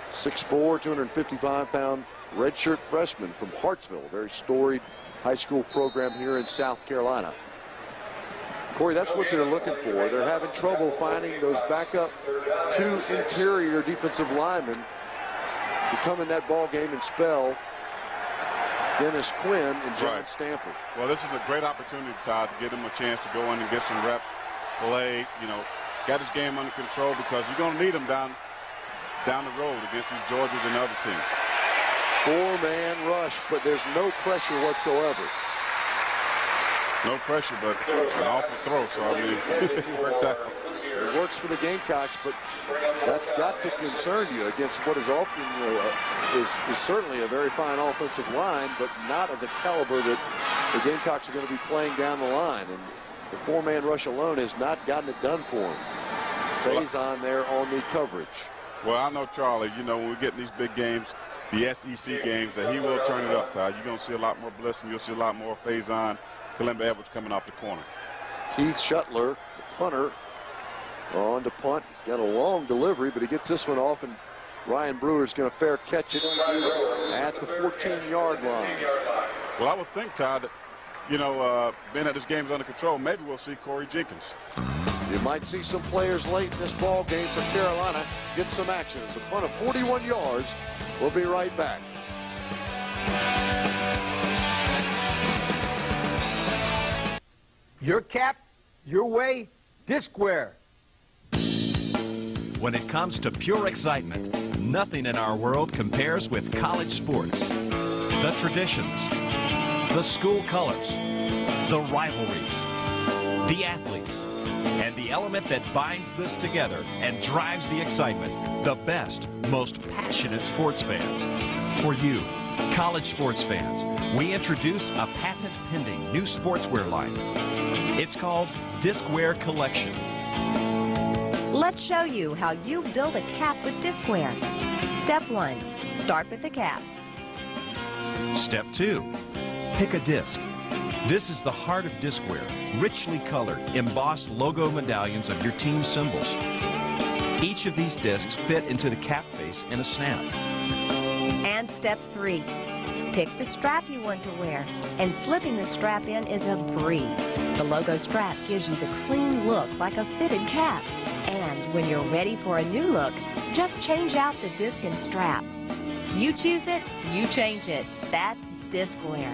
[SPEAKER 1] 6'4", 255-pound redshirt freshman from Hartsville, a very storied high school program here in South Carolina. Corey, that's what they're looking for. They're having trouble finding those backup 2 interior defensive linemen to come in that ball game and spell Dennis Quinn and John Stanford.
[SPEAKER 2] Well, this is a great opportunity, Todd, to get him a chance to go in and get some reps, play, got his game under control, because you're going to need him down the road against these Georgias and other teams.
[SPEAKER 1] 4-man rush, but there's no pressure whatsoever.
[SPEAKER 2] No pressure, but an awful throw, so I mean, it worked out.
[SPEAKER 1] It works for the Gamecocks, but that's got to concern you against what is often is certainly a very fine offensive line, but not of the caliber that the Gamecocks are going to be playing down the line. And the 4-man rush alone has not gotten it done for him. Faison there on the coverage.
[SPEAKER 2] Well, I know Charlie, when we get in these big games, the SEC games, that he will turn it up, Todd. You're going to see a lot more Bliss, and you'll see a lot more Faison, Kalimba Edwards coming off the corner. Keith
[SPEAKER 1] Shuttler, the punter, on to punt. He's got a long delivery, but he gets this one off, and Ryan Brewer's going to fair catch it at the 14-yard line.
[SPEAKER 2] Well, I would think, Todd, that, being that this game is under control, maybe we'll see Corey Jenkins.
[SPEAKER 1] You might see some players late in this ball game for Carolina get some action. It's a punt of 41 yards. We'll be right back.
[SPEAKER 5] Your cap, your way, Discware.
[SPEAKER 6] When it comes to pure excitement, nothing in our world compares with college sports. The traditions, the school colors, the rivalries, the athletes, and the element that binds this together and drives the excitement, the best, most passionate sports fans. For you, college sports fans, we introduce a patent-pending new sportswear line. It's called Discwear Collection.
[SPEAKER 7] Let's show you how you build a cap with Discwear. Step 1, start with the cap.
[SPEAKER 6] Step 2, pick a disc. This is the heart of Discwear, richly colored, embossed logo medallions of your team's symbols. Each of these discs fit into the cap face in a snap.
[SPEAKER 7] And step 3, pick the strap you want to wear, and slipping the strap in is a breeze. The logo strap gives you the clean look like a fitted cap. And when you're ready for a new look, just change out the disc and strap. You choose it, you change it. That's Discwear.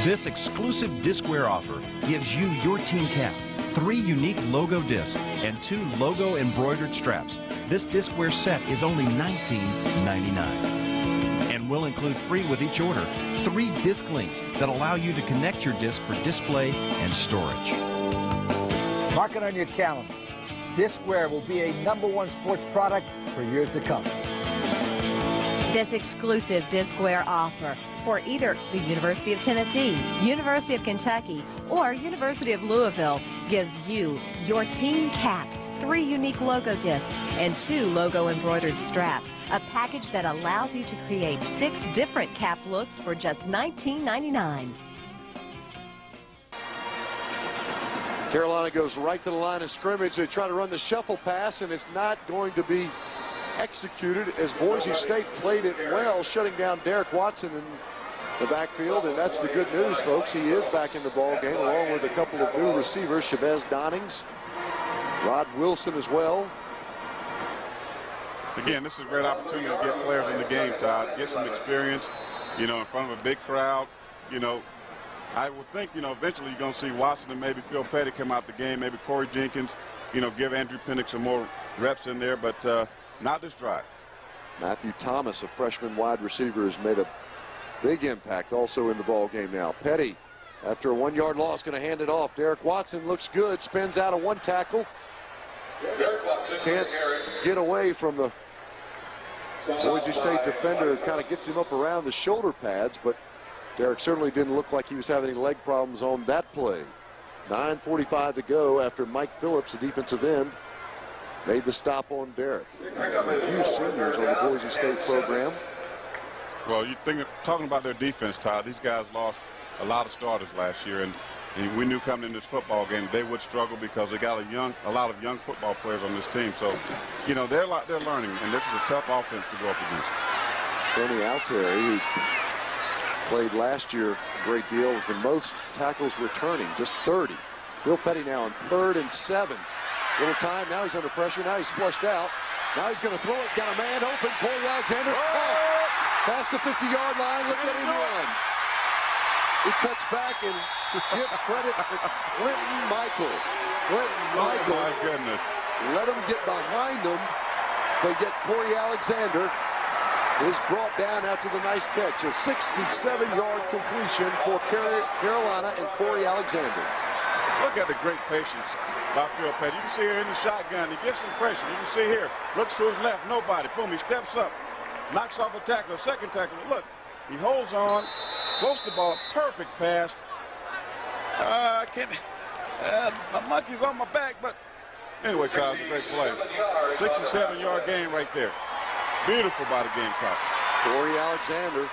[SPEAKER 6] This exclusive Discwear offer gives you your team cap, 3 unique logo discs, and 2 logo embroidered straps. This Discwear set is only $19.99. And will include free with each order 3 disc links that allow you to connect your disc for display and storage.
[SPEAKER 5] Mark it on your calendar. Discwear will be a #1 sports product for years to come.
[SPEAKER 7] This exclusive Discwear offer for either the University of Tennessee, University of Kentucky, or University of Louisville gives you your team cap, 3 unique logo discs, and 2 logo embroidered straps. A package that allows you to create 6 different cap looks for just $19.99.
[SPEAKER 1] Carolina goes right to the line of scrimmage. They try to run the shuffle pass, and it's not going to be executed as Boise State played it well, shutting down Derek Watson in the backfield. And that's the good news, folks. He is back in the ball game, along with a couple of new receivers, Chavez Donnings, Rod Wilson as well.
[SPEAKER 2] Again, this is a great opportunity to get players in the game, Todd, get some experience, in front of a big crowd. I would think, eventually you're going to see Watson and maybe Phil Petty come out the game, maybe Corey Jenkins, give Andrew Pinnock some more reps in there, but not this drive.
[SPEAKER 1] Matthew Thomas, a freshman wide receiver, has made a big impact also in the ball game now. Petty, after a 1-yard loss, going to hand it off. Derek Watson looks good, spins out of 1 tackle. Can't get away from the Boise State defender. Kind of gets him up around the shoulder pads, but Derek certainly didn't look like he was having any leg problems on that play. 9:45 to go after Mike Phillips, the defensive end, made the stop on Derek. A few seniors on the Boise State program.
[SPEAKER 2] Well, talking about their defense, Todd, these guys lost a lot of starters last year, and And we knew coming in this football game they would struggle because they got a lot of young football players on this team. So, you know, they're learning, and this is a tough offense to go up against.
[SPEAKER 1] Tony Altieri, who played last year a great deal, was the most tackles returning, just 30. Bill Petty now on 3rd and 7. Little time, now he's under pressure, now he's flushed out. Now he's going to throw it, got a man open, Corey Alexander. Oh! Past the 50-yard line, look at him run. He cuts back and give credit to Clinton Michael.
[SPEAKER 2] Oh, my goodness.
[SPEAKER 1] Let him get behind him, but yet Corey Alexander is brought down after the nice catch. A 67-yard completion for Carolina and Corey Alexander.
[SPEAKER 2] Look at the great patience by Phil Petty. You can see here in the shotgun, he gets some pressure. You can see here, looks to his left, nobody. Boom, he steps up, knocks off a tackle, a second tackle. Look, he holds on, close the ball, perfect pass. The monkey's on my back, but anyway, Kyle, it's a great play. 67-yard game right there. Beautiful by the Gamecock.
[SPEAKER 1] Corey Alexander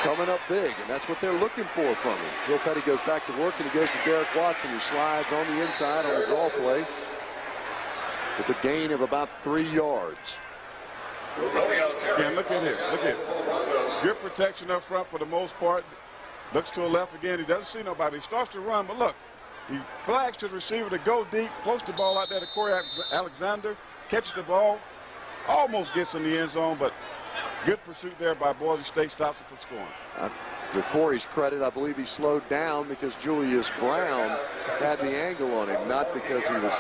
[SPEAKER 1] coming up big, and that's what they're looking for from him. Bill Petty goes back to work, and he goes to Derek Watson, who slides on the inside on the draw play with a gain of about 3 yards.
[SPEAKER 2] Again, look at here. Look at it. Good protection up front for the most part. Looks to the left again. He doesn't see nobody. He starts to run, but look, he flags to the receiver to go deep, floats the ball out there to Corey Alexander, catches the ball, almost gets in the end zone, but good pursuit there by Boise State, stops him from scoring.
[SPEAKER 1] To Corey's credit, I believe he slowed down because Julius Brown had the angle on him, not because he was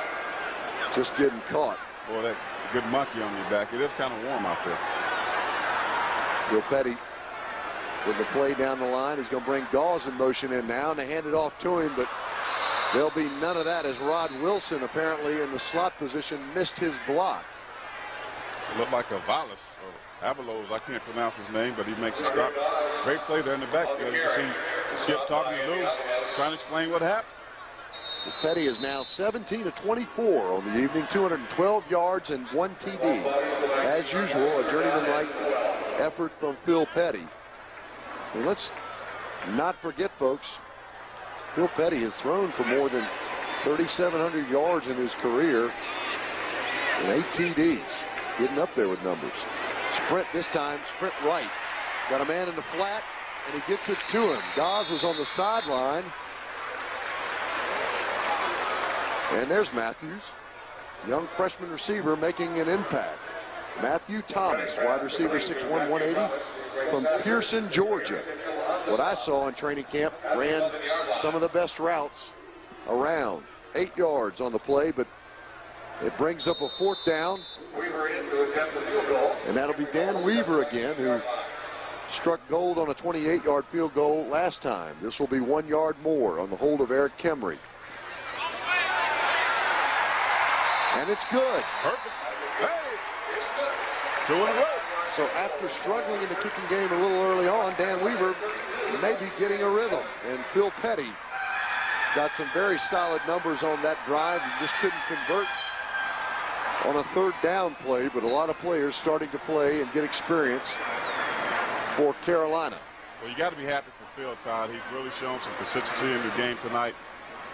[SPEAKER 1] just getting caught.
[SPEAKER 2] Boy, that good monkey on your back. It is kind of warm out there.
[SPEAKER 1] Bill Petty with the play down the line. He's going to bring Gauze in motion in now, and they hand it off to him, but there'll be none of that as Rod Wilson, apparently in the slot position, missed his block.
[SPEAKER 2] It looked like Avalos or Avalos, I can't pronounce his name, but he makes a stop. Great play there in the backfield. You can see Skip talking to Lou, trying to explain what happened.
[SPEAKER 1] Petty is now 17 of 24 on the evening, 212 yards and 1 TD. As usual, a journeyman-like effort from Phil Petty. And let's not forget, folks, Phil Petty has thrown for more than 3,700 yards in his career and 8 TDs. Getting up there with numbers. Sprint this time, sprint right. Got a man in the flat, and he gets it to him. Gauze was on the sideline. And there's Matthews, young freshman receiver making an impact. Matthew Thomas, wide receiver, 6'1", 180, from Pearson, Georgia. What I saw in training camp, ran some of the best routes around. 8 yards on the play, but it brings up a 4th down. And that'll be Dan Weaver again, who struck gold on a 28-yard field goal last time. This will be 1 yard more on the hold of Eric Kemry. And it's good.
[SPEAKER 2] Perfect. Hey, 2 in a row.
[SPEAKER 1] So after struggling in the kicking game a little early on, Dan Weaver may be getting a rhythm. And Phil Petty got some very solid numbers on that drive. He just couldn't convert on a 3rd down play, but a lot of players starting to play and get experience for Carolina.
[SPEAKER 2] Well, you got to be happy for Phil, Todd. He's really shown some consistency in the game tonight,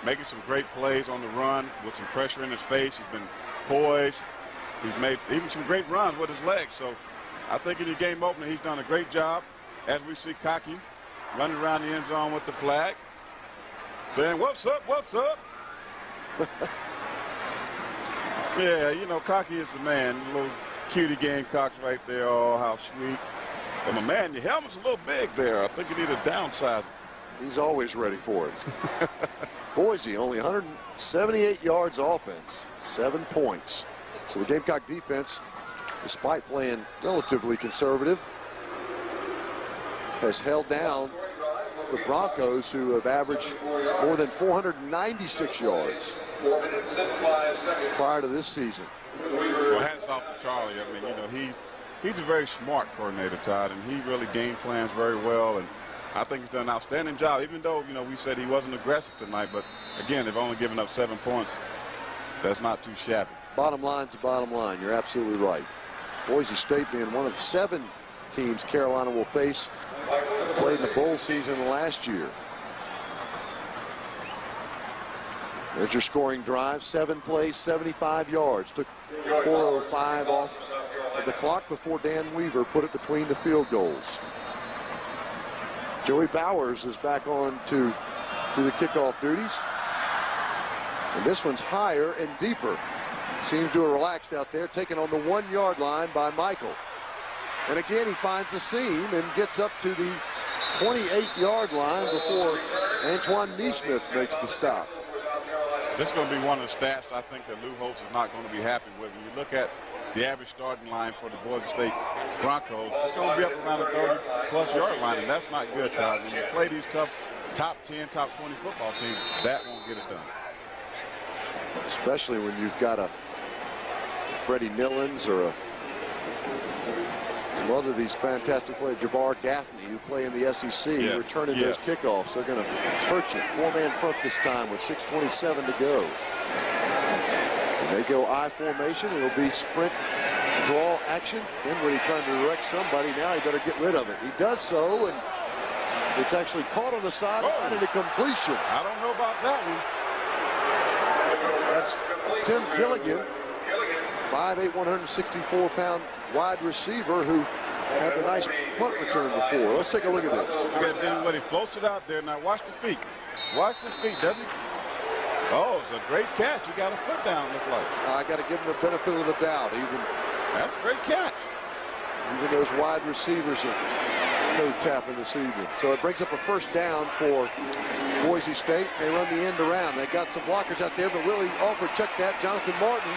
[SPEAKER 2] making some great plays on the run with some pressure in his face. He's been poised. He's made even some great runs with his legs. So I think in the game opener, he's done a great job. As we see Cocky running around the end zone with the flag, saying, "What's up, what's up?" Yeah, you know, Cocky is the man. Little cutie Gamecocks right there. Oh, how sweet. But my man, your helmet's a little big there. I think you need to downsize.
[SPEAKER 1] He's always ready for it. Boise only 178 yards offense, 7 points. So the Gamecock defense, despite playing relatively conservative, has held down the Broncos, who have averaged more than 496 yards prior to this season.
[SPEAKER 2] Well, hats off to Charlie. I mean, you know, he's a very smart coordinator, Todd, and he really game plans very well. And I think he's done an outstanding job, even though, you know, we said he wasn't aggressive tonight. But, again, they've only given up 7 points. That's not too shabby.
[SPEAKER 1] Bottom line's the bottom line. You're absolutely right. Boise State being one of the 7 teams Carolina will face, played in the bowl season last year. There's your scoring drive. 7 plays, 75 yards. Took 4:05 off of the clock before Dan Weaver put it between the field goals. Joey Bowers is back on to the kickoff duties. And this one's higher and deeper. Seems to have relaxed out there, taken on the 1-yard line by Michael. And again, he finds a seam and gets up to the 28-yard line before Antoine Neesmith makes the stop.
[SPEAKER 2] This is going to be one of the stats I think that Lou Holtz is not going to be happy with. When you look at the average starting line for the Boise State Broncos, it's going to be up around the 30-plus yard line, and that's not good, Todd. When you play these tough top 10, top 20 football teams, that won't get it done.
[SPEAKER 1] Especially when you've got a Freddie Millens or some other of these fantastic players, Jabbar Gaffney, who play in the SEC, returning those kickoffs. They're going to hurt you. 4-man front this time with 6:27 to go. And they go I formation. It'll be sprint draw action. Dinwiddie trying to direct somebody. Now he better get rid of it. He does so, and it's actually caught on the sideline and a completion.
[SPEAKER 2] I don't know about that one.
[SPEAKER 1] That's Tim Gilligan, 5'8", 164-pound wide receiver who had the nice punt return before. Let's take a look at this.
[SPEAKER 2] Look at Dinwiddie, floats it out there. Now watch the feet. Watch the feet, does he? Oh, it's a great catch. He got a foot down, look like.
[SPEAKER 1] I got to give him the benefit of the doubt.
[SPEAKER 2] That's a great catch.
[SPEAKER 1] Even those wide receivers are no tapping this evening. So it brings up a first down for Boise State. They run the end around. They got some blockers out there, but Willie Alford checked that. Jonathan Martin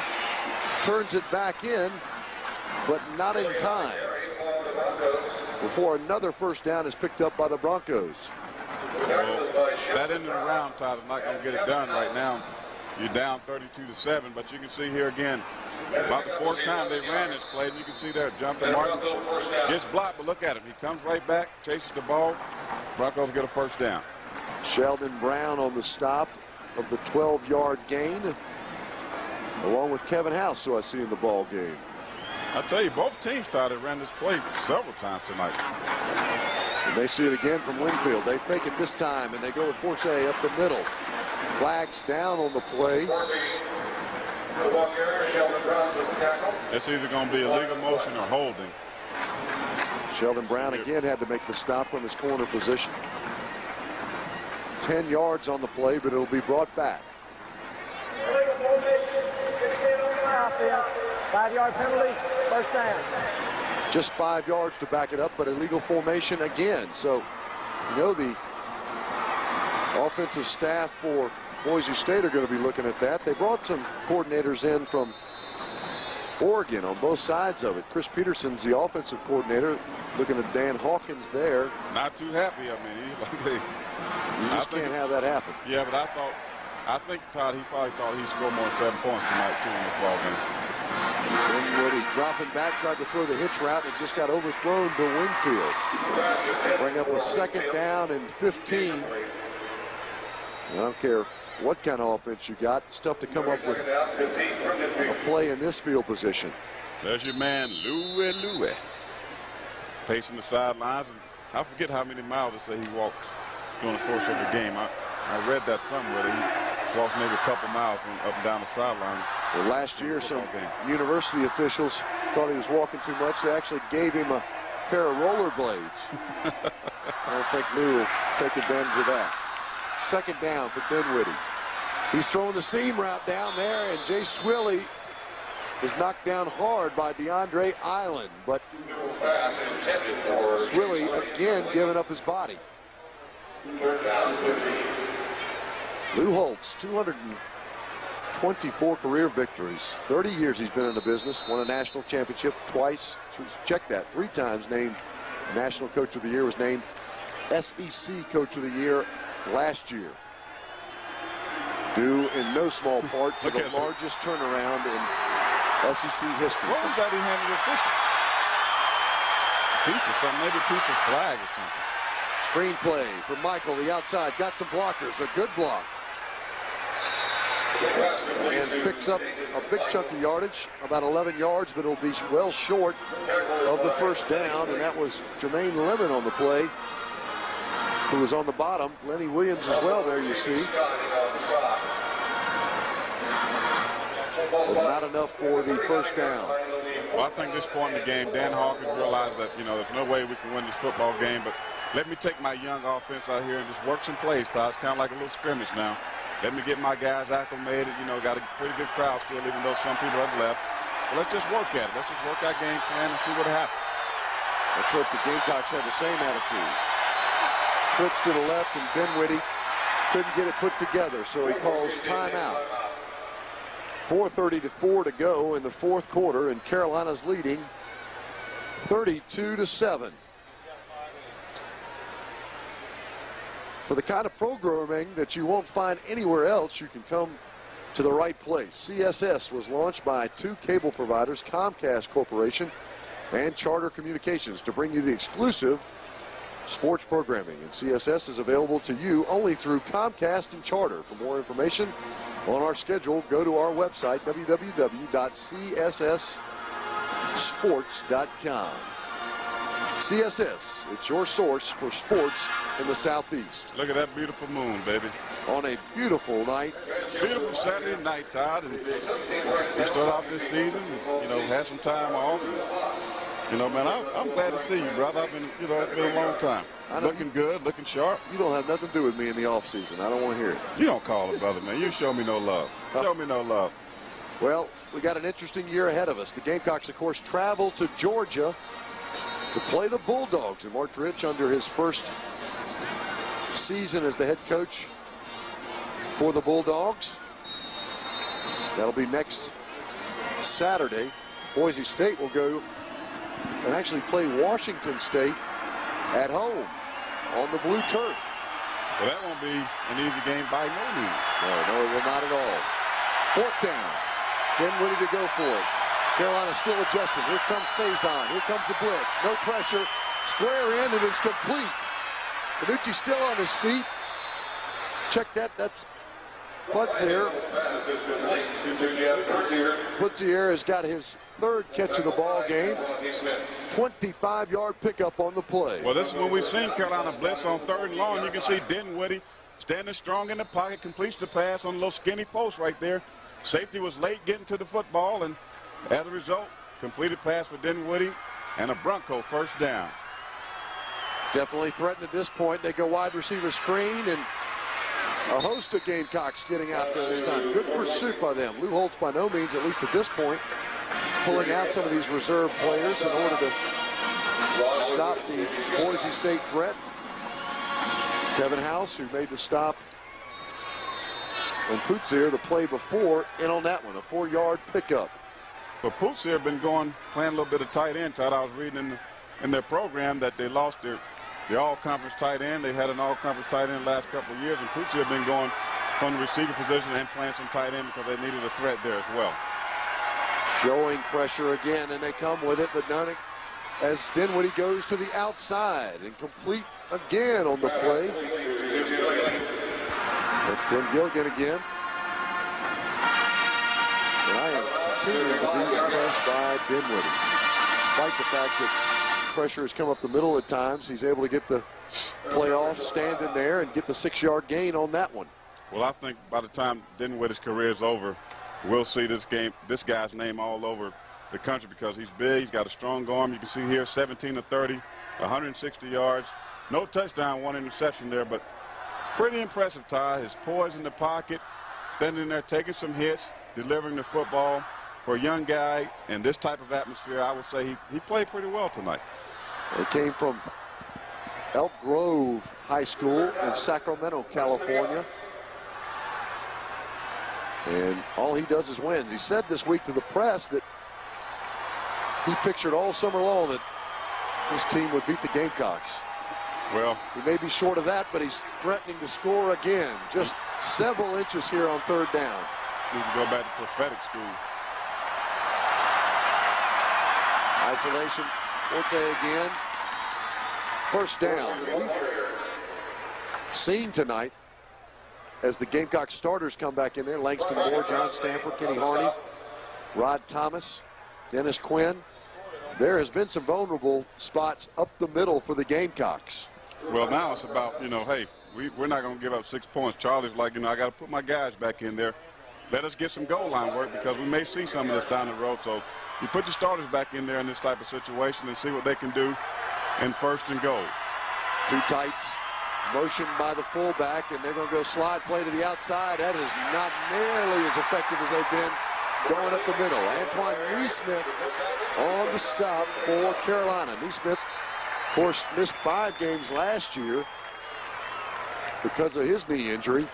[SPEAKER 1] turns it back in, but not in time before another first down is picked up by the Broncos.
[SPEAKER 2] Well, that end around, Todd, is not going to get it done right now. You're down 32-7, but you can see here again, about the 4th time they ran this play, and you can see there Jonathan Martin gets blocked, but look at him. He comes right back, chases the ball. Broncos get a first down.
[SPEAKER 1] Sheldon Brown on the stop of the 12-yard gain, along with Kevin House, who I see in the ball game.
[SPEAKER 2] I tell you, both teams, Todd, have ran this play several times tonight.
[SPEAKER 1] And they see it again from Winfield. They fake it this time, and they go with Forte up the middle. Flags down on the play.
[SPEAKER 2] It's either going to be a legal motion or holding.
[SPEAKER 1] Sheldon Brown again had to make the stop from his corner position. 10 yards on the play, but it'll be brought back.
[SPEAKER 3] 5-yard penalty, first down.
[SPEAKER 1] Just 5 yards to back it up, but illegal formation again. So, you know, the offensive staff for Boise State are going to be looking at that. They brought some coordinators in from Oregon on both sides of it. Chris Peterson's the offensive coordinator. Looking at Dan Hawkins there.
[SPEAKER 2] Not too happy. I mean,
[SPEAKER 1] you just can't have that happen.
[SPEAKER 2] Yeah, but I think Todd, he probably thought he'd score more than 7 points tonight too in this ball game.
[SPEAKER 1] Dinwiddie dropping back, tried to throw the hitch route, and just got overthrown to Winfield. Bring up a second down and 15. I don't care what kind of offense you got. It's tough to come up with a play in this field position.
[SPEAKER 2] There's your man, Louie. Pacing the sidelines. And I forget how many miles they say he walks during the course of the game. I read that somewhere. He walks maybe a couple miles up and down the sideline.
[SPEAKER 1] Well, last year, some university officials thought he was walking too much. They actually gave him a pair of rollerblades. I don't think Lou will take advantage of that. Second down for Dinwiddie. He's throwing the seam route down there, and Jay Swilly is knocked down hard by DeAndre Island, but Swilly again giving up his body. Lou Holtz, 224 career victories. 30 years he's been in the business. Won a national championship twice. Check that. 3 times named National Coach of the Year. Was named SEC Coach of the Year last year. Due in no small part to the largest turnaround in SEC history.
[SPEAKER 2] What was that he handed the official? A piece of something, maybe a piece of flag or something.
[SPEAKER 1] Screenplay for Michael, the outside. Got some blockers. A good block. And picks up a big chunk of yardage, about 11 yards, but it'll be well short of the first down. And that was Jermaine Lemon on the play, who was on the bottom. Lenny Williams as well there, you see. but not enough for the first down.
[SPEAKER 2] Well, I think this point in the game, Dan Hawkins realized that, there's no way we can win this football game, but let me take my young offense out here and just work some plays, Todd. It's kind of like a little scrimmage now. Let me get my guys acclimated. Got a pretty good crowd still, even though some people have left. But let's just work at it. Let's just work our game plan and see what happens.
[SPEAKER 1] Let's hope the Gamecocks have the same attitude. Twitch to the left, and Dinwiddie couldn't get it put together, so he calls timeout. 4:34 to go in the fourth quarter, and Carolina's leading 32-7. For the kind of programming that you won't find anywhere else, you can come to the right place. CSS was launched by two cable providers, Comcast Corporation and Charter Communications, to bring you the exclusive sports programming. And CSS is available to you only through Comcast and Charter. For more information on our schedule, go to our website, www.cssports.com. CSS, it's your source for sports in the Southeast.
[SPEAKER 2] Look at that beautiful moon, baby.
[SPEAKER 1] On a beautiful night.
[SPEAKER 2] Beautiful Saturday night, Todd. And we start off this season, had some time off. Man, I'm glad to see you, brother. I've been, it's been a long time. Looking good, looking sharp.
[SPEAKER 1] You don't have nothing to do with me in the off season. I don't want to hear it.
[SPEAKER 2] You don't call it, brother, man. You show me no love. Show me no love.
[SPEAKER 1] Well, we got an interesting year ahead of us. The Gamecocks, of course, travel to Georgia to play the Bulldogs. And Mark Rich, under his first season as the head coach for the Bulldogs. That'll be next Saturday. Boise State will go and actually play Washington State at home on the blue turf.
[SPEAKER 2] Well, that won't be an easy game by no means.
[SPEAKER 1] No, it will not at all. Fourth down. Dinwiddie to go for it. Carolina still adjusting. Here comes Faison. Here comes the blitz. No pressure. Square in, and it's complete. Benucci still on his feet. Check that. That's Putzier. Putzier has got his third catch of the ball game. 25-yard pickup on the play.
[SPEAKER 2] Well, this is when we've seen Carolina blitz on third and long. You can see Dinwiddie standing strong in the pocket, completes the pass on a little skinny post right there. Safety was late getting to the football, and as a result, completed pass for Dinwiddie and a Bronco first down.
[SPEAKER 1] Definitely threatened at this point. They go wide receiver screen, and a host of Gamecocks getting out there this time. Good pursuit by them. Lou Holtz by no means, at least at this point, pulling out some of these reserve players in order to stop the Boise State threat. Kevin House, who made the stop on Putzier the play before, in on that one, a 4-yard pickup.
[SPEAKER 2] But Putzier been playing a little bit of tight end, Todd. I was reading in their program that they lost their all-conference tight end. They've had an all-conference tight end the last couple of years, and Putzier been going from the receiver position and playing some tight end because they needed a threat there as well.
[SPEAKER 1] Showing pressure again, and they come with it, but none as Dinwiddie goes to the outside and complete again on the play. That's Tim Gilligan again. And I am continuing to be impressed by Dinwiddie. Despite the fact that pressure has come up the middle at times, he's able to get the play off, stand in there, and get the 6-yard gain on that one.
[SPEAKER 2] Well, I think by the time Dinwiddie's career is over, we'll see this guy's name all over the country because he's big, he's got a strong arm. You can see here 17 of 30, 160 yards. No touchdown, one interception there, but pretty impressive, Ty. His poise in the pocket, standing there taking some hits, delivering the football. For a young guy in this type of atmosphere, I would say he played pretty well tonight.
[SPEAKER 1] They came from Elk Grove High School in Sacramento, California. And all he does is wins. He said this week to the press that he pictured all summer long that this team would beat the Gamecocks.
[SPEAKER 2] Well,
[SPEAKER 1] he may be short of that, but he's threatening to score again. Just several inches here on third down.
[SPEAKER 2] Need to go back to prophetic school.
[SPEAKER 1] Isolation, Forte again. First down. We've seen tonight as the Gamecock starters come back in there. Langston Moore, John Stanford, Kenny Harney, Rod Thomas, Dennis Quinn. There has been some vulnerable spots up the middle for the Gamecocks.
[SPEAKER 2] Well, now it's about, hey, we're not going to give up 6 points. Charlie's like, I got to put my guys back in there. let us get some goal line work because we may see some of this down the road. So you put your starters back in there in this type of situation and see what they can do in first and goal.
[SPEAKER 1] Two tights, motion by the fullback, and they're going to go slide play to the outside. That is not nearly as effective as they've been going up the middle. Antoine Neesmith on the stop for Carolina. Neesmith, of course, missed 5 games last year because of his knee injury,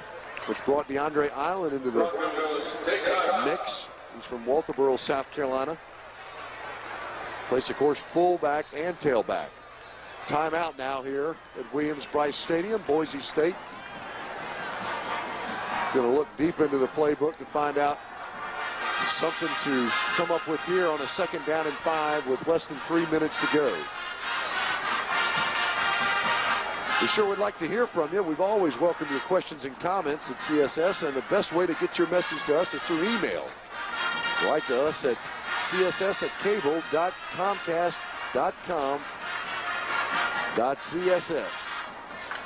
[SPEAKER 1] which brought DeAndre Island into the mix. He's from Walterboro, South Carolina. Plays, of course, fullback and tailback. Timeout now here at Williams-Brice Stadium. Boise State going to look deep into the playbook to find out something to come up with here on a 2nd down and 5 with less than 3 minutes to go. We sure would like to hear from you. We've always welcomed your questions and comments at CSS, and the best way to get your message to us is through email. Write to us at css@cable.comcast.com.css.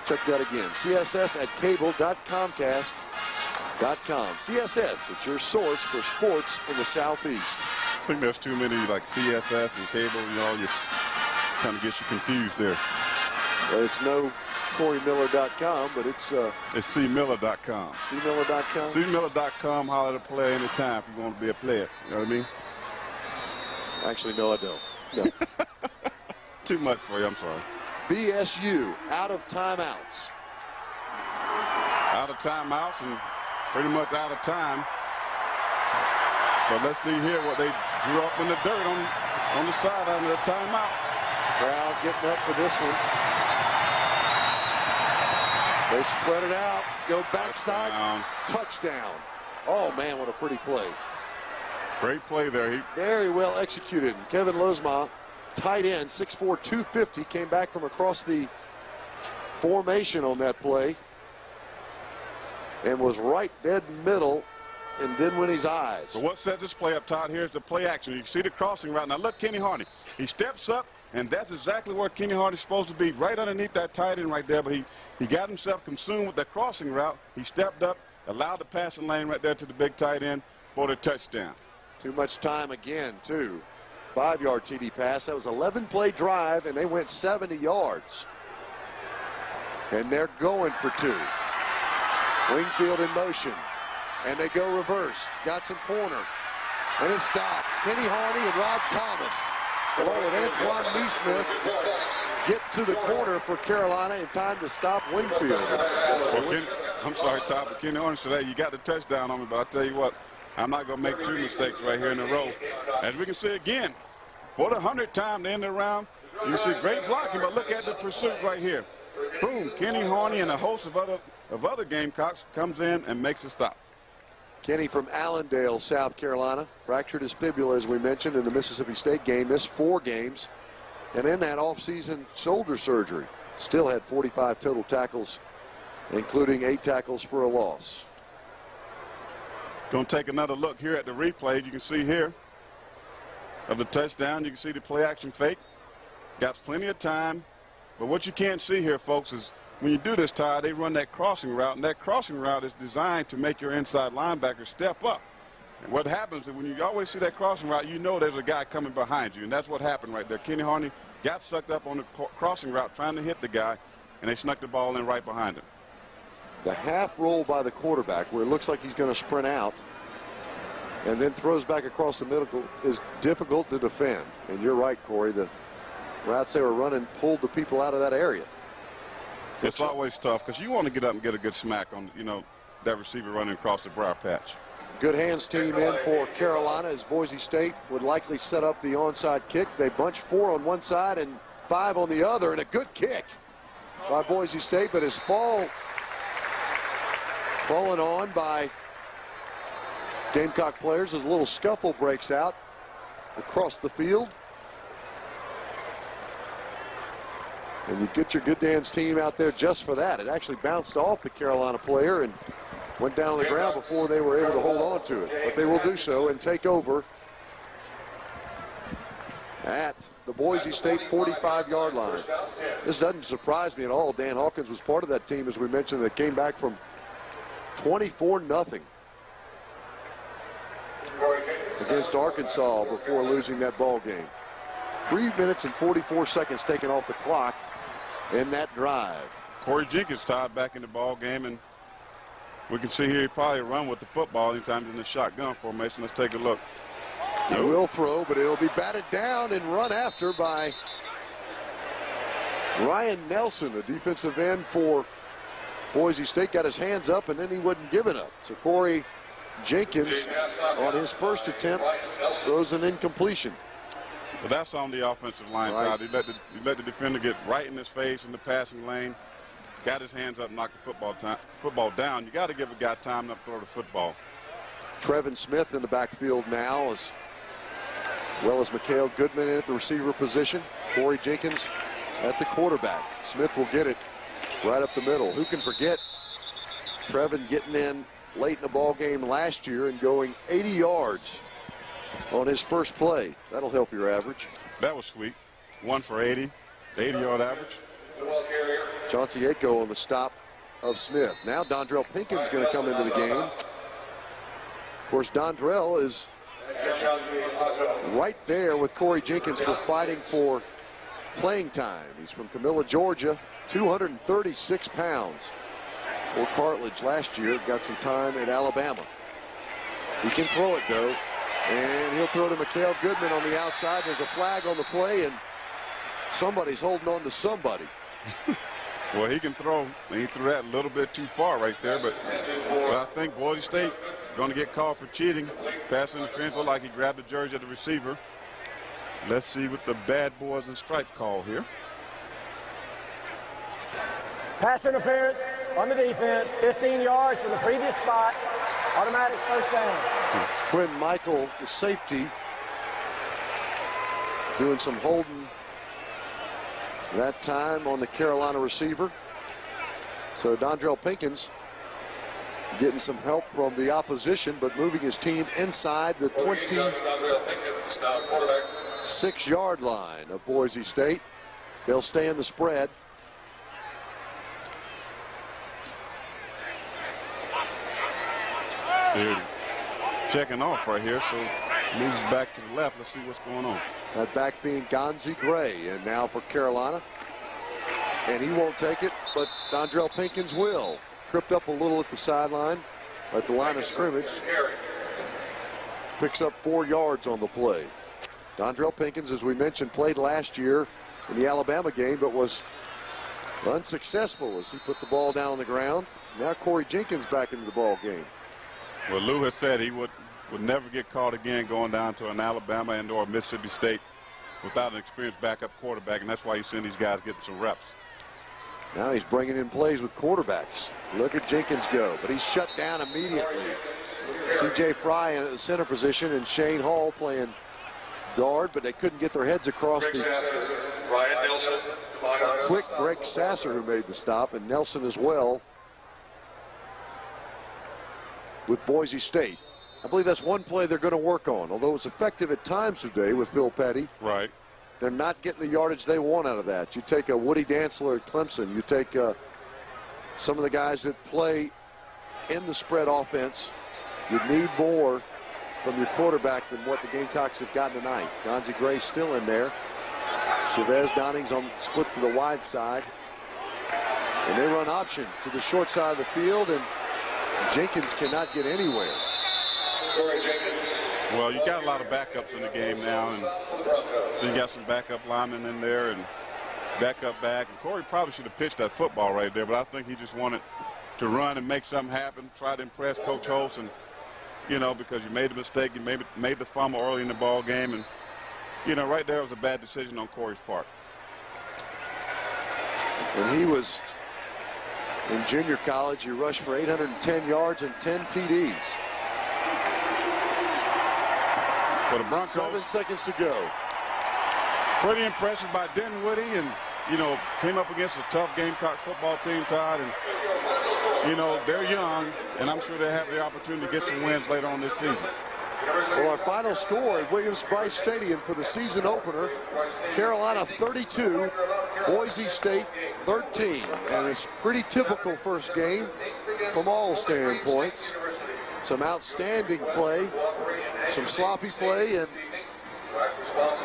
[SPEAKER 1] Check that again. css@cable.comcast.com. CSS, it's your source for sports in the Southeast.
[SPEAKER 2] I think there's too many like CSS and cable, you know, just kind of gets you confused there.
[SPEAKER 1] Well, it's no CoreyMiller.com, but it's
[SPEAKER 2] cmiller.com.
[SPEAKER 1] cmiller.com.
[SPEAKER 2] cmiller.com, holler to play anytime if you want to be a player. You know what I mean?
[SPEAKER 1] Actually, no, I don't. No.
[SPEAKER 2] Too much for you, I'm sorry.
[SPEAKER 1] BSU out of timeouts.
[SPEAKER 2] Out of timeouts and pretty much out of time. But let's see here what they drew up in the dirt on the sideline of the timeout.
[SPEAKER 1] Crowd getting up for this one. They spread it out, go backside, touchdown. Oh, man, what a pretty play.
[SPEAKER 2] Great play there.
[SPEAKER 1] Very well executed. Kevin Lozma, tight end, 6'4", 250, came back from across the formation on that play and was right dead middle and didn't win his eyes.
[SPEAKER 2] So what set this play up, Todd? Here's the play action. You can see the crossing route. Now look, Kenny Harney. He steps up, and that's exactly where Kenny Harney's supposed to be, right underneath that tight end right there. But he got himself consumed with that crossing route. He stepped up, allowed the passing lane right there to the big tight end for the touchdown.
[SPEAKER 1] Too much time again, too. 5-yard TD pass. That was 11-play drive, and they went 70 yards. And they're going for 2. Wingfield in motion. And they go reverse. Got some corner. And it's stopped. Kenny Harney and Rod Thomas, along with Antoine Neesmith, get to the corner for Carolina in time to stop Wingfield.
[SPEAKER 2] Well, I'm sorry, Todd, but Kenny Harney said, hey, you got the touchdown on me, but I tell you what, I'm not going to make 2 mistakes right here in a row. As we can see again, for the 100th time to end the round, you see great blocking, but look at the pursuit right here. Boom, Kenny Harney and a host of other Gamecocks comes in and makes a stop.
[SPEAKER 1] Kenny from Allendale, South Carolina, fractured his fibula, as we mentioned, in the Mississippi State game, missed 4 games, and in that offseason shoulder surgery. Still had 45 total tackles, including 8 tackles for a loss.
[SPEAKER 2] Going to take another look here at the replay. You can see here of the touchdown. You can see the play action fake. Got plenty of time. But what you can't see here, folks, is when you do this, Todd, they run that crossing route, and that crossing route is designed to make your inside linebacker step up. And what happens is when you always see that crossing route, you know there's a guy coming behind you, and that's what happened right there. Kenny Harney got sucked up on the crossing route trying to hit the guy, and they snuck the ball in right behind him.
[SPEAKER 1] The half roll by the quarterback, where it looks like he's going to sprint out and then throws back across the middle, is difficult to defend. And you're right, Corey. The routes they were running pulled the people out of that area.
[SPEAKER 2] It's always tough because you want to get up and get a good smack on, you know, that receiver running across the briar patch.
[SPEAKER 1] Good hands team in for Carolina as Boise State would likely set up the onside kick. They bunch 4 on one side and 5 on the other, and a good kick by Boise State, but his fallen on by Gamecock players as a little scuffle breaks out across the field. And you get your good dance team out there just for that. It actually bounced off the Carolina player and went down on the ground before they were able to hold on to it. But they will do so and take over at the Boise State 45-yard line. This doesn't surprise me at all. Dan Hawkins was part of that team, as we mentioned, that came back from 24-0 against Arkansas before losing that ball game. 3 minutes and 44 seconds taken off the clock in that drive.
[SPEAKER 2] Corey Jenkins tied back in the ball game, and we can see here he probably run with the football anytime in the shotgun formation. Let's take a look.
[SPEAKER 1] He will throw, but it'll be batted down and run after by Ryan Nelson, a defensive end for Boise State. Got his hands up, and then he wouldn't give it up. So Corey Jenkins, on his first attempt, throws an incompletion.
[SPEAKER 2] But that's on the offensive line,
[SPEAKER 1] Right.
[SPEAKER 2] Todd. He let the defender get right in his face in the passing lane. Got his hands up, knocked the football down. You got to give a guy time to throw the football.
[SPEAKER 1] Trevin Smith in the backfield now, as well as Mikhail Goodman in at the receiver position. Corey Jenkins at the quarterback. Smith will get it right up the middle. Who can forget Trevin getting in late in the ball game last year and going 80 yards on his first play? That'll help your average.
[SPEAKER 2] That was sweet. 1 for 80, the 80-yard average.
[SPEAKER 1] Chauncey Aiko on the stop of Smith. Now Dondrell Pinkins going to come into the game. Of course, Dondrell is right there with Corey Jenkins for fighting for playing time. He's from Camilla, Georgia, 236 pounds. For Cartledge last year, got some time at Alabama. He can throw it, though, and he'll throw to Mikhail Goodman on the outside. There's a flag on the play, and somebody's holding on to somebody.
[SPEAKER 2] Well, he can throw. He threw that a little bit too far right there, but I think Boise State going to get called for cheating. Pass interference, looked like he grabbed the jersey of the receiver. Let's see what the bad boys in stripe call here.
[SPEAKER 3] Pass interference on the defense, 15 yards from the previous spot. Automatic first down.
[SPEAKER 1] Quinn Michael, the safety, doing some holding that time on the Carolina receiver. So Dondrell Pinkins getting some help from the opposition, but moving his team inside the 26-yard line of Boise State. They'll stay in the spread.
[SPEAKER 2] They're checking off right here, so moves back to the left. Let's see what's going on.
[SPEAKER 1] That back being Gonzi Gray, and now for Carolina. And he won't take it, but Dondrell Pinkins will. Tripped up a little at the sideline at the line of scrimmage. Picks up 4 yards on the play. Dondrell Pinkins, as we mentioned, played last year in the Alabama game, but was unsuccessful as he put the ball down on the ground. Now Corey Jenkins back into the ball game.
[SPEAKER 2] Well, Lou has said he would never get caught again going down to an Alabama and or Mississippi State without an experienced backup quarterback, and that's why you're seeing these guys getting some reps.
[SPEAKER 1] Now he's bringing in plays with quarterbacks. Look at Jenkins go, but he's shut down immediately. C.J. Fry in the center position and Shane Hall playing guard, but they couldn't get their heads across the quick Greg Sasser who made the stop, and Nelson as well with Boise State. I believe that's one play they're going to work on, although it's effective at times today with Phil Petty.
[SPEAKER 2] Right.
[SPEAKER 1] They're not getting the yardage they want out of that. You take a Woody Dantzler at Clemson. You take some of the guys that play in the spread offense. You need more from your quarterback than what the Gamecocks have gotten tonight. Gonzi Gray still in there. Chavez Downing's on split to the wide side. And they run option to the short side of the field, and Jenkins cannot get anywhere.
[SPEAKER 2] Well, you got a lot of backups in the game now, and then you got some backup linemen in there and backup back. And Corey probably should have pitched that football right there, but I think he just wanted to run and make something happen, try to impress Coach Holtz, and, you know, because you made a mistake, you made the fumble early in the ball game, and, you know, right there was a bad decision on Corey's part.
[SPEAKER 1] When he was in junior college, he rushed for 810 yards and 10 TDs.
[SPEAKER 2] For the Broncos,
[SPEAKER 1] 7 seconds to go.
[SPEAKER 2] Pretty impressive by Dinwiddie, and, you know, came up against a tough Gamecock football team, Todd, and, you know, they're young, and I'm sure they have the opportunity to get some wins later on this season.
[SPEAKER 1] Well, our final score at Williams-Brice Stadium for the season opener, Carolina 32, Boise State 13. And it's pretty typical first game from all standpoints. Some outstanding play some sloppy play, and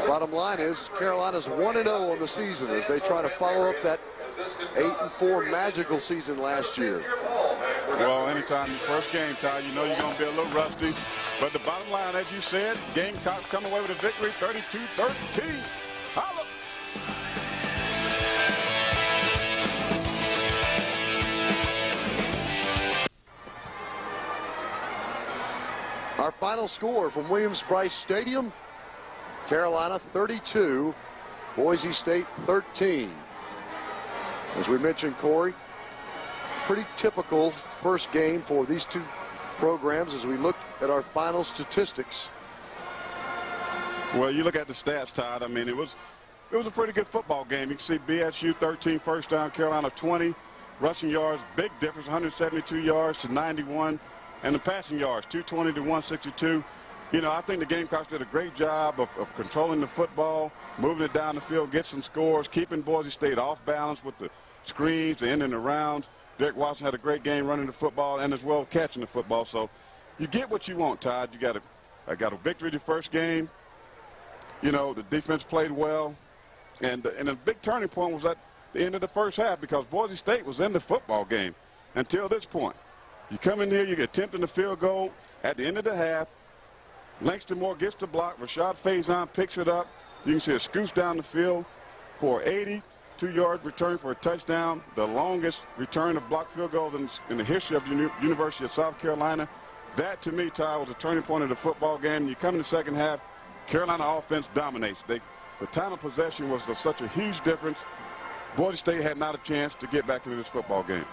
[SPEAKER 1] bottom line is Carolina's 1-0 on the season as they try to follow up that 8-4 magical season last year.
[SPEAKER 2] Well, anytime your first game, Ty, you know you're going to be a little rusty. But the bottom line, as you said, Gamecocks come away with a victory, 32-13. Holla!
[SPEAKER 1] Our final score from Williams-Brice Stadium, Carolina 32, Boise State 13. As we mentioned, Corey, pretty typical first game for these two programs as we look at our final statistics.
[SPEAKER 2] Well, you look at the stats, Todd. I mean, it was a pretty good football game. You can see BSU 13 first down, Carolina 20. Rushing yards, big difference, 172 yards to 91. And the passing yards, 220 to 162. You know, I think the Gamecocks did a great job of controlling the football, moving it down the field, get some scores, keeping Boise State off balance with the screens, the end and the rounds. Derek Watson had a great game running the football and as well catching the football. So you get what you want, Todd. You got a victory the first game. You know, the defense played well. And a big turning point was at the end of the first half because Boise State was in the football game until this point. You come in here, you get attempting the field goal at the end of the half. Langston Moore gets the block. Rashad Faison picks it up. You can see it scoots down the field for 82-yard return for a touchdown, the longest return of blocked field goals in the history of the University of South Carolina. That, to me, Ty, was a turning point of the football game. You come in the second half, Carolina offense dominates. The time of possession was such a huge difference. Boise State had not a chance to get back into this football game.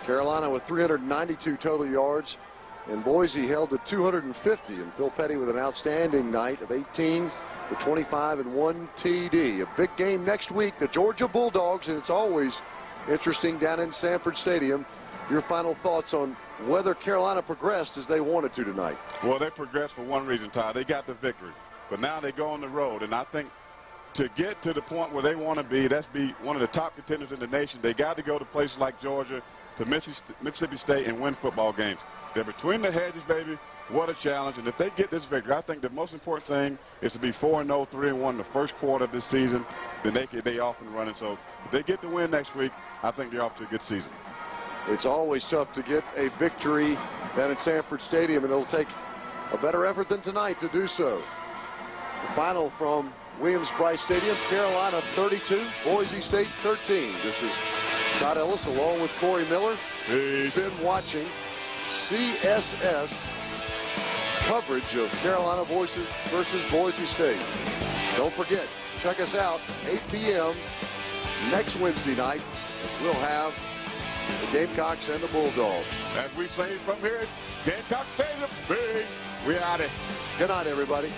[SPEAKER 1] Carolina with 392 total yards, and Boise held to 250. And Phil Petty with an outstanding night of 18 for 25 and 1 TD. A big game next week, the Georgia Bulldogs, and it's always interesting down in Sanford Stadium. Your final thoughts on whether Carolina progressed as they wanted to tonight?
[SPEAKER 2] Well, they progressed for one reason, Todd. They got the victory. But now they go on the road, and I think to get to the point where they want to be, that's be one of the top contenders in the nation, they got to go to places like Georgia, to Mississippi State, and win football games. They're between the hedges, baby. What a challenge. And if they get this victory, I think the most important thing is to be 4-0, 3-1 the first quarter of this season. Then they off and running. So if they get the win next week, I think they're off to a good season.
[SPEAKER 1] It's always tough to get a victory down at Sanford Stadium, and it'll take a better effort than tonight to do so. The final from Williams-Brice Stadium, Carolina 32, Boise State 13. This is Todd Ellis along with Corey Miller.
[SPEAKER 2] Peace.
[SPEAKER 1] Been watching CSS coverage of Carolina versus Boise State. Don't forget, check us out 8 p.m. next Wednesday night as we'll have the Gamecocks and the Bulldogs.
[SPEAKER 2] As we say from here, Gamecock Stadium, big. We out it.
[SPEAKER 1] Good night, everybody.